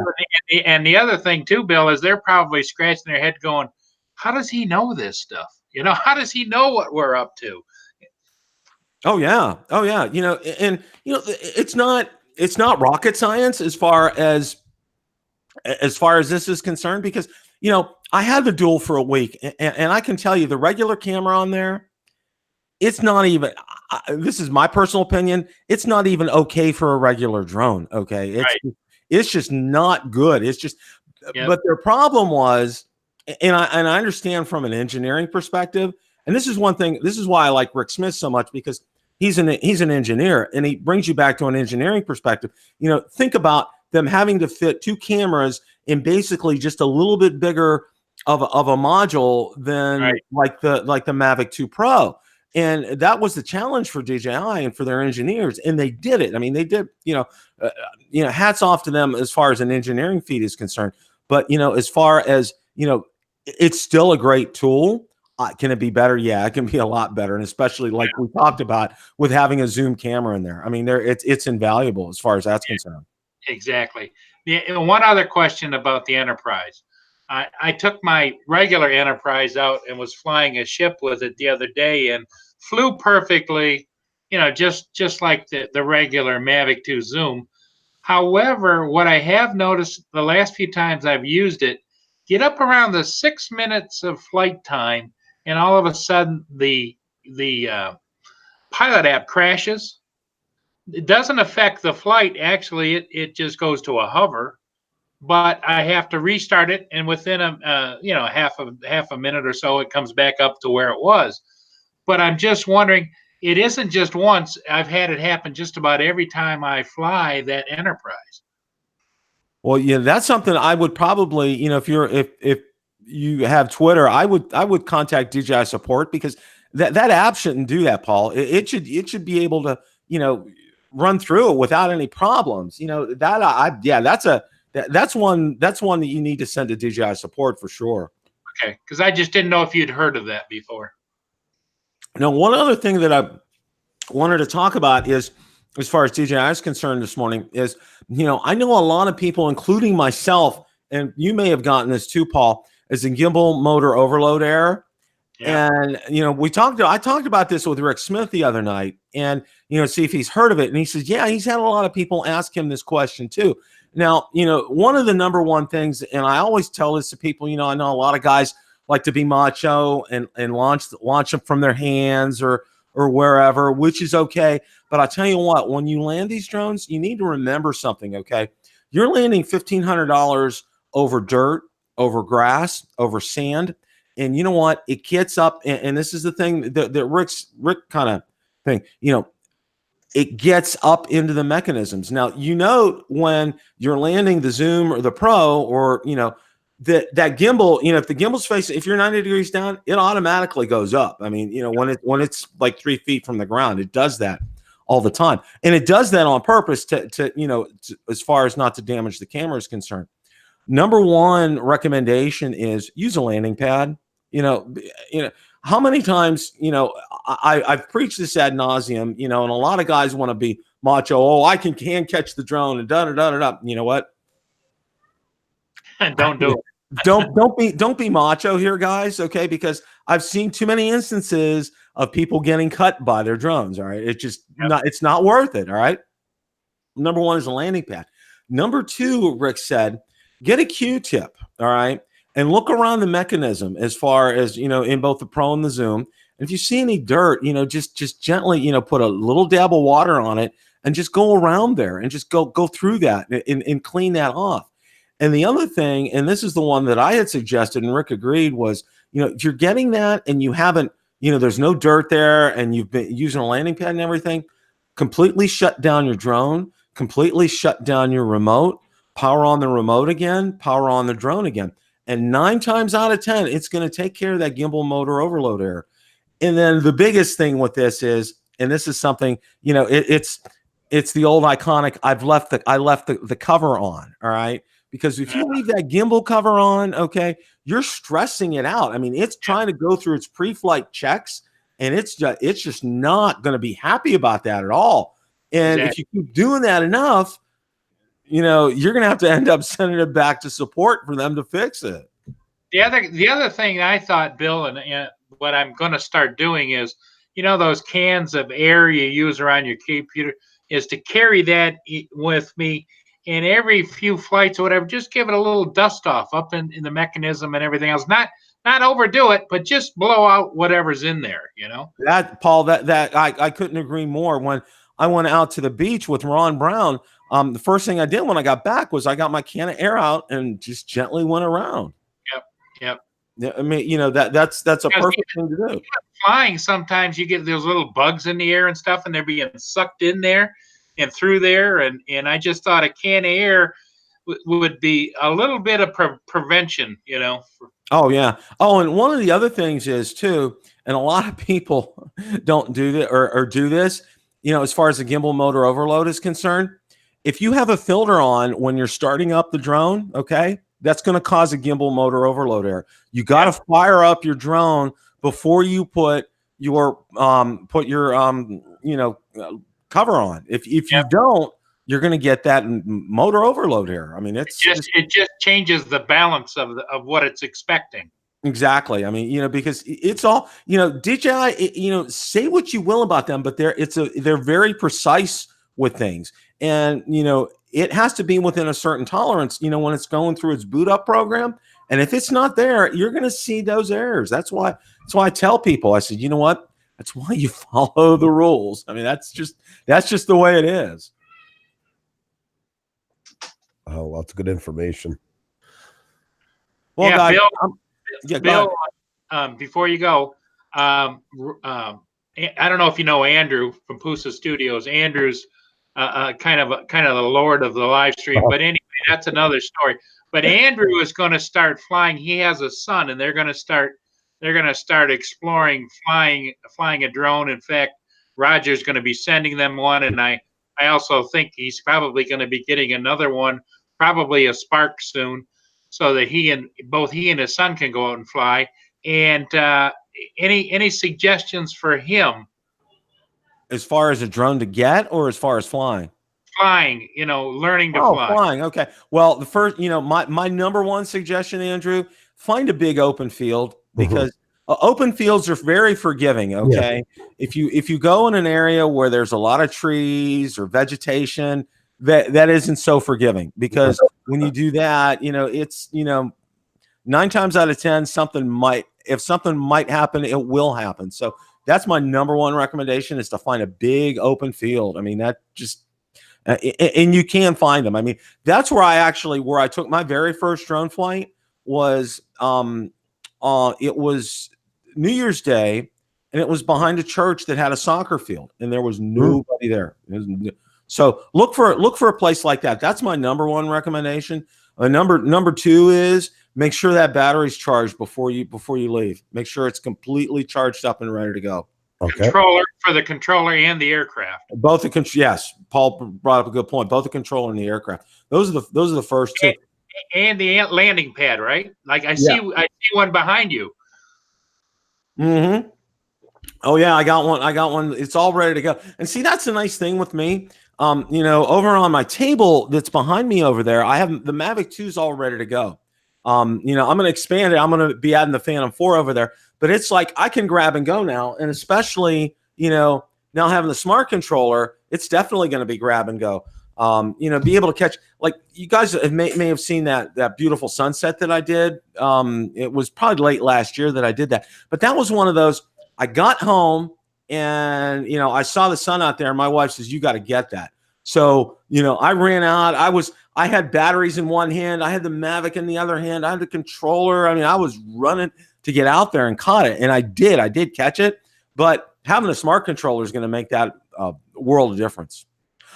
And the other thing too, Bill, is they're probably scratching their head going, how does he know this stuff? You know, how does he know what we're up to? Oh yeah. You know, and you know, it's not rocket science as far as this is concerned, because you know, I had the dual for a week, and I can tell you the regular camera on there, it's not even. This is my personal opinion. It's not even okay for a regular drone. Okay, it's just not good. It's just. Yep. But their problem was, and I understand from an engineering perspective, and this is one thing. This is why I like Rick Smith so much, because he's an engineer, and he brings you back to an engineering perspective. You know, think about them having to fit two cameras in basically just a little bit bigger of a module than like the Mavic 2 Pro. And that was the challenge for DJI and for their engineers, and they did it. I mean, they did. You know, hats off to them as far as an engineering feat is concerned. But you know, as far as you know, it's still a great tool. Can it be better? Yeah, it can be a lot better, and especially like we talked about with having a zoom camera in there. I mean, it's invaluable as far as that's concerned. Exactly. One other question about the Enterprise. I took my regular Enterprise out and was flying a ship with it the other day, and flew perfectly, you know, just like the regular Mavic 2 Zoom. However, what I have noticed the last few times I've used it, get up around the 6 minutes of flight time, and all of a sudden the pilot app crashes. It doesn't affect the flight. Actually, it just goes to a hover. But I have to restart it, and within half a minute or so, it comes back up to where it was. But I'm just wondering, it isn't just once. I've had it happen just about every time I fly that Enterprise. Well, yeah, that's something I would probably, you know, if you have Twitter, I would contact DJI support, because that app shouldn't do that, Paul. It should be able to, you know, run through it without any problems. You know, that's one that you need to send to DJI support for sure. Okay, because I just didn't know if you'd heard of that before. Now, one other thing that I wanted to talk about is, as far as DJI is concerned this morning, is, you know, I know a lot of people, including myself, and you may have gotten this too, Paul, is a gimbal motor overload error. Yeah. And, you know, I talked about this with Rick Smith the other night, and, you know, see if he's heard of it. And he says, yeah, he's had a lot of people ask him this question too. Now, you know, one of the number one things, and I always tell this to people, you know, I know a lot of guys like to be macho and launch them from their hands, or or wherever, which is okay. But I tell you what, when you land these drones, you need to remember something, okay? You're landing $1,500 over dirt, over grass, over sand. And you know what? It gets up, and this is the thing that Rick kind of thing, it gets up into the mechanisms. Now, when you're landing the Zoom or the Pro, or, that gimbal, if the gimbal's facing, if you're 90 degrees down, it automatically goes up. I mean, when it's like 3 feet from the ground, it does that all the time. And it does that on purpose to as far as not to damage the camera is concerned. Number one recommendation is use a landing pad. How many times, I've preached this ad nauseum, and a lot of guys want to be macho. Oh, I can catch the drone and da-da-da-da-da. You know what? Don't do it. Don't be macho here, guys. Okay. Because I've seen too many instances of people getting cut by their drones. All right. It's not worth it. All right. Number one is a landing pad. Number two, Rick said, get a Q-tip. All right. And look around the mechanism as far as, in both the Pro and the Zoom. And if you see any dirt, just gently, put a little dab of water on it and just go around there and just go through that and clean that off. And the other thing, and this is the one that I had suggested and Rick agreed, was, if you're getting that and you haven't, there's no dirt there and you've been using a landing pad and everything, completely shut down your drone, completely shut down your remote, power on the remote again, power on the drone again. And 9 times out of 10, it's going to take care of that gimbal motor overload error. And then the biggest thing with this is, and this is something, it's the old iconic, I left the cover on. All right. Because if you leave that gimbal cover on, okay, you're stressing it out. I mean, it's trying to go through its pre-flight checks, and it's just not going to be happy about that at all. And if you keep doing that enough, you're going to have to end up sending it back to support for them to fix it. The other thing I thought, Bill, and what I'm going to start doing is, those cans of air you use around your computer, is to carry that with me. And every few flights or whatever, just give it a little dust off up in the mechanism and everything else. Not overdo it, but just blow out whatever's in there, That, Paul, that I couldn't agree more. When I went out to the beach with Ron Brown, the first thing I did when I got back was I got my can of air out and just gently went around. Yep. Yeah, I mean, that's a perfect thing to do. Flying, sometimes you get those little bugs in the air and stuff, and they're being sucked in there and through there, and I just thought a can of air would be a little bit of prevention, Oh yeah. Oh, and one of the other things is too, and a lot of people don't do that or do this, as far as the gimbal motor overload is concerned. If you have a filter on when you're starting up the drone, okay, that's going to cause a gimbal motor overload error. You got to fire up your drone before you put your cover on. If you don't, you're going to get that motor overload error. I mean, it just changes the balance of what it's expecting. Exactly. I mean, because it's all, DJI, say what you will about them, but they're very precise with things. And, it has to be within a certain tolerance, when it's going through its boot up program. And if it's not there, you're going to see those errors. That's why I tell people, I said, you know what? That's why you follow the rules. I mean, that's just the way it is. Oh, lots of good information. Well, guys, Bill, before you go, I don't know if you know Andrew from Pusa Studios. Andrew's kind of the lord of the live stream, but anyway, that's another story. But Andrew is going to start flying. He has a son, and they're going to start exploring flying a drone. In fact, Roger's going to be sending them one, and I also think he's probably going to be getting another one, probably a Spark soon, so that both he and his son can go out and fly. And any suggestions for him? As far as a drone to get, or as far as flying? Flying, learning to fly. Flying. Okay. Well, the first, my number one suggestion, Andrew, find a big open field, because open fields are very forgiving. Okay. Yeah. If you go in an area where there's a lot of trees or vegetation, that isn't so forgiving, because when you do that, it's, 9 times out of 10, something might happen, it will happen. So That's my number one recommendation, is to find a big open field. I mean, that just and you can find them. I mean, that's where I took my very first drone flight was it was New Year's Day, and it was behind a church that had a soccer field, and there was nobody there. So look for a place like that. That's my number one recommendation. Number two is make sure that battery's charged before you leave. Make sure it's completely charged up and ready to go. Okay. Controller for the controller and the aircraft. Yes, Paul brought up a good point. Both the controller and the aircraft. Those are the first two. And the landing pad, right? Like I see one behind you. Mm-hmm. Oh yeah, I got one. It's all ready to go. And see, that's the nice thing with me. Over on my table that's behind me over there, I have the Mavic 2's all ready to go. I'm going to expand it. I'm going to be adding the Phantom 4 over there, but it's like I can grab and go now. And especially, now having the smart controller, it's definitely going to be grab and go. Be able to catch, like you guys may have seen that beautiful sunset that I did. It was probably late last year that I did that, but that was one of those. I got home and, I saw the sun out there, and my wife says, "You got to get that." So, I ran out. I had batteries in one hand. I had the Mavic in the other hand. I had the controller. I mean, I was running to get out there and caught it. And I did catch it, but having a smart controller is going to make that world of difference.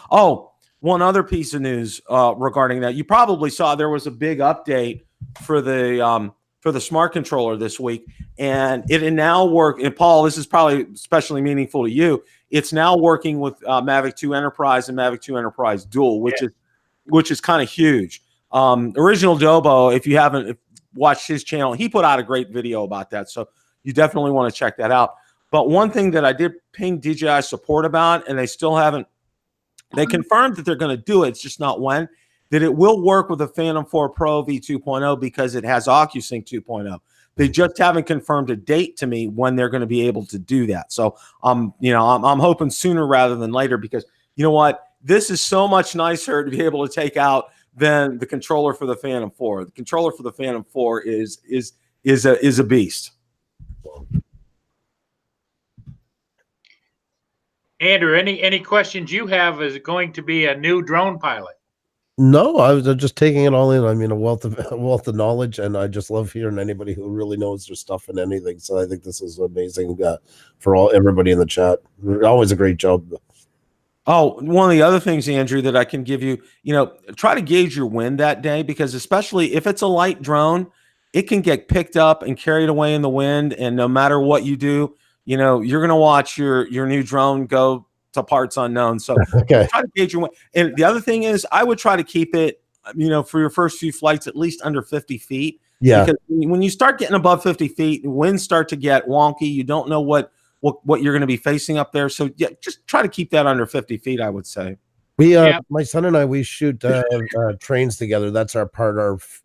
Oh, one other piece of news regarding that. You probably saw there was a big update for the smart controller this week, and it now work. And Paul, this is probably especially meaningful to you. It's now working with Mavic 2 Enterprise and Mavic 2 Enterprise Dual, which is kind of huge. Original Dobo, if you haven't watched his channel, he put out a great video about that, so you definitely want to check that out. But one thing that I did ping DJI support about, and they still haven't. They confirmed that they're going to do it. It's just not when. That it will work with the Phantom 4 Pro V2.0 because it has OcuSync 2.0. They just haven't confirmed a date to me when they're going to be able to do that. So, I'm hoping sooner rather than later, because you know what? This is so much nicer to be able to take out than the controller for the Phantom 4. The controller for the Phantom 4 is a beast. Andrew, any questions you have? Is it going to be a new drone pilot? No, I was just taking it all in. I mean, a wealth of knowledge, and I just love hearing anybody who really knows their stuff and anything. So I think this is amazing for everybody in the chat. Always a great job. Oh, one of the other things, Andrew, that I can give you, try to gauge your wind that day, because especially if it's a light drone, it can get picked up and carried away in the wind. And no matter what you do, you're going to watch your new drone go to parts unknown. So okay. Try to gauge your wind. And the other thing is, I would try to keep it, for your first few flights, at least under 50 feet. Yeah. Because when you start getting above 50 feet, winds start to get wonky. You don't know what you're going to be facing up there. So yeah, just try to keep that under 50 feet, I would say. My son and I, we shoot trains together. That's our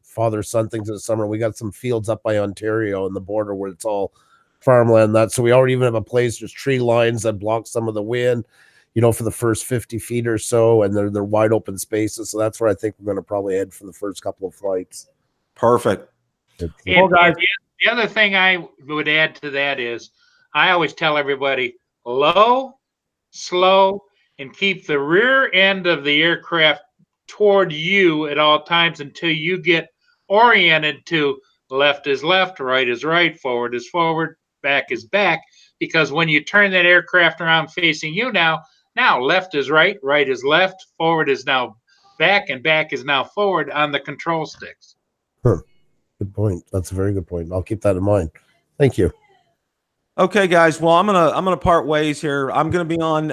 father-son things in the summer. We got some fields up by Ontario on the border where it's all farmland. So we already even have a place. There's tree lines that block some of the wind, for the first 50 feet or so, and they're wide open spaces. So that's where I think we're going to probably head for the first couple of flights. Perfect. And the other thing I would add to that is, I always tell everybody, low, slow, and keep the rear end of the aircraft toward you at all times until you get oriented to left is left, right is right, forward is forward, back is back. Because when you turn that aircraft around facing you now left is right, right is left, forward is now back, and back is now forward on the control sticks. Good point. That's a very good point. I'll keep that in mind. Thank you. Okay, guys. Well, I'm gonna part ways here. I'm gonna be on.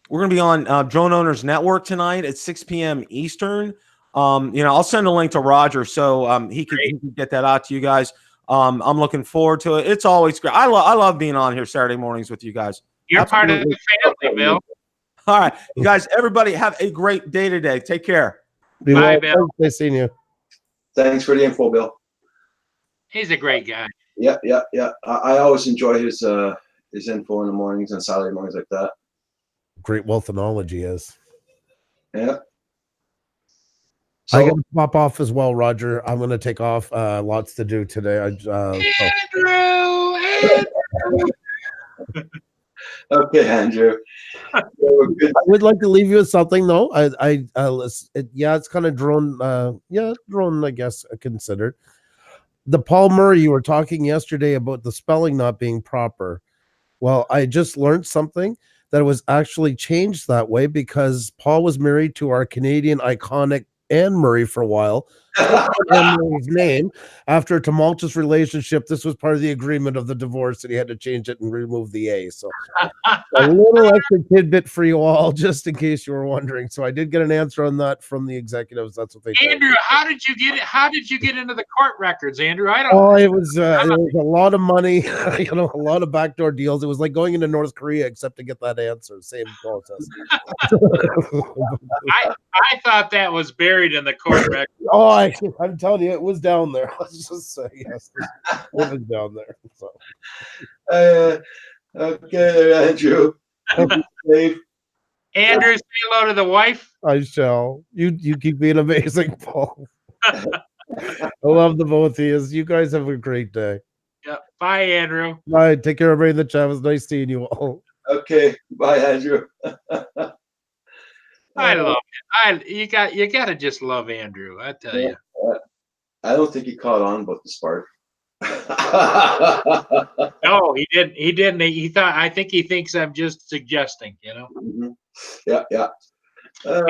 We're gonna be on Drone Owners Network tonight at 6 p.m. Eastern. I'll send a link to Roger so he can get that out to you guys. I'm looking forward to it. It's always great. I love being on here Saturday mornings with you guys. You're Absolutely. part of the family, Bill. All right, you guys. Everybody have a great day today. Take care. Bye, Bill. Nice seeing you. Thanks for the info, Bill. He's a great guy. Yeah. I always enjoy his info in the mornings and Saturday mornings like that. Great wealth of knowledge he has. Yeah. I got to pop off as well, Roger. I'm going to take off. Lots to do today. Andrew! Okay, Andrew. Well, good. I would like to leave you with something though. Yeah, it's kind of drone. Drone, I guess considered. The Paul Murray, you were talking yesterday about the spelling not being proper. Well, I just learned something that it was actually changed that way because Paul was married to our Canadian iconic Anne Murray for a while. Anne Murray's name after a tumultuous relationship. This was part of the agreement of the divorce, and he had to change it and remove the A. So a little extra tidbit for you all, just in case you were wondering. So I did get an answer on that from the executives. That's what they told me. Andrew, how did you get it? How did you get into the court records, Andrew? I don't. Oh, it was a lot of money, a lot of backdoor deals. It was like going into North Korea, except to get that answer. Same process. I thought that was buried in the court record. Oh, I'm telling you, it was down there. Let's just say yes, it was down there. So. Okay, Andrew. Dave. Andrew, say hello to the wife. I shall. You keep being amazing, Paul. I love the both of you. You guys have a great day. Yeah. Bye, Andrew. Bye. Take care, everybody in the chat. It was nice seeing you all. Okay. Bye, Andrew. I love it. You got to just love Andrew. I tell you. I don't think he caught on about the spark. No, he didn't. He didn't. He thought. I think he thinks I'm just suggesting. Mm-hmm. Yeah.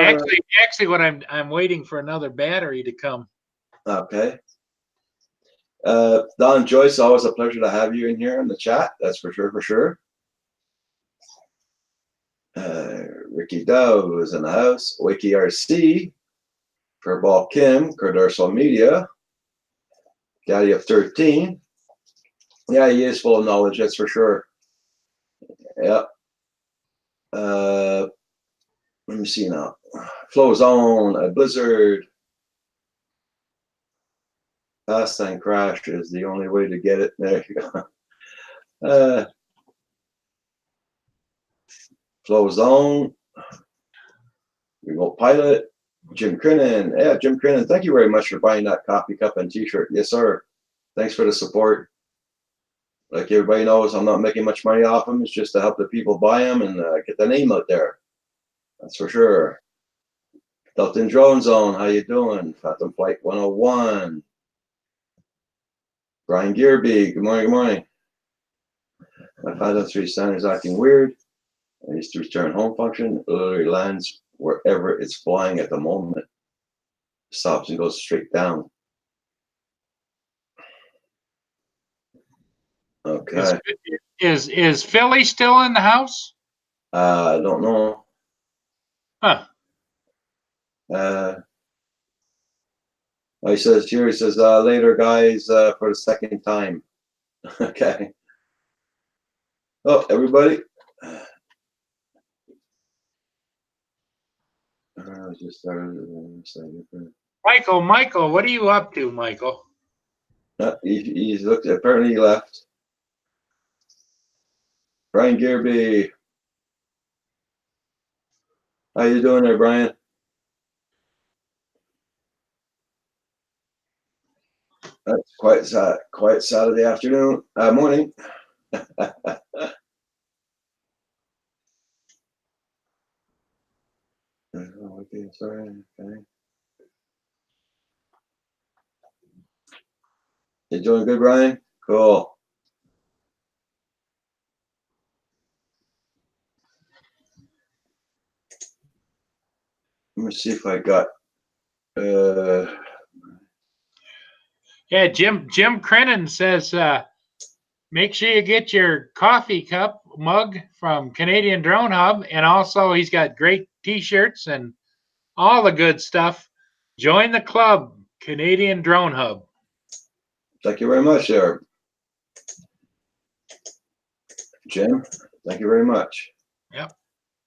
Actually, what I'm waiting for another battery to come. Okay. Don Joyce, always a pleasure to have you in here in the chat. That's for sure. Ricky Dove is in the house. Wiki RC. Furball Kim. Cordorsal Media. Daddy of 13. Yeah, he is full of knowledge, that's for sure. Yeah. Let me see now. Flow Zone, a Blizzard. Pastime Crash is the only way to get it. There you go. Flow Zone. Remote Pilot. Jim Crinnan. Yeah, Jim Crinnan, thank you very much for buying that coffee cup and t-shirt. Yes, sir. Thanks for the support. Like everybody knows, I'm not making much money off them. It's just to help the people buy them and get the name out there. That's for sure. Delton Drone Zone, how you doing? Phantom Flight 101. Brian Gearby, good morning. My 503 standard is acting weird. I used to return home function. It literally lands wherever it's flying at the moment. Stops and goes straight down. Okay. Is Philly still in the house? I don't know. Huh. He says later guys for the second time. Okay. Oh, everybody. Just started. Michael, what are you up to, Michael? He's looked. Apparently, he left. Brian Gearby, how you doing there, Brian? That's quite Saturday afternoon, morning. Okay, sorry. Okay. You doing good, Brian? Cool. Let me see if I got. Yeah, Jim Crennan says, make sure you get your coffee cup mug from Canadian Drone Hub, and also he's got great T-shirts and all the good stuff. Join the club, Canadian Drone Hub. Thank you very much, there, Jim. Thank you very much. Yep.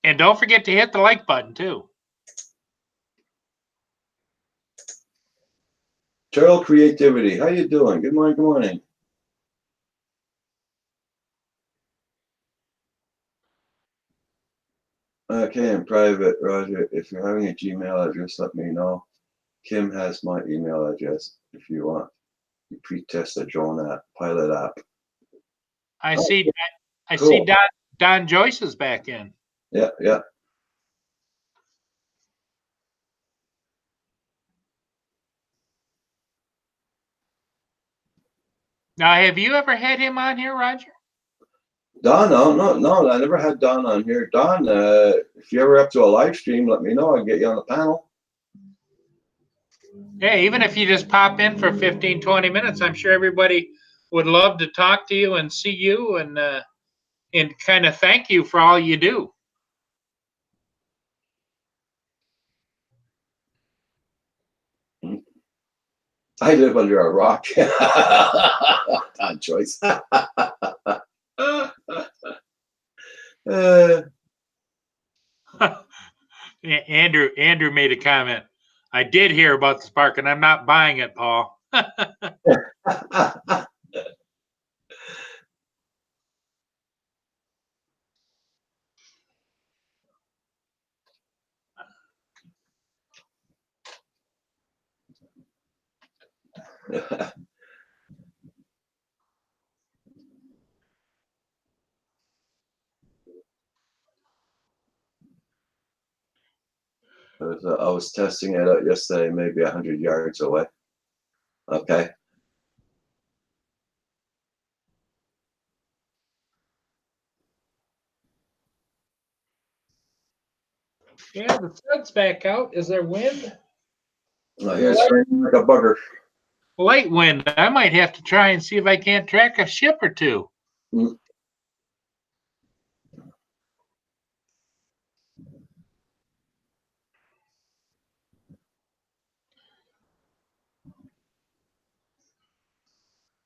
And don't forget to hit the like button too. Terrell Creativity, how you doing? Good morning. Good morning. Okay, in private, Roger. If you're having a Gmail address, let me know. Kim has my email address if you want. You pre-test the drone app, pilot app. I I see Cool. Don Joyce is back in. Yeah, yeah. Now, have you ever had him on here, Roger? Don, no, I never had Don on here. Don, if you're ever up to a live stream, let me know. I can get you on the panel. Yeah, even if you just pop in for 15, 20 minutes, I'm sure everybody would love to talk to you and see you and kind of thank you for all you do. I live under a rock. Don Joyce. Andrew made a comment. I did hear about the Spark, and I'm not buying it, Paul. I was testing it out yesterday, maybe 100 yards away. Okay. Yeah, the sun's back out. Is there wind? I hear it's raining like a bugger. Light wind. I might have to try and see if I can't track a ship or two.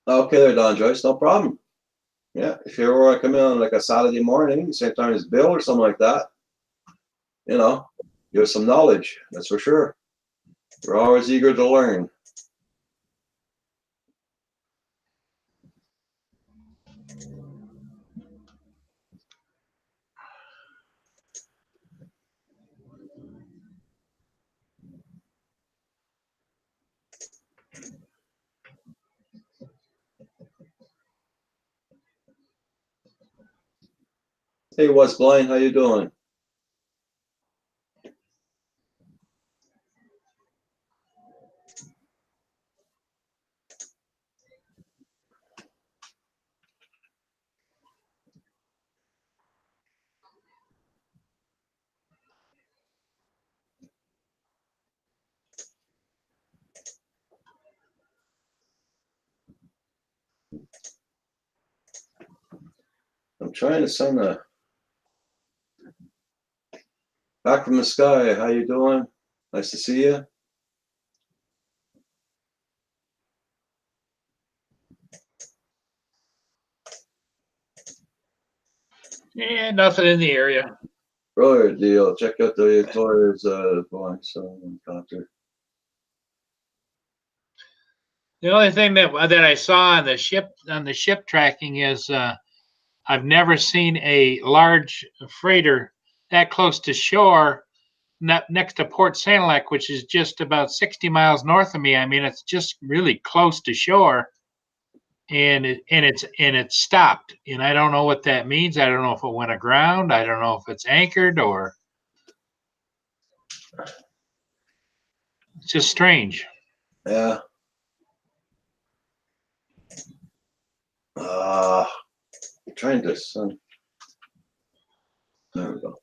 Okay there, Don Joyce, no problem. Yeah, if you ever want to come in on like a Saturday morning, same time as Bill or something like that, you know, give us some knowledge, that's for sure. We're always eager to learn. Hey, What's Blind, how you doing? I'm trying to send a back from the sky. How you doing? Nice to see you. Yeah, nothing in the area. Brother deal. Check out the Torres going so helicopter. The only thing that I saw on the ship tracking is I've never seen a large freighter that close to shore, next to Port Sanilac, which is just about 60 miles north of me. I mean, it's just really close to shore, and it's stopped. And I don't know what that means. I don't know if it went aground. I don't know if it's anchored or it's just strange. Yeah. I'm trying to send. There we go.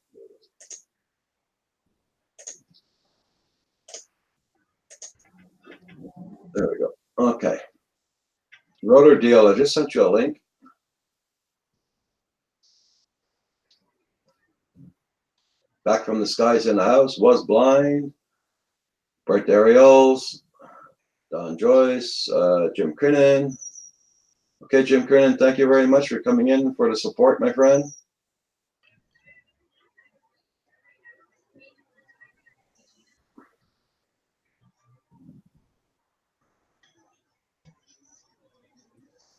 There we go. Okay. Rotor deal. I just sent you a link. Back from the skies in the house. Was blind. Bert Ariels. Don Joyce. Jim Crinan. Okay, Jim Crinan, thank you very much for coming in for the support, my friend.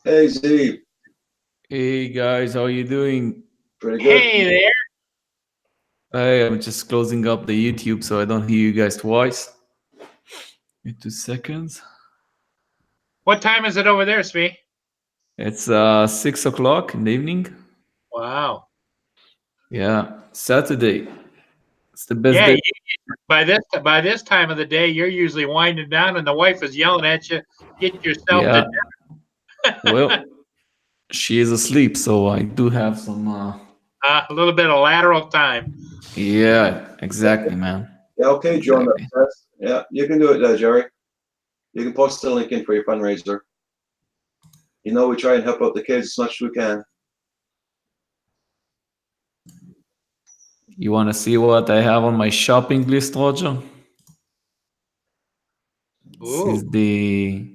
Hey, Z. Hey guys, how you doing? Pretty good. Hey there. Hey, I'm just closing up the YouTube so I don't hear you guys twice. In 2 seconds. What time is it over there, Svi? It's 6 o'clock in the evening. Wow. Wow. Yeah, Saturday. It's the best Yeah, day. by this time of the day, you're usually winding down, and the wife is yelling at you, "Get yourself Yeah. to Well, she is asleep, so I do have some. a little bit of lateral time." Yeah, exactly, man. Yeah, okay, John. Exactly. Yeah, you can do it, Jerry. You can post the link in for your fundraiser. You know, we try and help out the kids as much as we can. You want to see what I have on my shopping list, Roger? This is Ooh.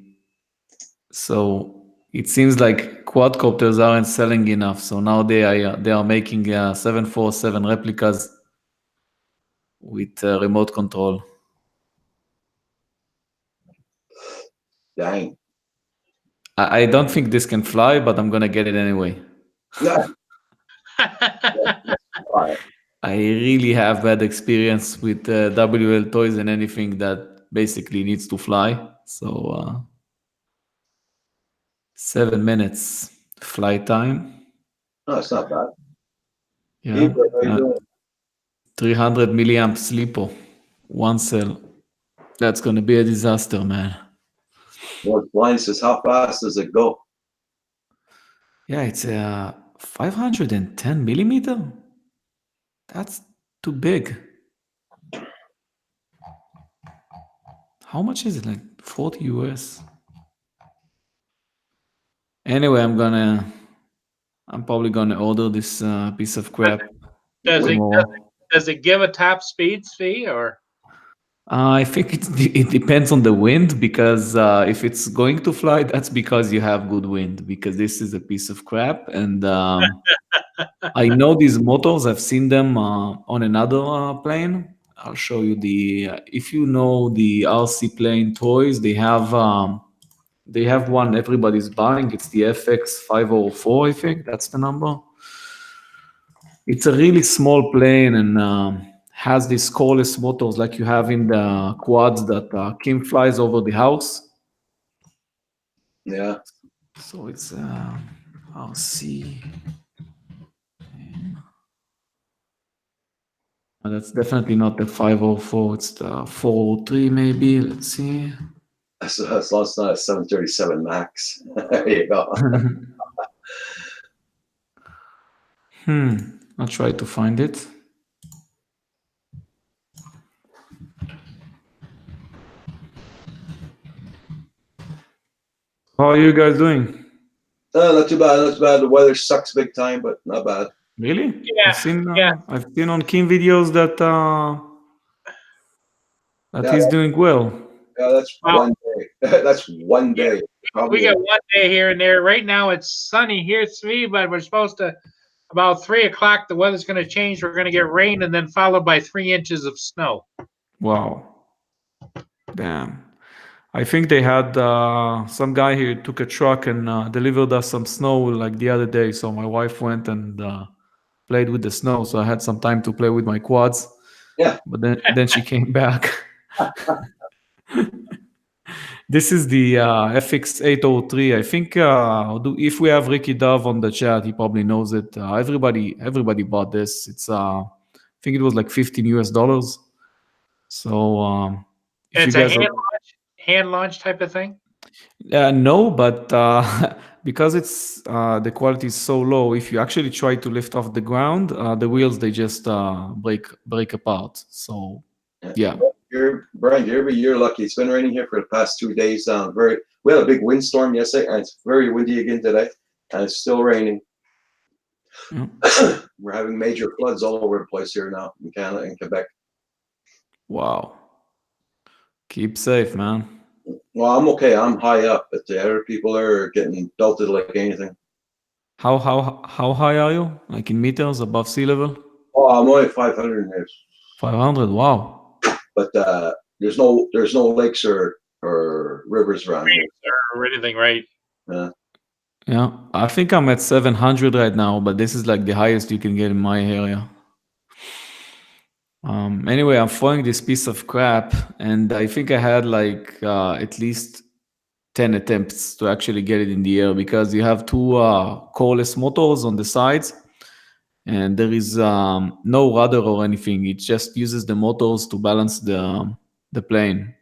so it seems like quadcopters aren't selling enough, so now they are making 747 replicas with remote control. Dang. I don't think this can fly, but I'm gonna get it anyway. Yeah. All right. I really have bad experience with WL toys and anything that basically needs to fly. So 7 minutes flight time. No, it's not bad. Yeah, Keeper, how you doing? 300 milliamps LiPo, one cell. That's gonna be a disaster, man. Well, blind says, how fast does it go? Yeah, it's a 510 millimeter. That's too big. How much is it? Like 40 US. Anyway, I'm probably gonna order this piece of crap. Does tomorrow. it give a top speed fee or? I think it depends on the wind, because if it's going to fly, that's because you have good wind, because this is a piece of crap. And I know these motors. I've seen them on another plane. I'll show you if you know the RC plane toys, they have one everybody's buying. It's the FX504, I think that's the number. It's a really small plane, and has these coreless motors like you have in the quads that Kim flies over the house. Yeah. So it's RC. That's definitely not the 504. It's the 403 maybe. Let's see. As long as it's not a 737 Max. There you go. I'll try to find it. How are you guys doing? Not too bad, not too bad. The weather sucks big time, but not bad. Really? Yeah, I've seen on Kim videos that Yeah. he's doing well. Yeah, that's Wow. one day. That's one day. We got one day here and there. Right now it's sunny here at 3, but we're supposed to, about 3 o'clock, the weather's going to change. We're going to get rain and then followed by 3 inches of snow. Wow. Damn. I think they had some guy here took a truck and delivered us some snow like the other day. So my wife went and played with the snow. So I had some time to play with my quads. Yeah. But then she came back. This is the FX803. I think if we have Ricky Dove on the chat, he probably knows it. Everybody bought this. It's I think it was like $15 US. So It's a hand launch type of thing? No, but because it's the quality is so low, if you actually try to lift off the ground, the wheels they just break apart. So yeah. Brian, you're lucky. It's been raining here for the past 2 days. We had a big windstorm yesterday, and it's very windy again today, and it's still raining. Yeah. We're having major floods all over the place here now in Canada and Quebec. Wow. Keep safe, man. Well, I'm okay. I'm high up, but the other people are getting belted like anything. How high are you? Like in meters above sea level? Oh, I'm only 500 meters. 500. Wow. But there's no lakes or rivers around here. Or anything, right? Yeah, I think I'm at 700 right now, but this is like the highest you can get in my area. Anyway, I'm throwing this piece of crap, and I think I had like at least 10 attempts to actually get it in the air, because you have two coreless motors on the sides, and there is no rudder or anything. It just uses the motors to balance the plane.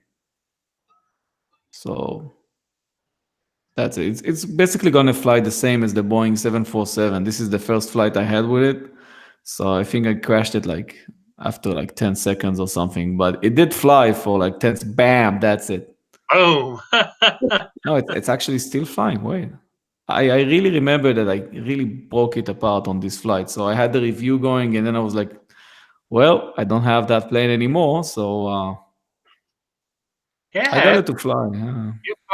So that's it. It's basically going to fly the same as the Boeing 747. This is the first flight I had with it. So I think I crashed it like after like 10 seconds or something, but it did fly for like 10, bam, that's it. Boom. No, it's actually still flying. Wait. I really remember that I really broke it apart on this flight. So I had the review going, and then I was like, well, I don't have that plane anymore. So I got Yeah, it to fly. Yeah.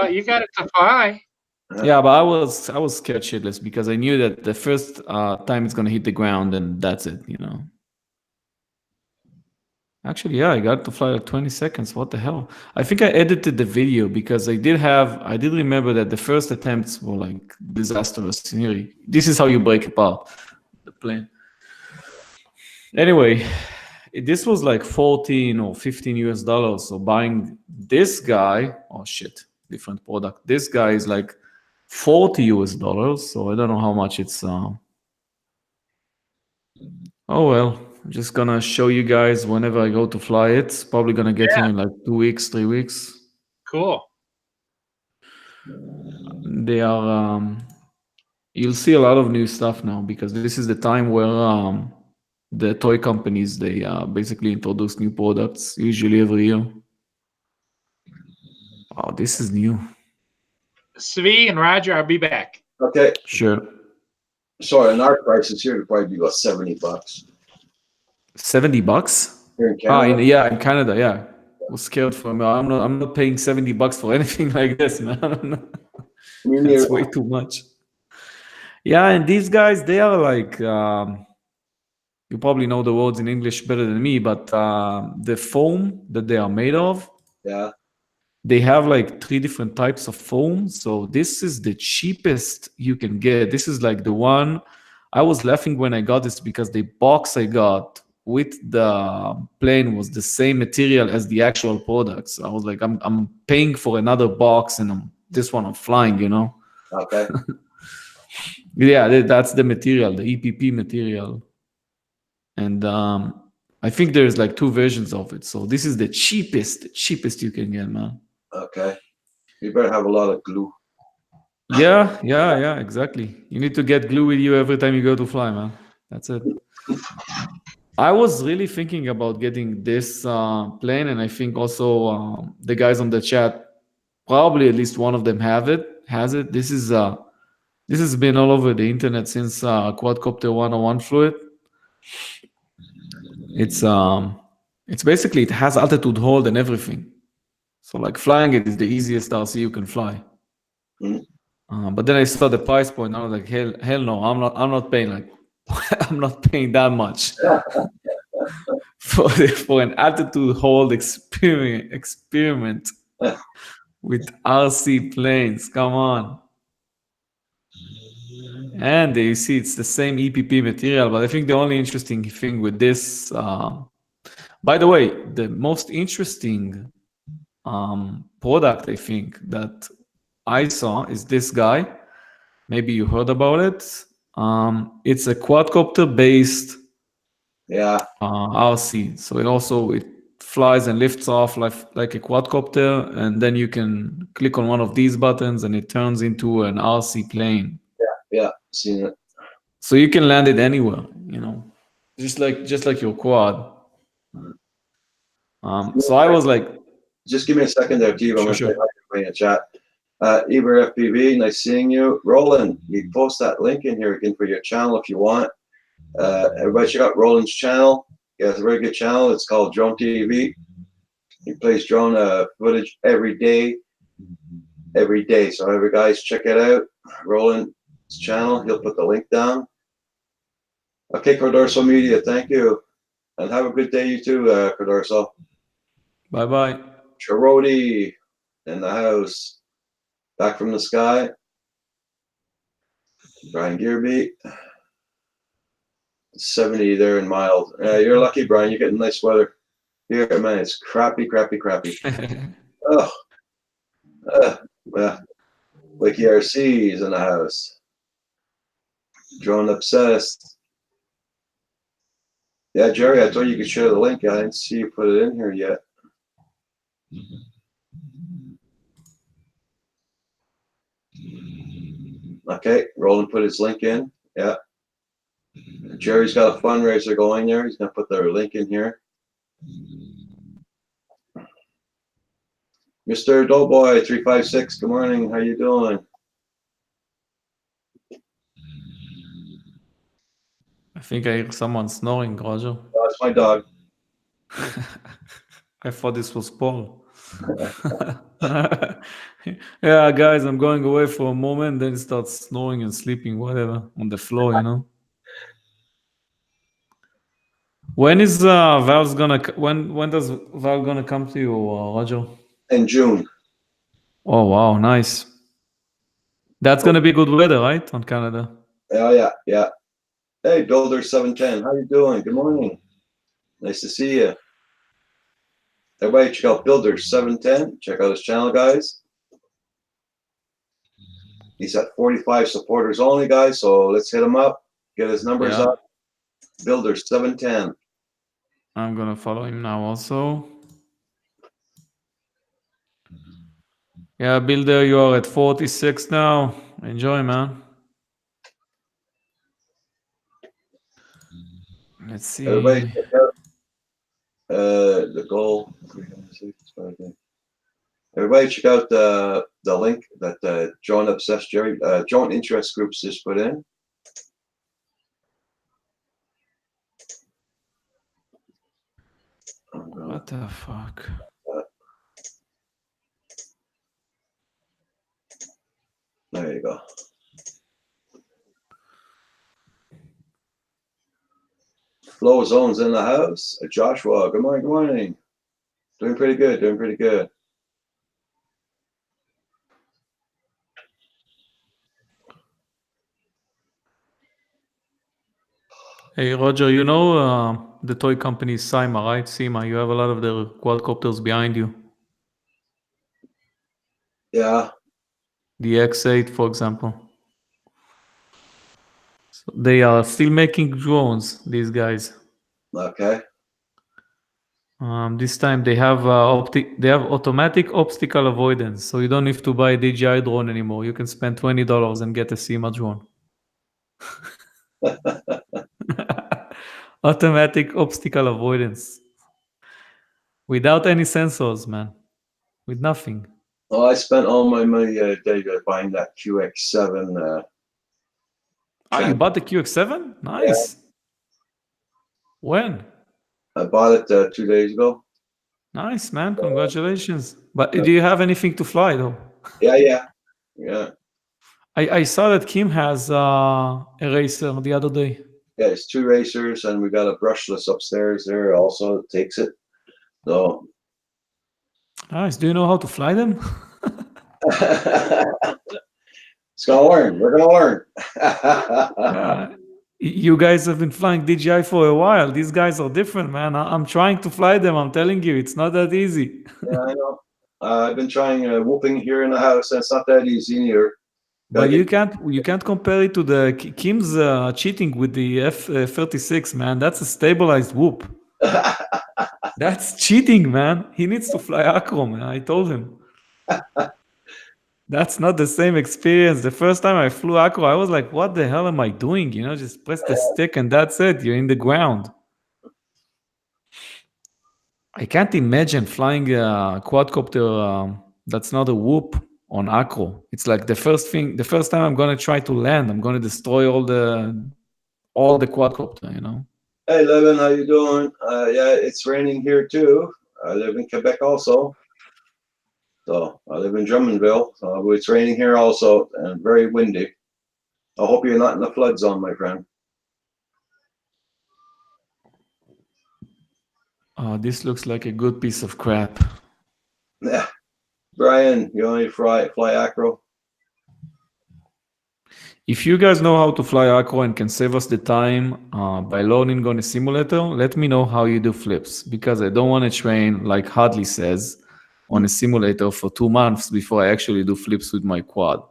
you got it to fly. Yeah, but I was scared shitless because I knew that the first time it's gonna hit the ground, and that's it, you know. Actually, yeah, I got it to fly like 20 seconds. What the hell? I think I edited the video because I did remember that the first attempts were like disastrous. This is how you break apart the plane. Anyway, this was like 14 or 15 US dollars. So buying this guy, oh shit, different product. This guy is like 40 US dollars. So I don't know how much it's. Oh well, I'm just gonna show you guys whenever I go to fly it. It's probably gonna get here in like 2 weeks, 3 weeks. Cool. They are. You'll see a lot of new stuff now because this is the time where the toy companies they basically introduce new products usually every year. Oh, this is new. Svi and Roger, I'll be back. Okay. Sure. Sorry, and our prices here would probably be about $70 $70? here in Ah, Canada. in Canada, yeah. I was scared for me. I'm not paying $70 for anything like this, man. That's way too much. Yeah, and these guys, they are like you probably know the words in English better than me, but the foam that they are made of, Yeah. they have like 3 different types of foam. So this is the cheapest you can get. This is like the one I was laughing when I got this because the box I got with the plane was the same material as the actual product. So I was like, I'm paying for another box, and this one I'm flying, you know? Okay. Yeah, that's the material, the EPP material. And I think there's like 2 versions of it. So this is the cheapest you can get, man. Okay. You better have a lot of glue. Yeah, exactly. You need to get glue with you every time you go to fly, man. That's it. I was really thinking about getting this plane, and I think also the guys on the chat, probably at least one of them has it. This has been all over the internet since Quadcopter 101 flew it. It's basically, it has altitude hold and everything. So like flying it is the easiest RC you can fly. But then I saw the price point, and I was like, hell no, I'm not paying like I'm not paying that much for an altitude hold experiment with RC planes. Come on. And you see, it's the same EPP material, but I think the only interesting thing with this, by the way, the most interesting product I think that I saw is this guy. Maybe you heard about it. It's a quadcopter based RC. So it flies and lifts off like a quadcopter, and then you can click on one of these buttons and it turns into an RC plane. Yeah, seen it. So you can land it anywhere, you know, just like your quad. So I was like, just give me a second there, Steve. I'm going to Sure. in the chat. Eber FPV, nice seeing you. Roland, you post that link in here again for your channel if you want. Everybody check out Roland's channel. He has a very good channel. It's called Drone TV. He plays drone footage every day. So every guys, check it out. Roland's channel. He'll put the link down. Okay, Cordorso Media, thank you. And have a good day, you too, Cordorso. bye-bye. Charoti in the house. Back from the sky. Brian Gearbeat. 70 there in mild. You're lucky, Brian. You're getting nice weather. Here, man, it's crappy. Oh. Wiki RC is in the house. Drone obsessed. Yeah, Jerry, I told you could share the link. I didn't see you put it in here yet. Okay, Roland put his link in. Yeah. Jerry's got a fundraiser going there. He's gonna put their link in here. Mr. Doughboy 356, good morning. How you doing? I think I hear someone snoring, Roger. Oh, it's my dog. I thought this was Paul. Yeah, guys, I'm going away for a moment, then it starts snoring and sleeping, whatever, on the floor, you know. When is Val's gonna? When does Val gonna come to you, Roger? In June. Oh wow, nice. That's gonna be good weather, right, on Canada? Oh yeah, yeah. Hey, Builder 710, how you doing? Good morning. Nice to see you. Everybody, check out Builder 710. Check out his channel, guys. He's at 45 supporters only, guys. So let's hit him up. Get his numbers Yeah. up. Builder 710. I'm gonna follow him now also. Yeah, Builder, you are at 46 now. Enjoy, man. Let's see. Everybody, check out the goal. Everybody, check out the link that Joan Obsessed Jerry, Joan Interest Groups just put in. What the fuck? There you go. Flow Zone's in the house. Joshua, good morning, good morning. Doing pretty good, doing pretty good. Hey, Roger, you know the toy company SIMA, right? SIMA, you have a lot of their quadcopters behind you. Yeah. The X8, for example. So they are still making drones, these guys. Okay. This time they have automatic obstacle avoidance, so you don't have to buy a DJI drone anymore. You can spend $20 and get a SIMA drone. Automatic obstacle avoidance. Without any sensors, man. With nothing. Oh, I spent all my money buying that QX7. Oh, you bought the QX7? Nice. Yeah. When? I bought it 2 days ago. Nice, man. Congratulations. But do you have anything to fly, though? Yeah. I saw that Kim has a racer the other day. Yeah, it's 2 racers, and we got a brushless upstairs there also. It takes it. So. Nice. Do you know how to fly them? It's gonna learn. We're gonna learn. You guys have been flying DJI for a while. These guys are different, man. I'm trying to fly them. I'm telling you, it's not that easy. Yeah, I know. I've been trying whooping here in the house, and it's not that easy either. But you can't compare it to the Kim's cheating with the F-36, man. That's a stabilized whoop. That's cheating, man. He needs to fly acro, man. I told him. That's not the same experience. The first time I flew acro, I was like, what the hell am I doing? You know, just press the stick and that's it. You're in the ground. I can't imagine flying a quadcopter that's not a whoop on acro. It's like the first time I'm going to try to land, I'm going to destroy all the quadcopter, you know? Hey, Levin, how you doing? Yeah, it's raining here too. I live in Quebec also. So I live in Drummondville. So it's raining here also and very windy. I hope you're not in the flood zone, my friend. This looks like a good piece of crap. Yeah. Brian, you only fly acro? If you guys know how to fly acro and can save us the time by learning on a simulator, let me know how you do flips, because I don't want to train, like Hadley says, on a simulator for 2 months before I actually do flips with my quad.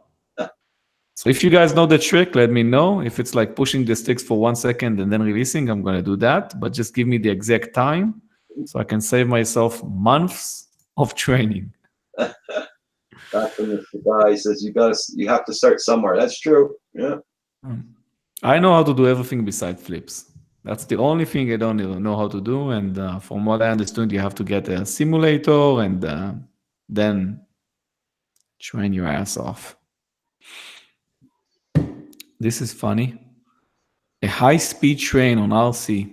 So if you guys know the trick, let me know. If it's like pushing the sticks for 1 second and then releasing, I'm going to do that. But just give me the exact time so I can save myself months of training. That's when the guy says you have to start somewhere. That's true. Yeah. I know how to do everything besides flips. That's the only thing I don't know how to do. And from what I understood, you have to get a simulator and then train your ass off. This is funny. A high-speed train on RC.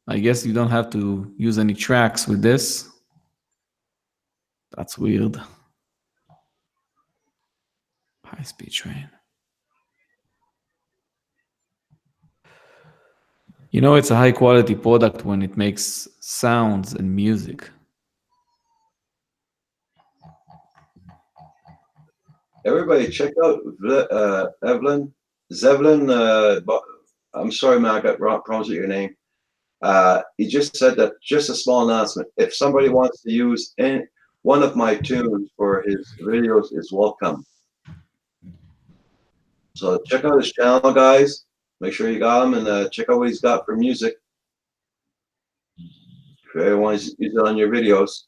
I guess you don't have to use any tracks with this. That's weird. High-speed train. You know, it's a high-quality product when it makes sounds and music. Everybody check out Zevlin. I'm sorry, man, I got wrong pronounced your name. He just said that, just a small announcement. If somebody wants to use one of my tunes for his videos, is welcome. So check out his channel, guys. Make sure you got him, and check out what he's got for music. If everyone wants to use it on your videos.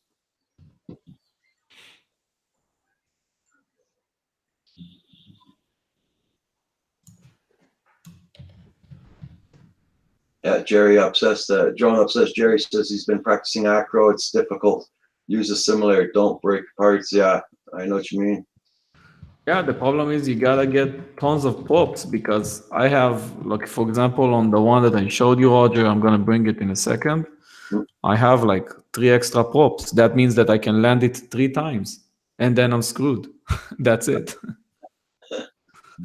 Yeah, Jerry obsessed. John obsessed. Jerry says he's been practicing acro. It's difficult. Use a simulator. Don't break parts. Yeah, I know what you mean. Yeah, the problem is you gotta get tons of props because I have, like, for example, on the one that I showed you, Roger, I'm gonna bring it in a second. I have like 3 extra props. That means that I can land it 3 times, and then I'm screwed. That's it.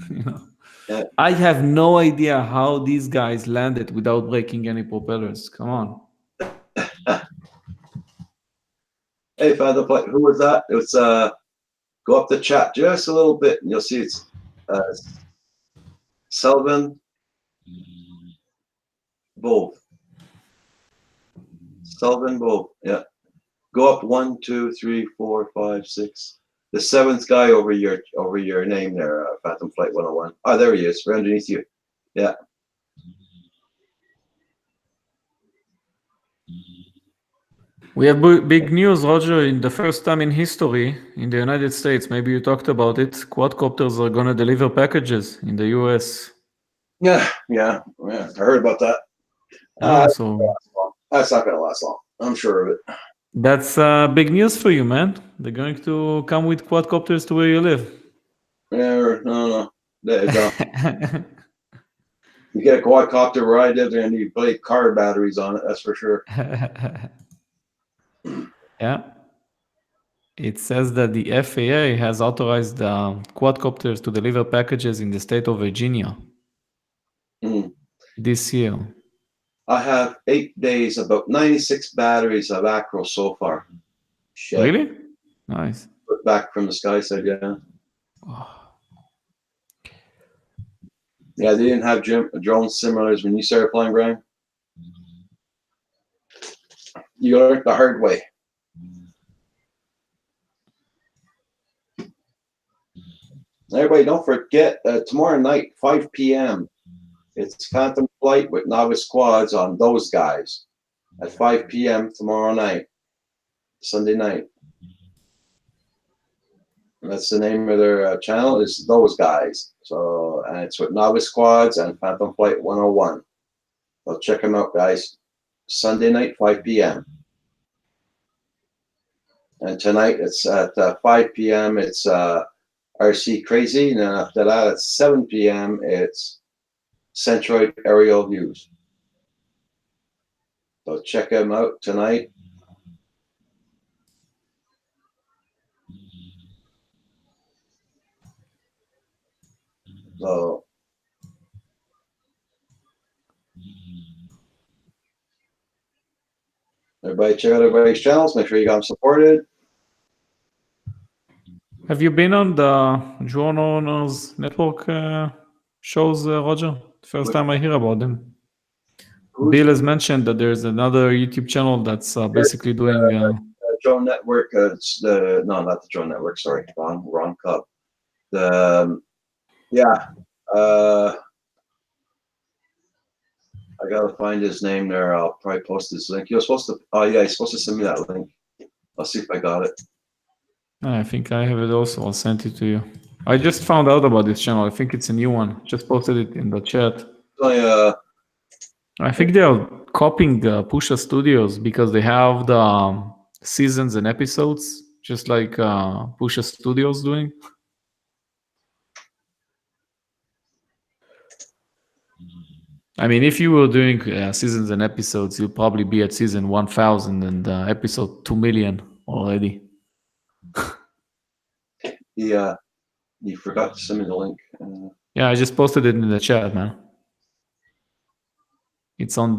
You know? Yeah. I have no idea how these guys landed without breaking any propellers. Come on. Hey, Father, who was that? It was go up the chat just a little bit, and you'll see it's Selvin Bove. Selvin Bove. Yeah. Go up 1, 2, 3, 4, 5, 6. The 7th guy over your name there, Phantom Flight 101. Oh, there he is, right underneath you. Yeah. We have big news, Roger. In the first time in history in the United States, maybe you talked about it, quadcopters are going to deliver packages in the US. Yeah. I heard about that. So That's not going to last long. I'm sure of it. that's big news for you, man. They're going to come with quadcopters to where you live. Yeah, no. They don't. You get a quadcopter where I live, and you play car batteries on it. That's for sure. Yeah. It says that the FAA has authorized quadcopters to deliver packages in the state of Virginia this year. I have 8 days, about 96 batteries of Acro so far. Shit. Really? Nice. Put back from the sky side, yeah. Yeah, they didn't have drone simulators when you started playing, Brian. You learned the hard way. Everybody, don't forget, tomorrow night, 5 p.m., it's Phantom Flight with Novice Squads on Those Guys at 5 p.m. tomorrow night, Sunday night. And that's the name of their channel, is Those Guys. So, and it's with Novice Squads and Phantom Flight 101. So check them out, guys. Sunday night, 5 p.m. And tonight, it's at 5 p.m., it's RC Crazy, and then after that, at 7 p.m., it's Centroid Aerial Views. So check them out tonight. So everybody check out everybody's channels. Make sure you got them supported. Have you been on the Drone Owners Network shows, Roger? First time I hear about them. Bill has mentioned that there's another YouTube channel that's basically doing Drone Network. It's the not the Drone Network. Sorry, wrong club. The Yeah. I gotta find his name there. I'll probably post his link. You're supposed to. Oh yeah, he's supposed to send me that link. I'll see if I got it. I think I have it also. I'll send it to you. I just found out about this channel. I think it's a new one. Just posted it in the chat. I think they are copying Pusha Studios because they have the seasons and episodes, just like Pusha Studios doing. I mean, if you were doing seasons and episodes, you'll probably be at season 1000 and episode 2 million already. He forgot to send me the link. Yeah, I just posted it in the chat, man. It's on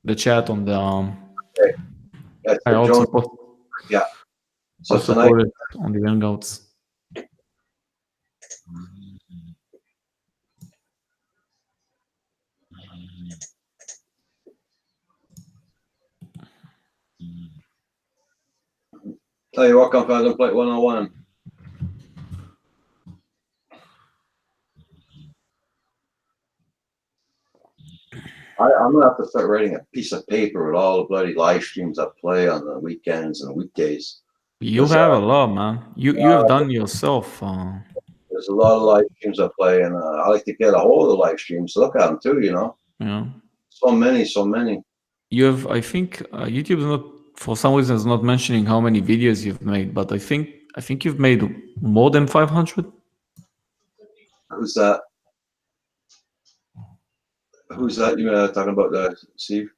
the chat on the. Okay. That's I for also Joan. post, Yeah. So also tonight, put it on the Hangouts. tell you what, come Phantom Flight 101. I'm gonna have to start writing a piece of paper with all the bloody live streams I play on the weekends and weekdays. You Yes, have a lot, man. You have done yourself. There's a lot of live streams I play, and I like to get a hold of the live streams, look at them too. Yeah. So many. You have. I think YouTube is not, for some reason, is not mentioning how many videos you've made, but I think you've made more than 500. Who's that? Who's that? You talking about, Steve?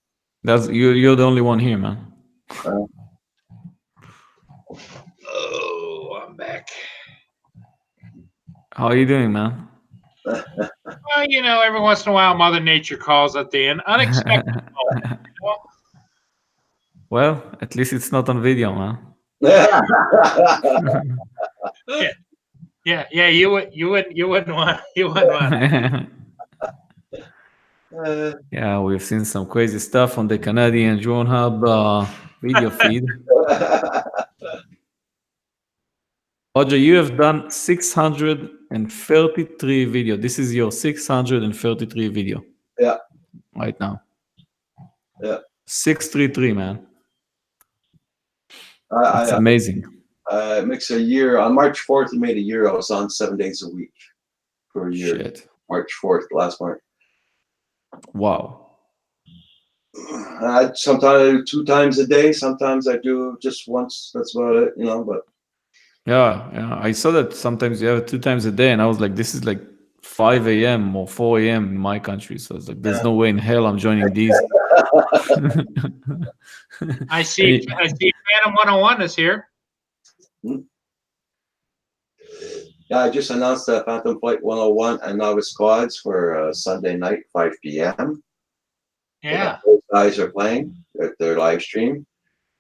That's you're the only one here, man. Oh, I'm back. How are you doing, man? Well, every once in a while, Mother Nature calls at the end. Unexpected. Well, at least it's not on video, man. Yeah. You wouldn't want. Yeah, we've seen some crazy stuff on the Canadian Drone Hub video feed. Roger, you have done 633 video. This is your 633 video. Yeah. Right now. Yeah. 633, man. That's It's amazing. It makes a year. On March 4th, it made a year. I was on 7 days a week for a year. Shit. March 4th, last March. Wow. Sometimes I do 2 times a day. Sometimes I do just once. That's about it, but. Yeah. I saw that sometimes you have it 2 times a day, and I was like, this is like 5 a.m. or 4 a.m. in my country. So I was like, there's no way in hell I'm joining these. I see Phantom 101 is here. Yeah, I just announced the Phantom Flight 101 and Novice Quads for Sunday night, 5 p.m. Yeah. Those guys are playing their live stream.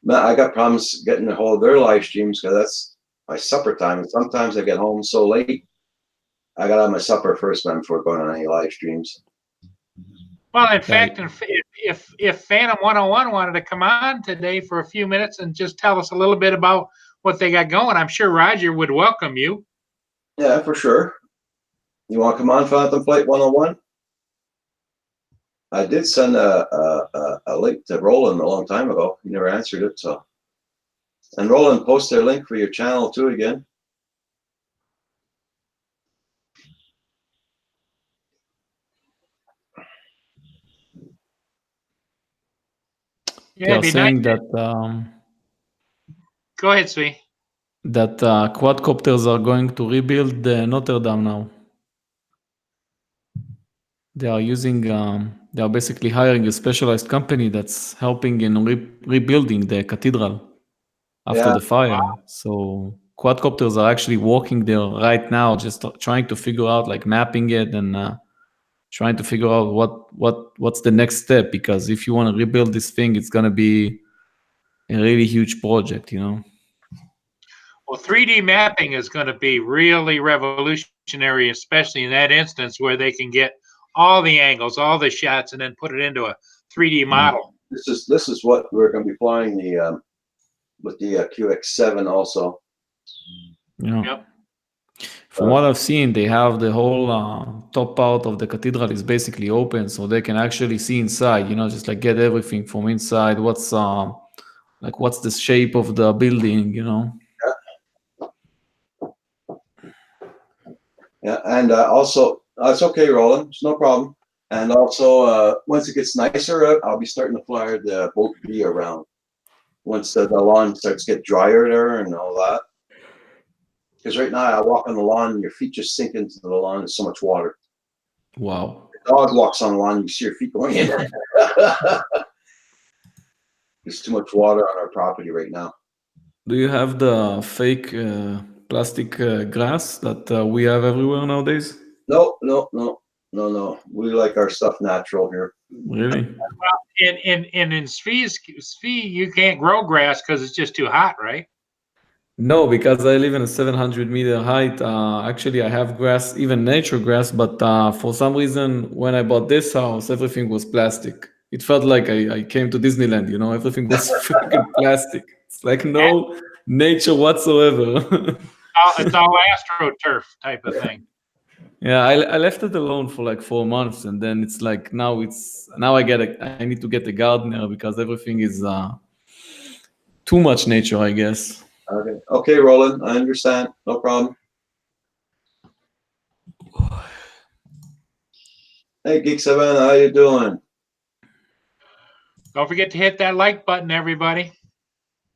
I got problems getting a hold of their live streams because that's my supper time. And sometimes I get home so late, I got to have my supper first, man, before going on any live streams. Well, in fact, if Phantom 101 wanted to come on today for a few minutes and just tell us a little bit about what they got going, I'm sure Roger would welcome you. Yeah, for sure. You want to come on, Phantom Flight 101? I did send a link to Roland a long time ago. He never answered it, so. And Roland, post their link for your channel too again. Yeah, They're it'd be saying nice. that Go ahead, Svi. that quadcopters are going to rebuild Notre Dame now. They are using, they are basically hiring a specialized company that's helping in rebuilding the cathedral after the fire. Wow. So quadcopters are actually walking there right now, just trying to figure out, like mapping it and trying to figure out what's the next step. Because if you want to rebuild this thing, it's going to be a really huge project, Well, 3D mapping is going to be really revolutionary, especially in that instance where they can get all the angles, all the shots, and then put it into a 3D model. This is what we're going to be flying with the QX7 also. Yeah. Yep. From what I've seen, they have the whole top part of the cathedral is basically open, so they can actually see inside. Just like get everything from inside. What's the shape of the building? Yeah, and also, it's okay, Roland. It's no problem. And also, once it gets nicer, I'll be starting to fly the boat B around. Once the lawn starts to get drier there and all that. Because right now, I walk on the lawn and your feet just sink into the lawn. There's so much water. Wow. The dog walks on the lawn, you see your feet going in. There's too much water on our property right now. Do you have the fake plastic grass that we have everywhere nowadays? No. We like our stuff natural here. Really? In Svee, you can't grow grass because it's just too hot, right? No, because I live in a 700-meter height. Actually, I have grass, even nature grass, but for some reason, when I bought this house, everything was plastic. It felt like I came to Disneyland, everything was freaking plastic. It's like no nature whatsoever. It's all AstroTurf type of thing. Yeah, I left it alone for like 4 months, and then it's like now I need to get a gardener because everything is too much nature, I guess. Okay, Roland, I understand. No problem. Hey, Geek Savannah, how you doing? Don't forget to hit that like button, everybody.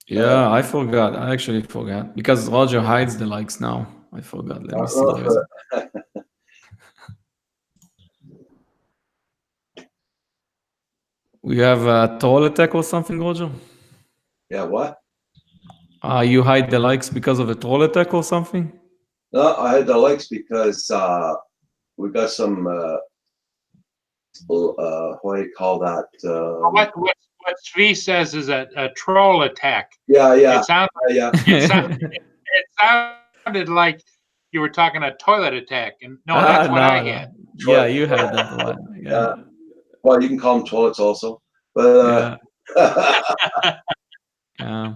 Yeah, I forgot. I actually forgot because Roger hides the likes now. I forgot. Let me see. The rest. We have a troll attack or something, Roger? Yeah, what? You hide the likes because of a troll attack or something? No, I had the likes because we got some what do you call that? What Svee says is a troll attack. Yeah. It sounded like you were talking a toilet attack, and no, that's what I had. Yeah, you had that one. Yeah. Well, you can call them toilets also, but yeah.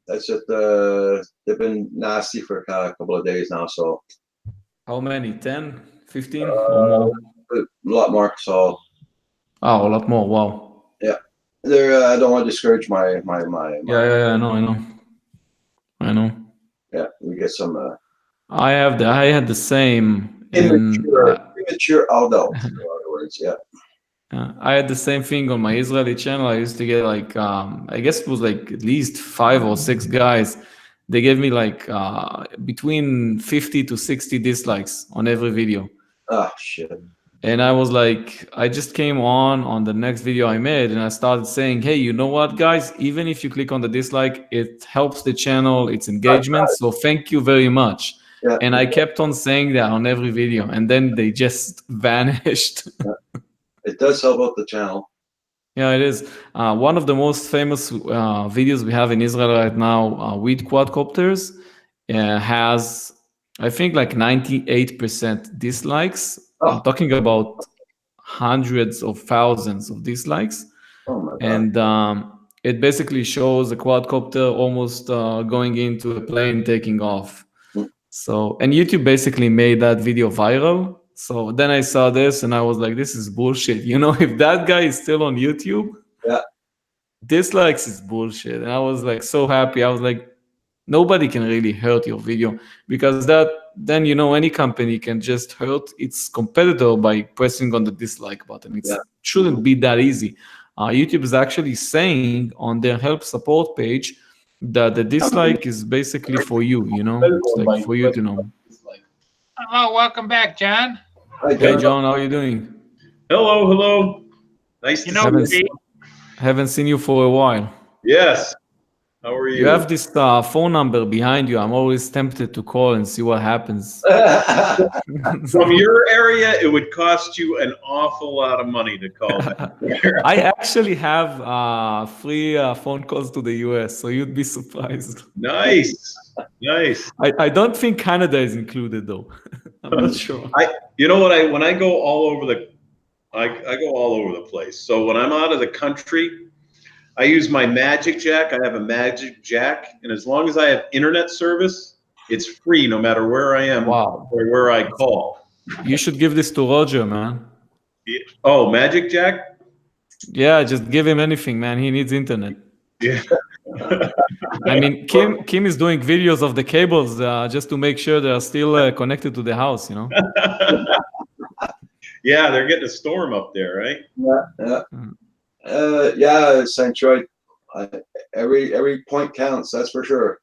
That's just they've been nasty for a couple of days now. So how many? 10, 15 or more? A lot more. So a lot more. Wow. Yeah, there. I don't want to discourage my. Yeah. I know. Yeah, we get some. I had the same. Immature adult. In other words, yeah. I had the same thing on my Israeli channel. I used to get like, I guess it was like at least 5 or 6 guys. They gave me like between 50 to 60 dislikes on every video. Oh, shit. And I was like, I just came on the next video I made and I started saying, hey, you know what, guys? Even if you click on the dislike, it helps the channel, it's engagement. So thank you very much. Yeah. And I kept on saying that on every video. And then they just vanished. Yeah. It does help out the channel. Yeah, it is. One of the most famous videos we have in Israel right now, with quadcopters, has, I think, like 98% dislikes. Oh. I'm talking about hundreds of thousands of dislikes. Oh my God. And it basically shows a quadcopter almost going into a plane taking off. So, and YouTube basically made that video viral. So then I saw this and I was like, this is bullshit. If that guy is still on YouTube, yeah, dislikes is bullshit. And I was like so happy. I was like, nobody can really hurt your video because then any company can just hurt its competitor by pressing on the dislike button. It shouldn't be that easy. YouTube is actually saying on their help support page that the dislike is basically for you, it's like for you to know. Hello, welcome back, John. Hi, Hey, John, how are you doing? Hello. Nice to see you. Haven't seen you for a while. Yes. How are you? You have this phone number behind you. I'm always tempted to call and see what happens. From your area, it would cost you an awful lot of money to call me. I actually have free phone calls to the US, so you'd be surprised. Nice. I don't think Canada is included though. I'm not sure. When I go all over I go all over the place. So when I'm out of the country, I use my Magic Jack. I have a Magic Jack, and as long as I have internet service, It's free no matter where I am Wow. or where I call. You should give this to Roger, man. Oh, Magic Jack? Yeah, just give him anything, man. He needs internet. Yeah. I mean, Kim is doing videos of the cables just to make sure they are still connected to the house, you know? Yeah, they're getting a storm up there, right? Yeah, St. Troy. Every point counts. That's for sure.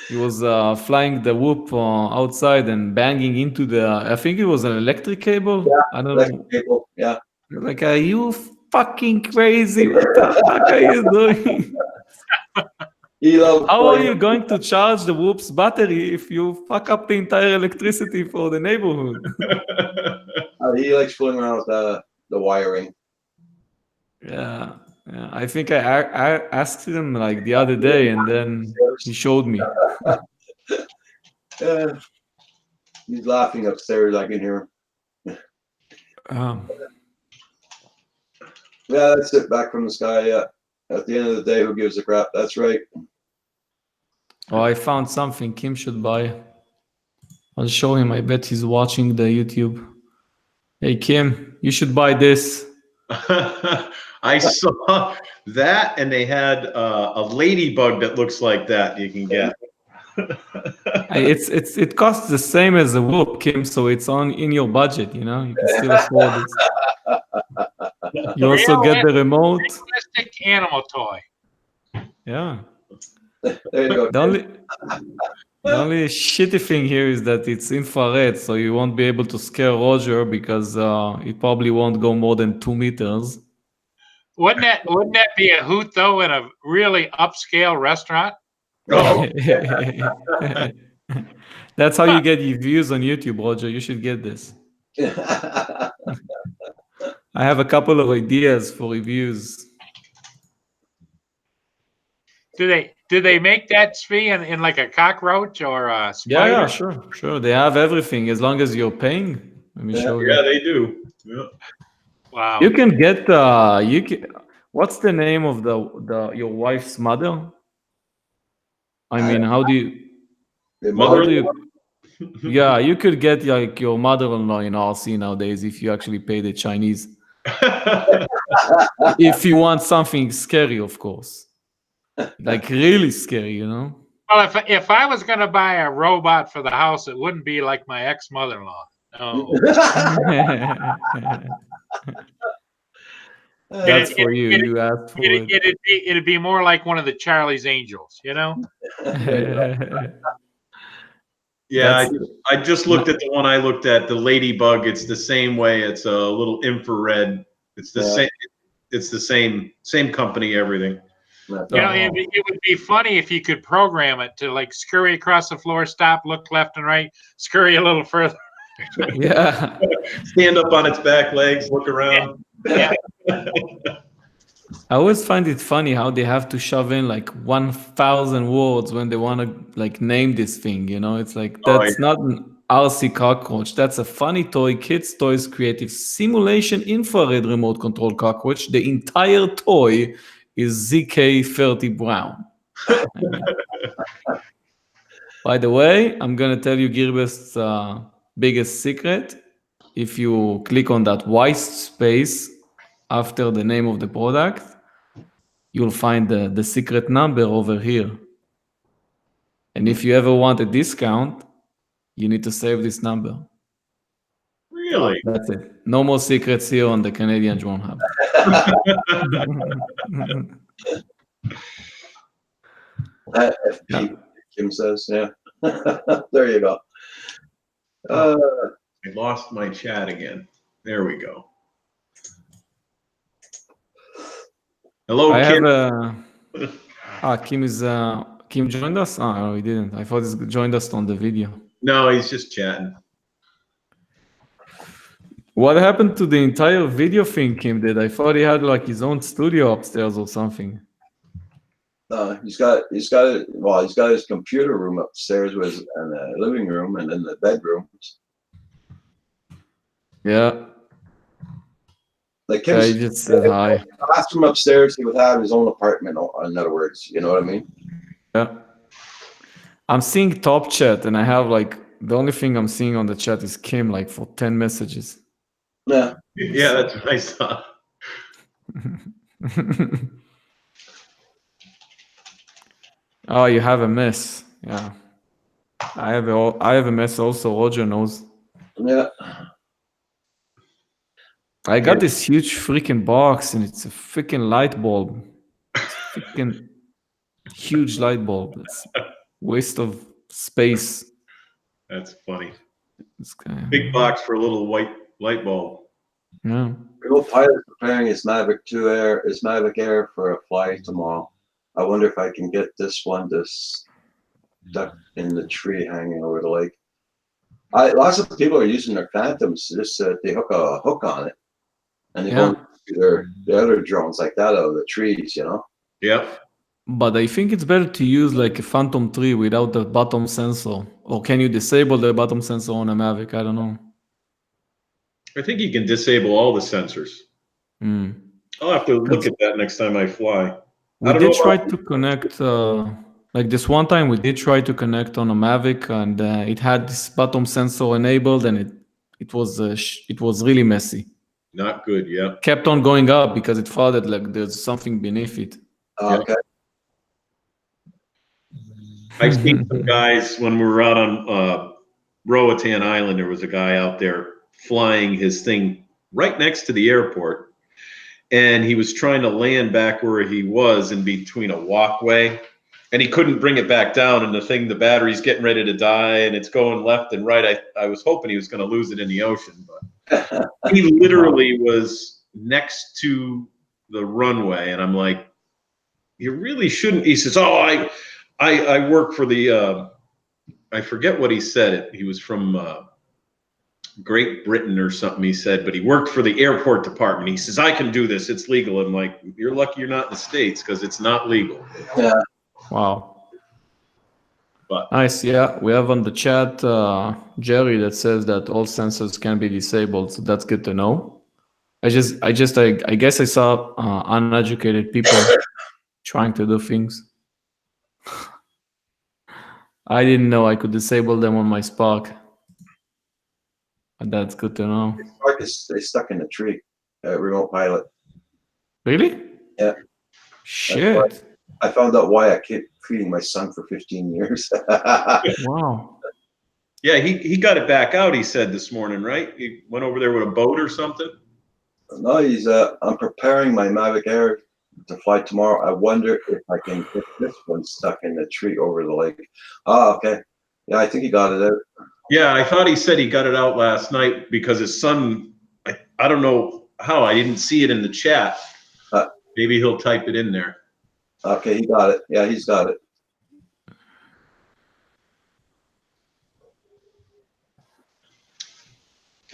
He was flying the whoop outside and banging into the, I think it was an electric cable. I don't know. People, yeah. Like, are you fucking crazy? What the fuck are you doing? How are you going to charge the whoop's battery if you fuck up the entire electricity for the neighborhood? He likes fooling around with the wiring. Yeah, I think I asked him like the other day, and then he showed me. Yeah. He's laughing upstairs. I can hear him. Yeah, that's it. Back from the sky. Yeah. At the end of the day, who gives a crap? That's right. Oh, I found something Kim should buy. I'll show him. I bet he's watching the YouTube. Hey, Kim, you should buy this. I saw that, and they had a ladybug that looks like that you can get. It costs the same as a whoop, Kim, so it's in your budget, you know? You can still afford it. You also get the remote. Realistic animal toy. Yeah. There you go. The only shitty thing here is that it's infrared, so you won't be able to scare Roger because it probably won't go more than 2 meters. Wouldn't that be a hoot though in a really upscale restaurant? Oh, That's how you get your views on YouTube, Roger. You should get this. I have a couple of ideas for reviews. Do they make that sphere in like a cockroach or a spider? Yeah, sure. They have everything as long as you're paying. Let me show you. yeah, they do. Yeah. Wow. You can get what's the name of your wife's mother? I mean, how do you yeah, you could get like your mother-in-law in RC nowadays if you actually pay the Chinese. If you want something scary, of course. Like really scary, you know? Well, if I was going to buy a robot for the house, it wouldn't be like my ex-mother-in-law. No. That's for you. You asked for it. It'd be more like one of the Charlie's Angels, you know? Yeah, I just looked at the one I looked at, the ladybug. It's the same way. It's a little infrared. It's the same. It's the same company. Everything. You know, it would be funny if you could program it to like scurry across the floor, stop, look left and right, scurry a little further. Yeah. Stand up on its back legs, look around. Yeah. I always find it funny how they have to shove in like 1,000 words when they want to like name this thing, you know? It's like, that's not an RC cockroach. That's a funny toy, Kids Toys Creative Simulation Infrared Remote Control Cockroach. The entire toy is ZK30 Brown. By the way, I'm going to tell you Gearbest's biggest secret. If you click on that white space after the name of the product, you'll find the secret number over here. And if you ever want a discount, you need to save this number. Really? That's it. No more secrets here on the Canadian Drone Hub. FP, Kim says, yeah. There you go. I lost my chat again. There we go. Hello, Kim. Kim joined us? Oh, no, he didn't. I thought he joined us on the video. No, he's just chatting. What happened to the entire video thing Kim did? I thought he had like his own studio upstairs or something. He's got his computer room upstairs with and a living room and then the bedrooms. Yeah. Like Kim he just said hi. The bathroom upstairs, he would have his own apartment. In other words, you know what I mean? Yeah. I'm seeing top chat, and I have like the only thing I'm seeing on the chat is Kim, like for 10 messages. Yeah. Yeah, that's what I saw. Oh, you have a mess. Yeah, I have a mess also. Roger knows. Yeah. I got this huge freaking box, and it's a freaking light bulb. It's a freaking huge light bulb. It's waste of space. That's funny. This guy. Big box for a little white light bulb. Yeah. Remote pilot preparing his Mavic 2 Air, his Mavic Air for a flight tomorrow. I wonder if I can get this one to stuck in the tree hanging over the lake. Lots of people are using their Phantoms. Just they hook a hook on it, and they Yeah. go to the other drones like that out of the trees. You know. Yep. But I think it's better to use like a Phantom 3 without the bottom sensor. Or can you disable the bottom sensor on a Mavic? I don't know. I think you can disable all the sensors. Mm. I'll have to look at that next time I fly. We I don't did know try about- to connect, like this one time we did try to connect on a Mavic, and it had this bottom sensor enabled, and it was really messy. Not good, yeah. Kept on going up because it thought that like there's something beneath it. Okay. I've seen some guys when we were out on Roatan Island. There was a guy out there flying his thing right next to the airport, and he was trying to land back where he was in between a walkway, and he couldn't bring it back down. And the battery's getting ready to die, and it's going left and right. I was hoping he was going to lose it in the ocean, but he literally was next to the runway, and I'm like, you really shouldn't. He says, "Oh, I work for the I forget what he said. He was from Great Britain or something, he said, but he worked for the airport department. He says, I can do this. It's legal." I'm like, you're lucky you're not in the States because it's not legal. Yeah. Wow. But Nice. Yeah, we have on the chat Jerry that says that all sensors can be disabled. So that's good to know. I guess I saw uneducated people trying to do things. I didn't know I could disable them on my Spark. But that's good to know. Spark is stuck in the tree. Remote pilot. Really? Yeah. Shit. I found out why I kept feeding my son for 15 years. Wow. yeah, he got it back out, he said this morning, right? He went over there with a boat or something. No, I'm preparing my Mavic Air to fly tomorrow. I wonder if I can get this one stuck in the tree over the lake. Oh, okay. Yeah, I think he got it out. Yeah, I thought he said he got it out last night because his son, I don't know how, I didn't see it in the chat. Maybe he'll type it in there. Okay, he got it. Yeah, he's got it.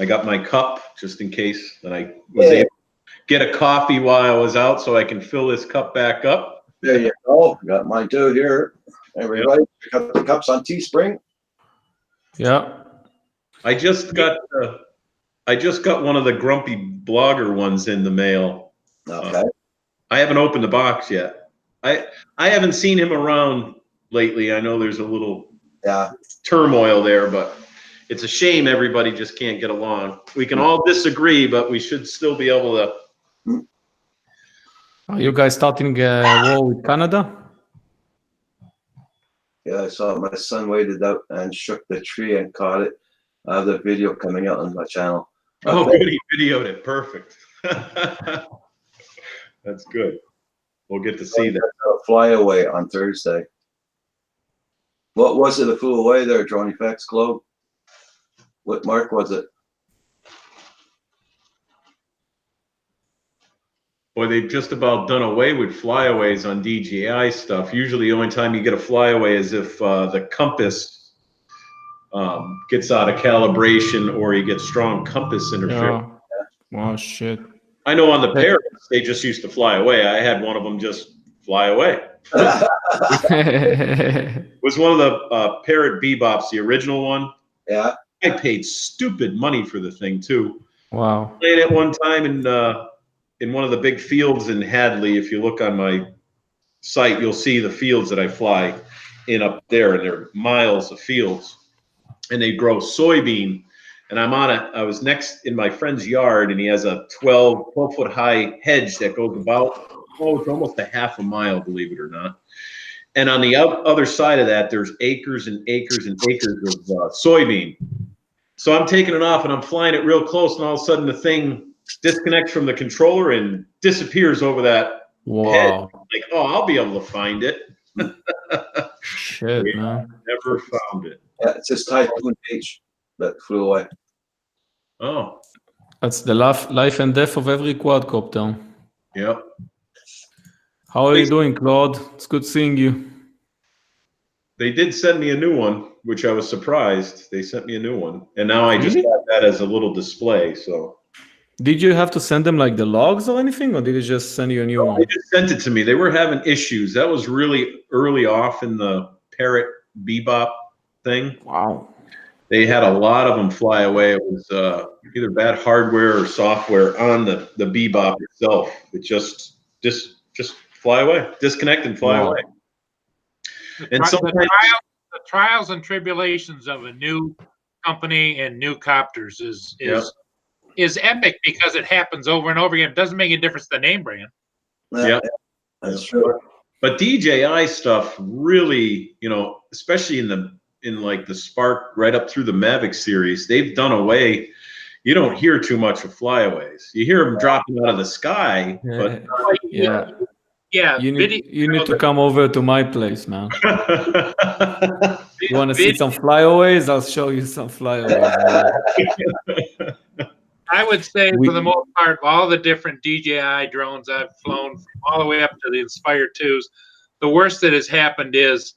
I got my cup just in case that I was able to get a coffee while I was out so I can fill this cup back up. There you go. Got mine too here. Everybody, pick up the cups on Teespring. Yeah. I just got one of the grumpy blogger ones in the mail. Okay. I haven't opened the box yet. I haven't seen him around lately. I know there's a little turmoil there, but it's a shame everybody just can't get along. We can all disagree, but we should still be able to. Are you guys starting a war with Canada? Yeah, I saw my son waded out and shook the tree and caught it. I have the video coming out on my channel. Oh, good. He videoed it. Perfect. That's good. We'll get to see that. Fly away on Thursday. What was it that flew away there, Drone Effects Globe? What mark was it? Boy, they've just about done away with flyaways on DJI stuff. Usually the only time you get a flyaway is if the compass gets out of calibration or you get strong compass interference. Yeah. Wow, shit. I know on the Parrots, they just used to fly away. I had one of them just fly away. It was one of the Parrot Bebops, the original one. Yeah. I paid stupid money for the thing too. Wow. Played it one time in one of the big fields in Hadley. If you look on my site, you'll see the fields that I fly. in up there, and there are miles of fields, and they grow soybean. And I was next in my friend's yard, and he has a 12 foot high hedge that goes about, it's almost a half a mile, believe it or not. And on the other side of that, there's acres and acres and acres of soybean. So I'm taking it off and I'm flying it real close, and all of a sudden the thing disconnects from the controller and disappears over that head. Like, oh, I'll be able to find it. Shit, man. Never found it. Yeah, it says Typhoon H that flew away. Oh, That's the life and death of every quadcopter. yep. How are you doing, Claude? It's good seeing you. They did send me a new one, which I was surprised. They sent me a new one, and now I just have that as a little display. So, did you have to send them like the logs or anything, or did they just send you a new one? they just sent it to me. They were having issues. That was really early off in the Parrot Bebop thing. Wow. They had a lot of them fly away. It was either bad hardware or software on the Bebop itself. It just fly away, disconnect and fly away. And sometimes The trials and tribulations of a new company and new copters is epic because it happens over and over again. It doesn't make a difference the name brand. Yeah, That's true. but DJI stuff really, especially in like the Spark right up through the Mavic series, they've done away. You don't hear too much of flyaways. You hear them dropping out of the sky, but Yeah. Yeah, You need to come over to my place, man. You want to see some flyaways? I'll show you some flyaways. I would say for the most part, all the different DJI drones I've flown from all the way up to the Inspire 2s, the worst that has happened is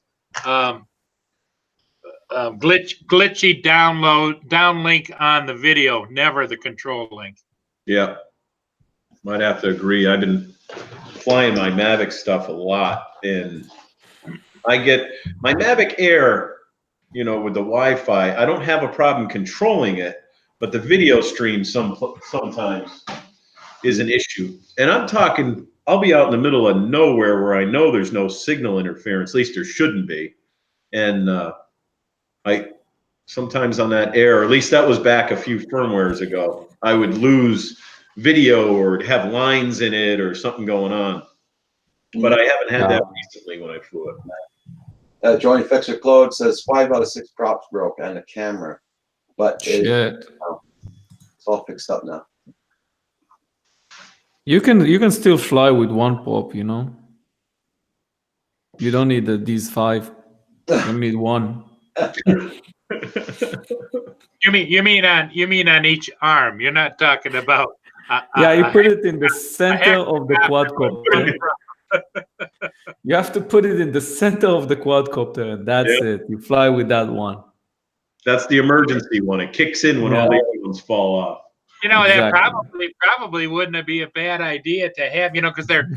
glitchy downlink on the video, never the control link. Yeah, might have to agree. I've been flying my Mavic stuff a lot, and I get my Mavic Air, with the Wi-Fi. I don't have a problem controlling it, but the video stream sometimes is an issue. And I'm talking, I'll be out in the middle of nowhere where I know there's no signal interference, at least there shouldn't be. And I sometimes on that Air, or at least that was back a few firmwares ago, I would lose video or have lines in it or something going on. But I haven't had that recently when I flew it. Johnny Fixer Claude says 5 out of 6 props broke and the camera, but it's all fixed up now. You can still fly with one prop, You don't need these 5. You only need one. You mean on each arm? You're not talking about. You put it in the center of the quadcopter. You have to put it in the center of the quadcopter, and that's it. You fly with that one. That's the emergency one. It kicks in when all the other ones fall off. That probably wouldn't be a bad idea to have, because they're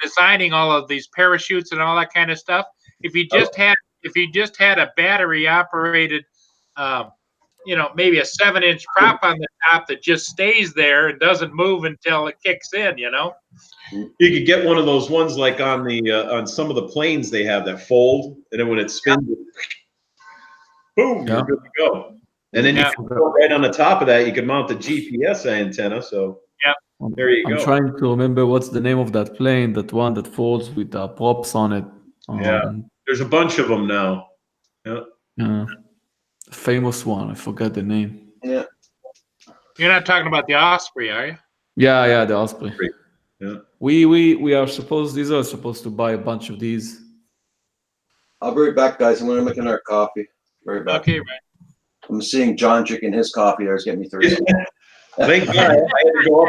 designing all of these parachutes and all that kind of stuff. If you just had a battery operated, maybe a 7-inch prop on the top that just stays there and doesn't move until it kicks in, You could get one of those ones like on the on some of the planes they have that fold, and then when it spins, boom, you're good to go. And then you can go right on the top of that, you can mount the GPS antenna. So there you go. I'm trying to remember what's the name of that plane, that one that folds with props on it. There's a bunch of them now. Famous one, I forgot the name. Yeah. You're not talking about the Osprey, are you? Yeah, the Osprey. Yeah. We are supposed to buy a bunch of these. I'll be right back, guys. I'm going to make another coffee. Right back. Okay, right. I'm seeing John drinking his coffee. It's getting me thirsty. Thank God. I had to go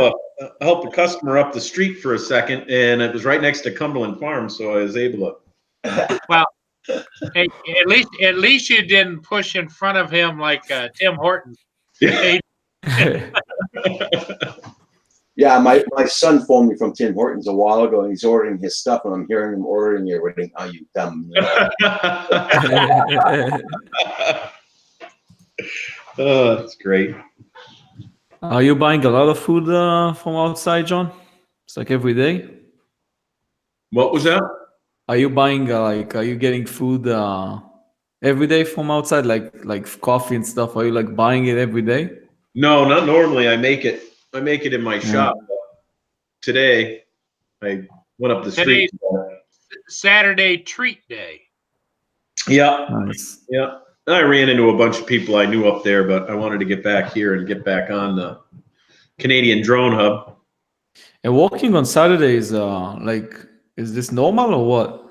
up, help a customer up the street for a second, and it was right next to Cumberland Farm, so I was able to. Well, hey, at least you didn't push in front of him like Tim Hortons. Yeah. Yeah, my son phoned me from Tim Hortons a while ago, and he's ordering his stuff, and I'm hearing him ordering everything. Oh, you dumb. Oh, that's great. Are you buying a lot of food from outside, John? It's like every day. What was that? Are you buying are you getting food every day from outside, like coffee and stuff? Are you like buying it every day? No, not normally. I make it in my shop. Today, I went up the street. Saturday treat day. Yeah, Nice. yeah. I ran into a bunch of people I knew up there, but I wanted to get back here and get back on the Canadian Drone Hub. And walking on Saturdays, is this normal or what?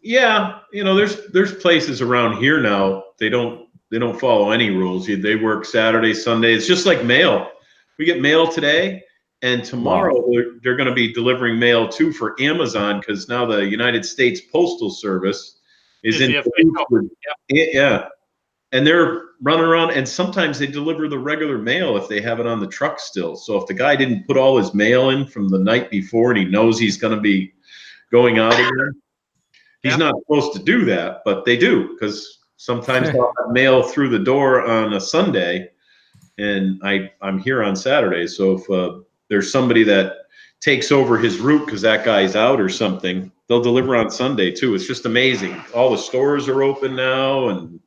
Yeah, there's places around here now. They don't follow any rules. They work Saturday, Sunday. It's just like mail. We get mail today, and tomorrow they're going to be delivering mail too for Amazon, because now the United States Postal Service is in. Yeah, and they're running around, and sometimes they deliver the regular mail if they have it on the truck still. So if the guy didn't put all his mail in from the night before and he knows he's going to be going out again, he's not supposed to do that, but they do, because sometimes they'll have mail through the door on a Sunday, and I'm here on Saturday. So if there's somebody that takes over his route because that guy's out or something, they'll deliver on Sunday too. It's just amazing. All the stores are open now, and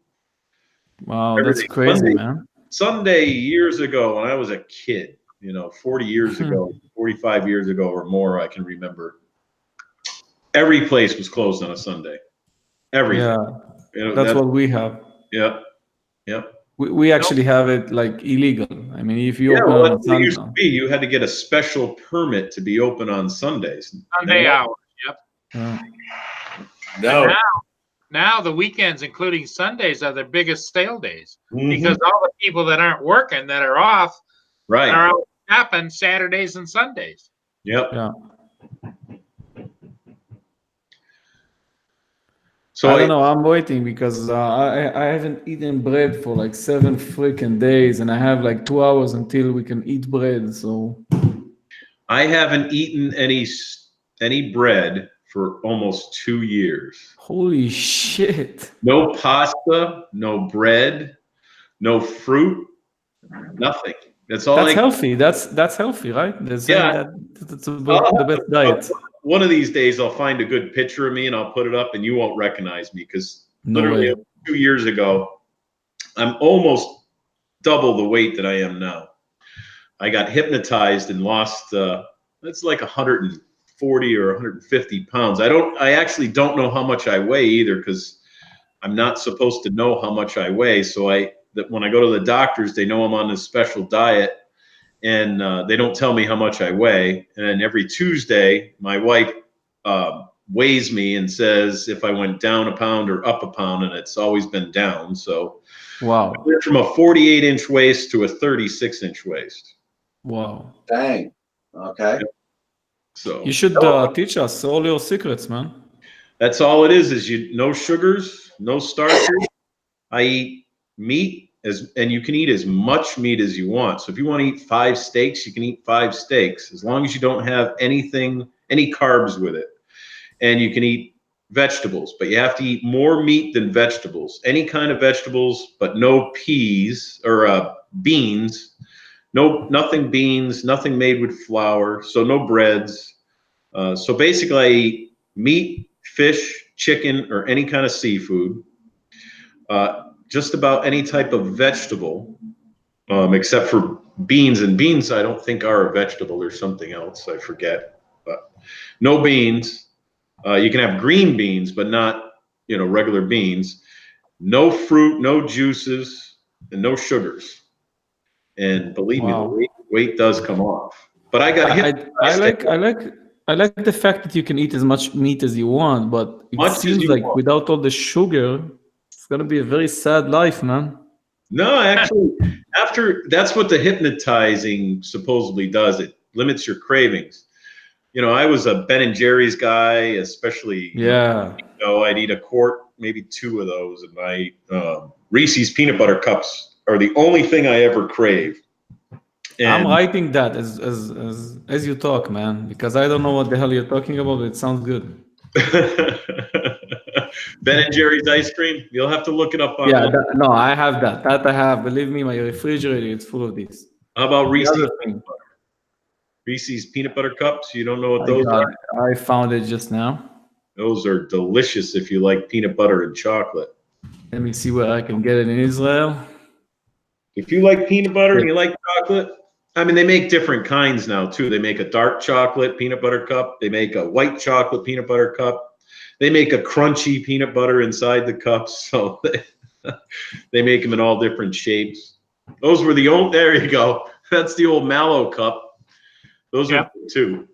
wow, that's crazy, man. Sunday years ago when I was a kid, 40 years ago, 45 years ago or more, I can remember. Every place was closed on a Sunday. Everything. Yeah, that's what we have. Yeah, yeah. We actually have it like illegal. I mean, if you open on Sunday, used to be, you had to get a special permit to be open on Sundays. Sunday hours. Yep. No. Now the weekends, including Sundays, are the biggest sale days, because all the people that aren't working, that are off, right, are out shopping Saturdays and Sundays. Yep. Yeah. So I don't know. I'm waiting because I haven't eaten bread for like 7 freaking days, and I have like 2 hours until we can eat bread. So I haven't eaten any bread for almost 2 years. Holy shit! No pasta, no bread, no fruit, nothing. That's all. That's healthy. That's healthy, right? That's the best diet. One of these days I'll find a good picture of me and I'll put it up, and you won't recognize me, because literally 2 years ago, I'm almost double the weight that I am now. I got hypnotized and lost, it's like 140 or 150 pounds. I actually don't know how much I weigh either, because I'm not supposed to know how much I weigh. So when I go to the doctors, they know I'm on this special diet, and they don't tell me how much I weigh. And every Tuesday, my wife weighs me and says if I went down a pound or up a pound, and it's always been down. So wow, I went from a 48-inch waist to a 36-inch waist. Wow. Dang. Okay. So you should teach us all your secrets, man. That's all it is no sugars, no starches. I eat meat, and you can eat as much meat as you want. So if you want to eat 5 steaks, you can eat 5 steaks, as long as you don't have any carbs with it. And you can eat vegetables, but you have to eat more meat than vegetables. Any kind of vegetables, but no peas or beans. Nothing beans, nothing made with flour. So no breads. So basically I eat meat, fish, chicken, or any kind of seafood. Just about any type of vegetable, except for beans. And beans, I don't think are a vegetable. There's something else, I forget. But no beans. You can have green beans, but not, regular beans. No fruit, no juices, and no sugars. And believe me, the weight does come off. But I got hit. I like the fact that you can eat as much meat as you want, but it seems like without all the sugar, it's gonna be a very sad life, man. No, actually, that's what the hypnotizing supposedly does. It limits your cravings. I was a Ben and Jerry's guy, especially. Yeah. I'd eat a quart, maybe 2 of those, and my Reese's peanut butter cups are the only thing I ever crave. And I'm writing that as you talk, man, because I don't know what the hell you're talking about, but it sounds good. Ben and Jerry's ice cream. You'll have to look it up. Yeah, no, I have that. That I have. Believe me, my refrigerator is full of these. How about Reese's? Reese's peanut butter cups. You don't know what those are? I found it just now. Those are delicious if you like peanut butter and chocolate. Let me see where I can get it in Israel. If you like peanut butter and you like chocolate, I mean, they make different kinds now too. They make a dark chocolate peanut butter cup. They make a white chocolate peanut butter cup. They make a crunchy peanut butter inside the cups. So they make them in all different shapes. Those were the old, there you go. That's the old Mallow cup. Those are two.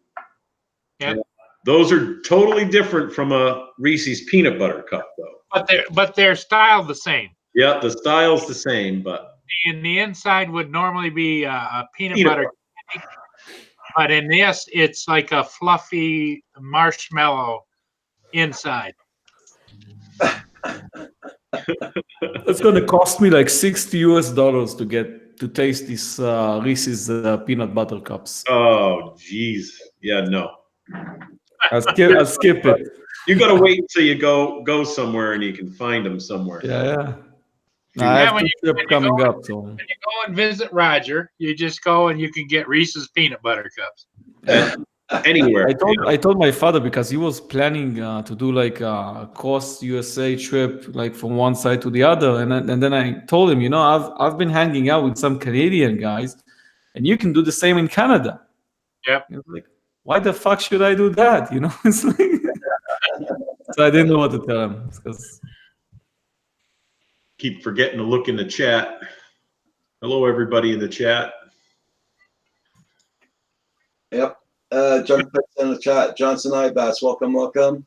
Yep. Those are totally different from a Reese's peanut butter cup, though. But they're styled the same. Yeah, the style's the same, but And the inside would normally be a peanut butter candy, but in this, it's like a fluffy marshmallow inside. It's gonna cost me like $60 to taste these Reese's peanut butter cups. oh, geez, yeah, no. I'll skip it. You got to wait until you go somewhere and you can find them somewhere. Yeah. Yeah, I have when two you- trips when you coming go- up, so When you go and visit Roger, you just go and you can get Reese's peanut butter cups. Anywhere. I told my father because he was planning to do like a cross USA trip, like from one side to the other, and then I told him, I've been hanging out with some Canadian guys, and you can do the same in Canada. Yep. He was like, why the fuck should I do that? It's like, so I didn't know what to tell him because. Keep forgetting to look in the chat. Hello, everybody in the chat. Yep. John puts in the chat. Johnson Ibats, welcome.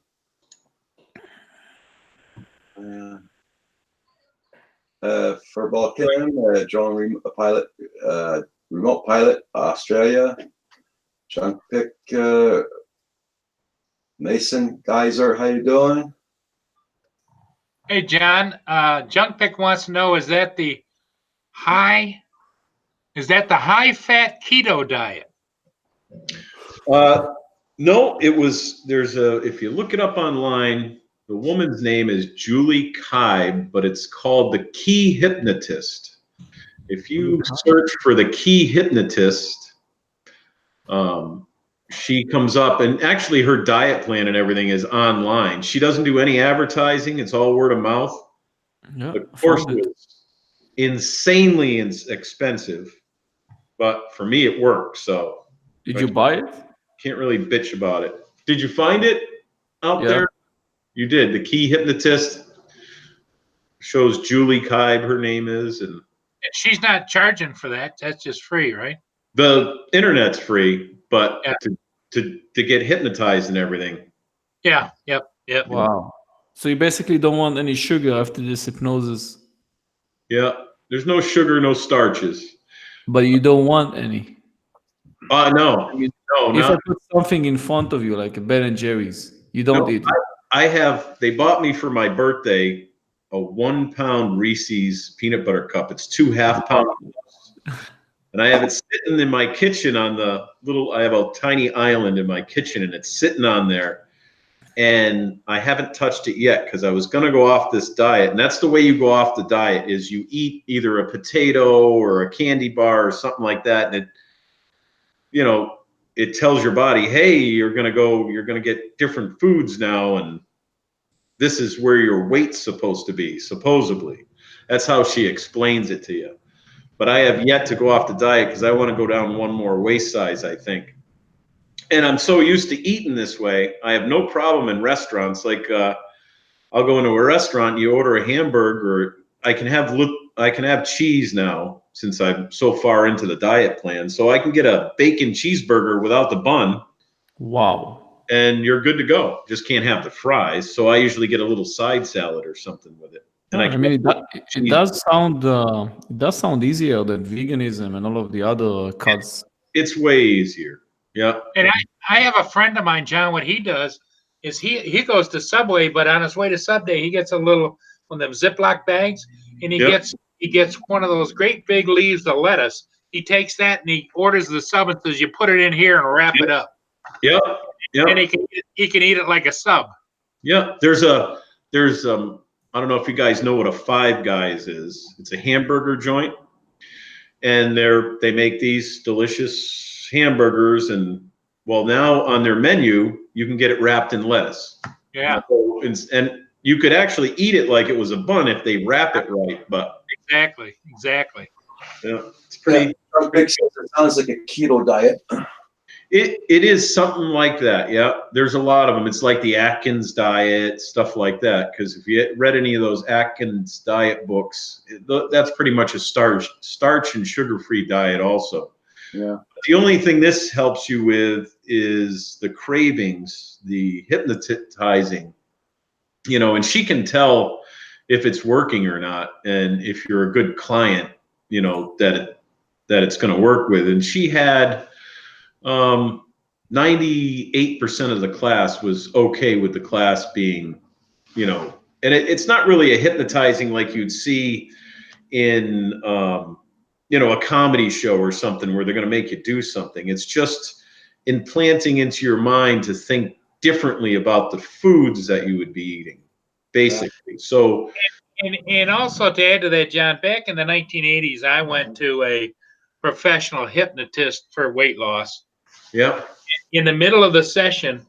For Balkan, drone pilot, remote pilot, Australia. John Pick, Mason Geyser, how you doing? Hey, John, Junk Pick wants to know, is that the high fat keto diet? No, if you look it up online, the woman's name is Julie Kaib, but it's called the Key Hypnotist. If you search for the Key Hypnotist, she comes up, and actually her diet plan and everything is online. She doesn't do any advertising. It's all word of mouth. Yeah, The course is insanely expensive, but for me it works. So Did you buy it? can't really bitch about it. Did you find it out there? You did. The Key Hypnotist shows Julie Kaib, her name is, and She's not charging for that. That's just free, right? the internet's free, but Yeah. to get hypnotized and everything. Yeah. Yep. Wow. So you basically don't want any sugar after this hypnosis, Yeah. There's no sugar, no starches. but you don't want any. No. No, If not. I put something in front of you, like a Ben and Jerry's, you don't No, eat it. they bought me for my birthday a 1 pound Reese's peanut butter cup. It's 2 half-pound cups. And I have it sitting in my kitchen I have a tiny island in my kitchen, and it's sitting on there. And I haven't touched it yet because I was going to go off this diet. And that's the way you go off the diet is you eat either a potato or a candy bar or something like that. And it tells your body, hey, you're going to get different foods now. And this is where your weight's supposed to be, supposedly. That's how she explains it to you. But I have yet to go off the diet because I want to go down one more waist size, I think. And I'm so used to eating this way, I have no problem in restaurants. Like I'll go into a restaurant, you order a hamburger. I can have cheese now since I'm so far into the diet plan. So I can get a bacon cheeseburger without the bun. Wow. And you're good to go. Just can't have the fries. So I usually get a little side salad or something with it. And it does sound easier than veganism and all of the other cuts. It's way easier. Yeah. And I have a friend of mine, John. What he does is he goes to Subway, but on his way to Subway, he gets a little one of them Ziploc bags, and he gets one of those great big leaves of lettuce. He takes that and he orders the sub and says, "You put it in here and wrap it up." Yep. And he can eat it like a sub. Yeah. There's I don't know if you guys know what a Five Guys is. It's a hamburger joint, and they make these delicious hamburgers, and well, now on their menu you can get it wrapped in lettuce. Yeah, So, and you could actually eat it like it was a bun if they wrap it right. But exactly. yeah, it's pretty. From Big Sis, it sounds like a keto diet. It is something like that. Yeah, there's a lot of them. It's like the Atkins diet, stuff like that. Because if you read any of those Atkins diet books, that's pretty much a starch and sugar-free diet also. Yeah. The only thing this helps you with is the cravings, the hypnotizing, you know, and she can tell if it's working or not, and if you're a good client, you know, that it's going to work with. And she had 98% of the class was okay with the class being, you know, and it's not really a hypnotizing like you'd see in, you know, a comedy show or something where they're going to make you do something. It's just implanting into your mind to think differently about the foods that you would be eating, basically. So, And also to add to that, John, back in the 1980s, I went to a professional hypnotist for weight loss. yeah. In the middle of the session,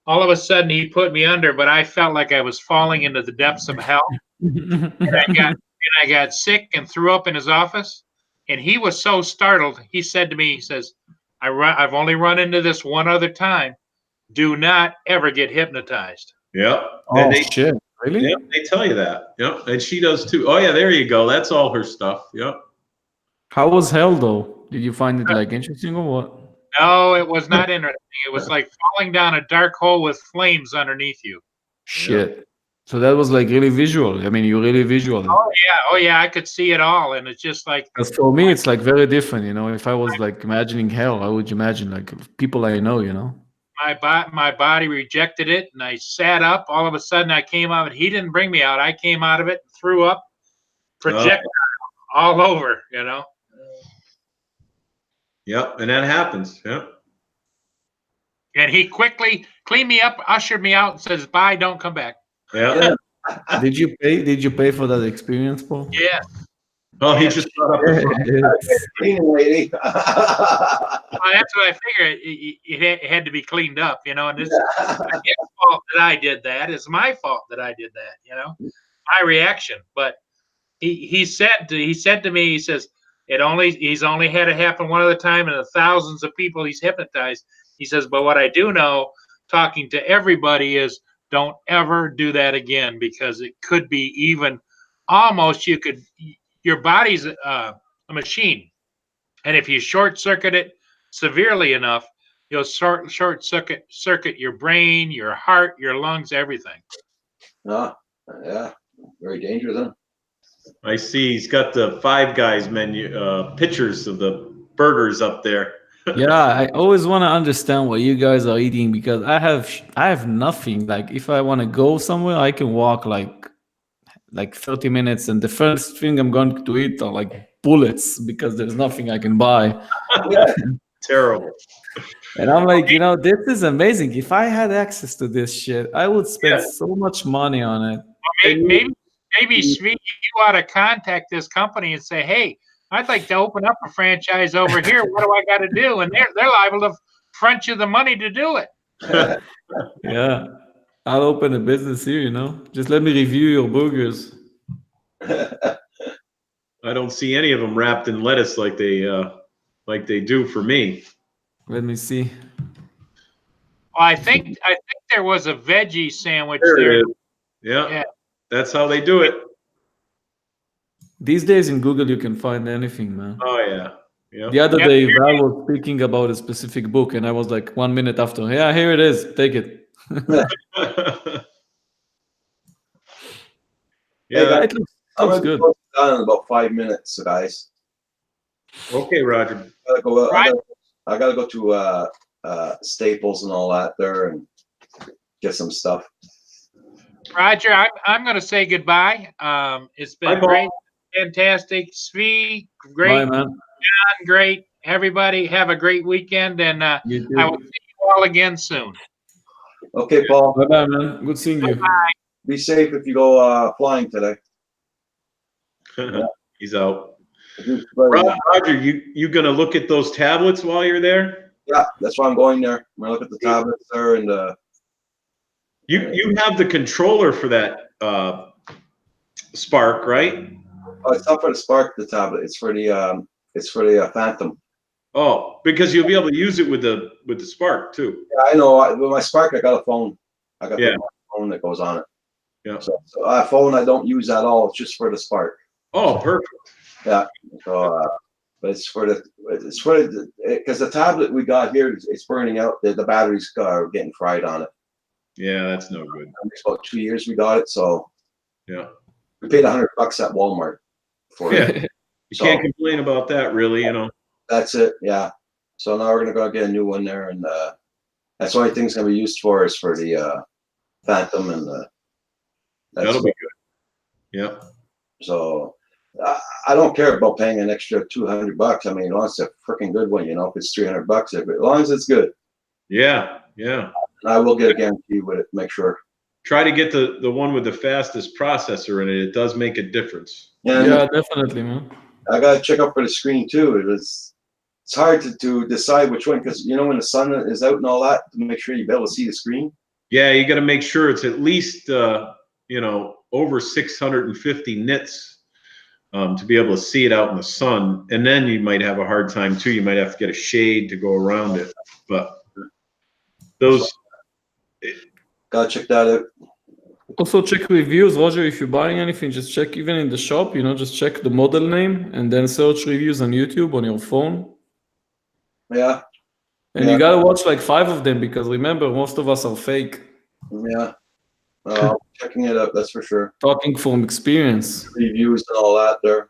all of a sudden he put me under, but I felt like I was falling into the depths of hell. And I got sick and threw up in his office. And he was so startled. He said to me, he says, I've only run into this one other time. Do not ever get hypnotized. Yeah. Oh shit! Really? Yeah, they tell you that. Yeah, and she does too. Oh yeah, there you go. That's all her stuff. Yep. How was hell though? Did you find it like interesting or what? No, it was not interesting. It was like falling down a dark hole with flames underneath you. Shit. So that was like really visual. I mean, you really visual. Oh yeah, I could see it all, and it's just like Because for me, it's like very different. You know, if I was like imagining hell, I would imagine like people I know. You know. my body rejected it, and I sat up. All of a sudden, I came out. He didn't bring me out. I came out of it, and threw up, projectile all over. You know. Yep, and that happens. Yep. And he quickly cleaned me up, ushered me out, and says, "Bye, don't come back." Yeah. Did you pay? Did you pay for that experience, Paul? Yeah. Oh, he just brought up the phone. Cleaning lady. Well, that's what I figured. It had to be cleaned up, you know. And it's not his fault that I did that. It's my fault that I did that, you know. My reaction. But he said to me, he says, he's only had it happen one other time, and the thousands of people he's hypnotized. He says, but what I do know, talking to everybody, is don't ever do that again, because it could be even almost your body's a machine. And if you short circuit it severely enough, you'll short circuit your brain, your heart, your lungs, everything. Yeah, very dangerous, huh? I see he's got the Five Guys menu pictures of the burgers up there. Yeah, I always want to understand what you guys are eating, because I have nothing. Like if I want to go somewhere, I can walk like 30 minutes, and the first thing I'm going to eat are like bullets, because there's nothing I can buy. Terrible. And I'm like, you know, this is amazing. If I had access to this shit, I would spend so much money on it. Maybe Svi, you ought to contact this company and say, hey, I'd like to open up a franchise over here. What do I got to do? And they're liable to front you the money to do it. Yeah, I'll open a business here, you know. Just let me review your burgers. I don't see any of them wrapped in lettuce like they do for me. Let me see. Well, I think there was a veggie sandwich There there. it is. Yeah, that's how they do it. These days in Google, you can find anything, man. Oh yeah. Yeah. The other day, Val was speaking about a specific book, and I was like, 1 minute after, yeah, here it is. Take it. Yeah. It looks good. Done in about 5 minutes, guys. Okay, Roger. I gotta go to Staples and all that there and get some stuff. Roger, I'm going to say goodbye. It's been Bye, great, fantastic. Svi, great. Bye, man. John, great. Everybody, have a great weekend, and You too. I will see you all again soon. Okay, Paul. Bye-bye, man. Good seeing you. Be safe if you go flying today. He's out. Roger, you gonna look at those tablets while you're there? Yeah, that's why I'm going there. I'm gonna look at the tablets there, and You have the controller for that Spark, right? oh, it's not for the Spark, the tablet. It's for the Phantom. Oh, because you'll be able to use it with the Spark too. Yeah, I know. With my Spark, I got a phone. I got Yeah. my phone that goes on it. Yeah. So phone I don't use at all. It's just for the Spark. Oh, perfect. Yeah. So, but it's for because the tablet we got here, it's burning out. The batteries are getting fried on it. Yeah, that's no good. It's about 2 years we got it, so Yeah. we paid $100 at Walmart for Yeah. it. You So can't complain about that, really. that's it. Yeah. So now we're gonna go get a new one there, and that's the only thing it's gonna be used for is for the Phantom and the. That'll be good. Yeah. So I don't care about paying an extra $200. I mean, as long as it's a freaking good one, if it's $300, as long as it's good. Yeah. Yeah. And I will get a guarantee with it. Make sure. Try to get the one with the fastest processor in it. It does make a difference. Yeah, Yeah, definitely, man. I gotta check up for the screen too. It's hard to decide which one because when the sun is out and all that to make sure you be able to see the screen. Yeah, you got to make sure it's at least over 650 nits to be able to see it out in the sun, and then you might have a hard time too. You might have to get a shade to go around it, but those. Gotta check that out. Also check reviews, Roger. If you're buying anything, just check even in the shop. Just check the model name and then search reviews on YouTube on your phone. Yeah. And you gotta watch like 5 of them because remember, most of us are fake. Yeah. Checking it out, that's for sure. Talking from experience. Reviews and all that there.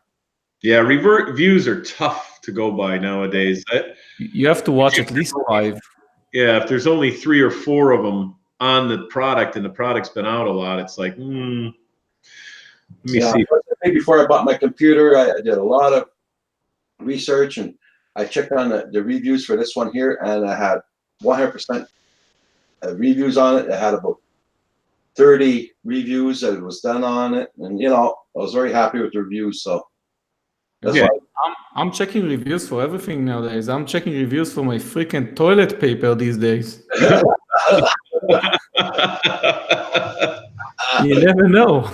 Yeah, reviews are tough to go by nowadays. You have to watch at least 5. Yeah, if there's only 3 or 4 of them on the product and the product's been out a lot, it's like, let me see. Before I bought my computer, I did a lot of research and I checked on the reviews for this one here, and I had 100% reviews on it. I had about 30 reviews that was done on it, and I was very happy with the reviews. So that's why I'm checking reviews for everything nowadays. I'm checking reviews for my freaking toilet paper these days. You never know.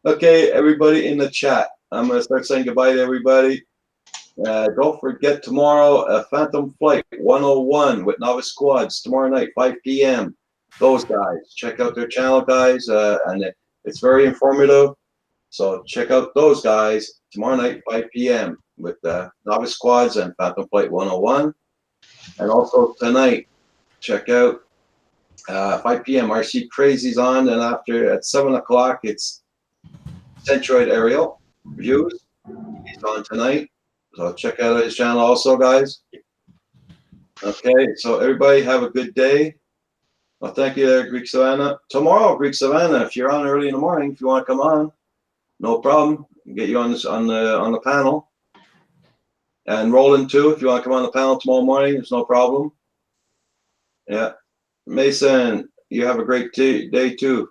Okay, everybody in the chat. I'm going to start saying goodbye to everybody. Don't forget tomorrow, Phantom Flight 101 with Novice Squads tomorrow night, 5 p.m. Those guys. Check out their channel, guys. And it's very informative. So check out those guys tomorrow night, 5 p.m. with Novice Squads and Phantom Flight 101. And also tonight, check out 5 p.m. RC Crazy's on. And after at 7 o'clock, it's Centroid Aerial Reviews. He's on tonight. So check out his channel also, guys. Okay, so everybody have a good day. Well, thank you, Greek Savannah. Tomorrow, Greek Savannah, if you're on early in the morning, if you want to come on, no problem. Get you on the panel. And Roland too, if you want to come on the panel tomorrow morning, there's no problem. Yeah, Mason, you have a great day too.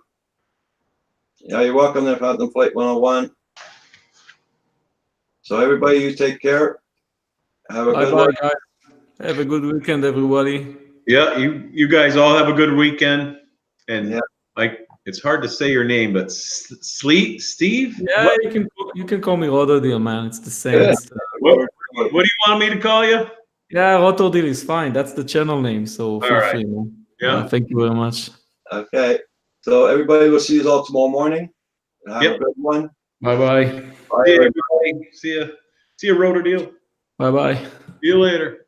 Yeah, you're welcome to Phantom Flight 101. So everybody, you take care. Have a good one. Guys. Have a good weekend, everybody. Yeah, you guys all have a good weekend. And it's hard to say your name, but Steve? Yeah, you can call me Rotterdam, man. It's the same. What do you want me to call you? Yeah, Rotterdam is fine. That's the channel name. So feel free, man. Yeah. Thank you very much. Okay. So everybody, we'll see you all tomorrow morning. Have a good one. Bye-bye. See you, everybody. See you, Rotterdam. Bye-bye. See you later.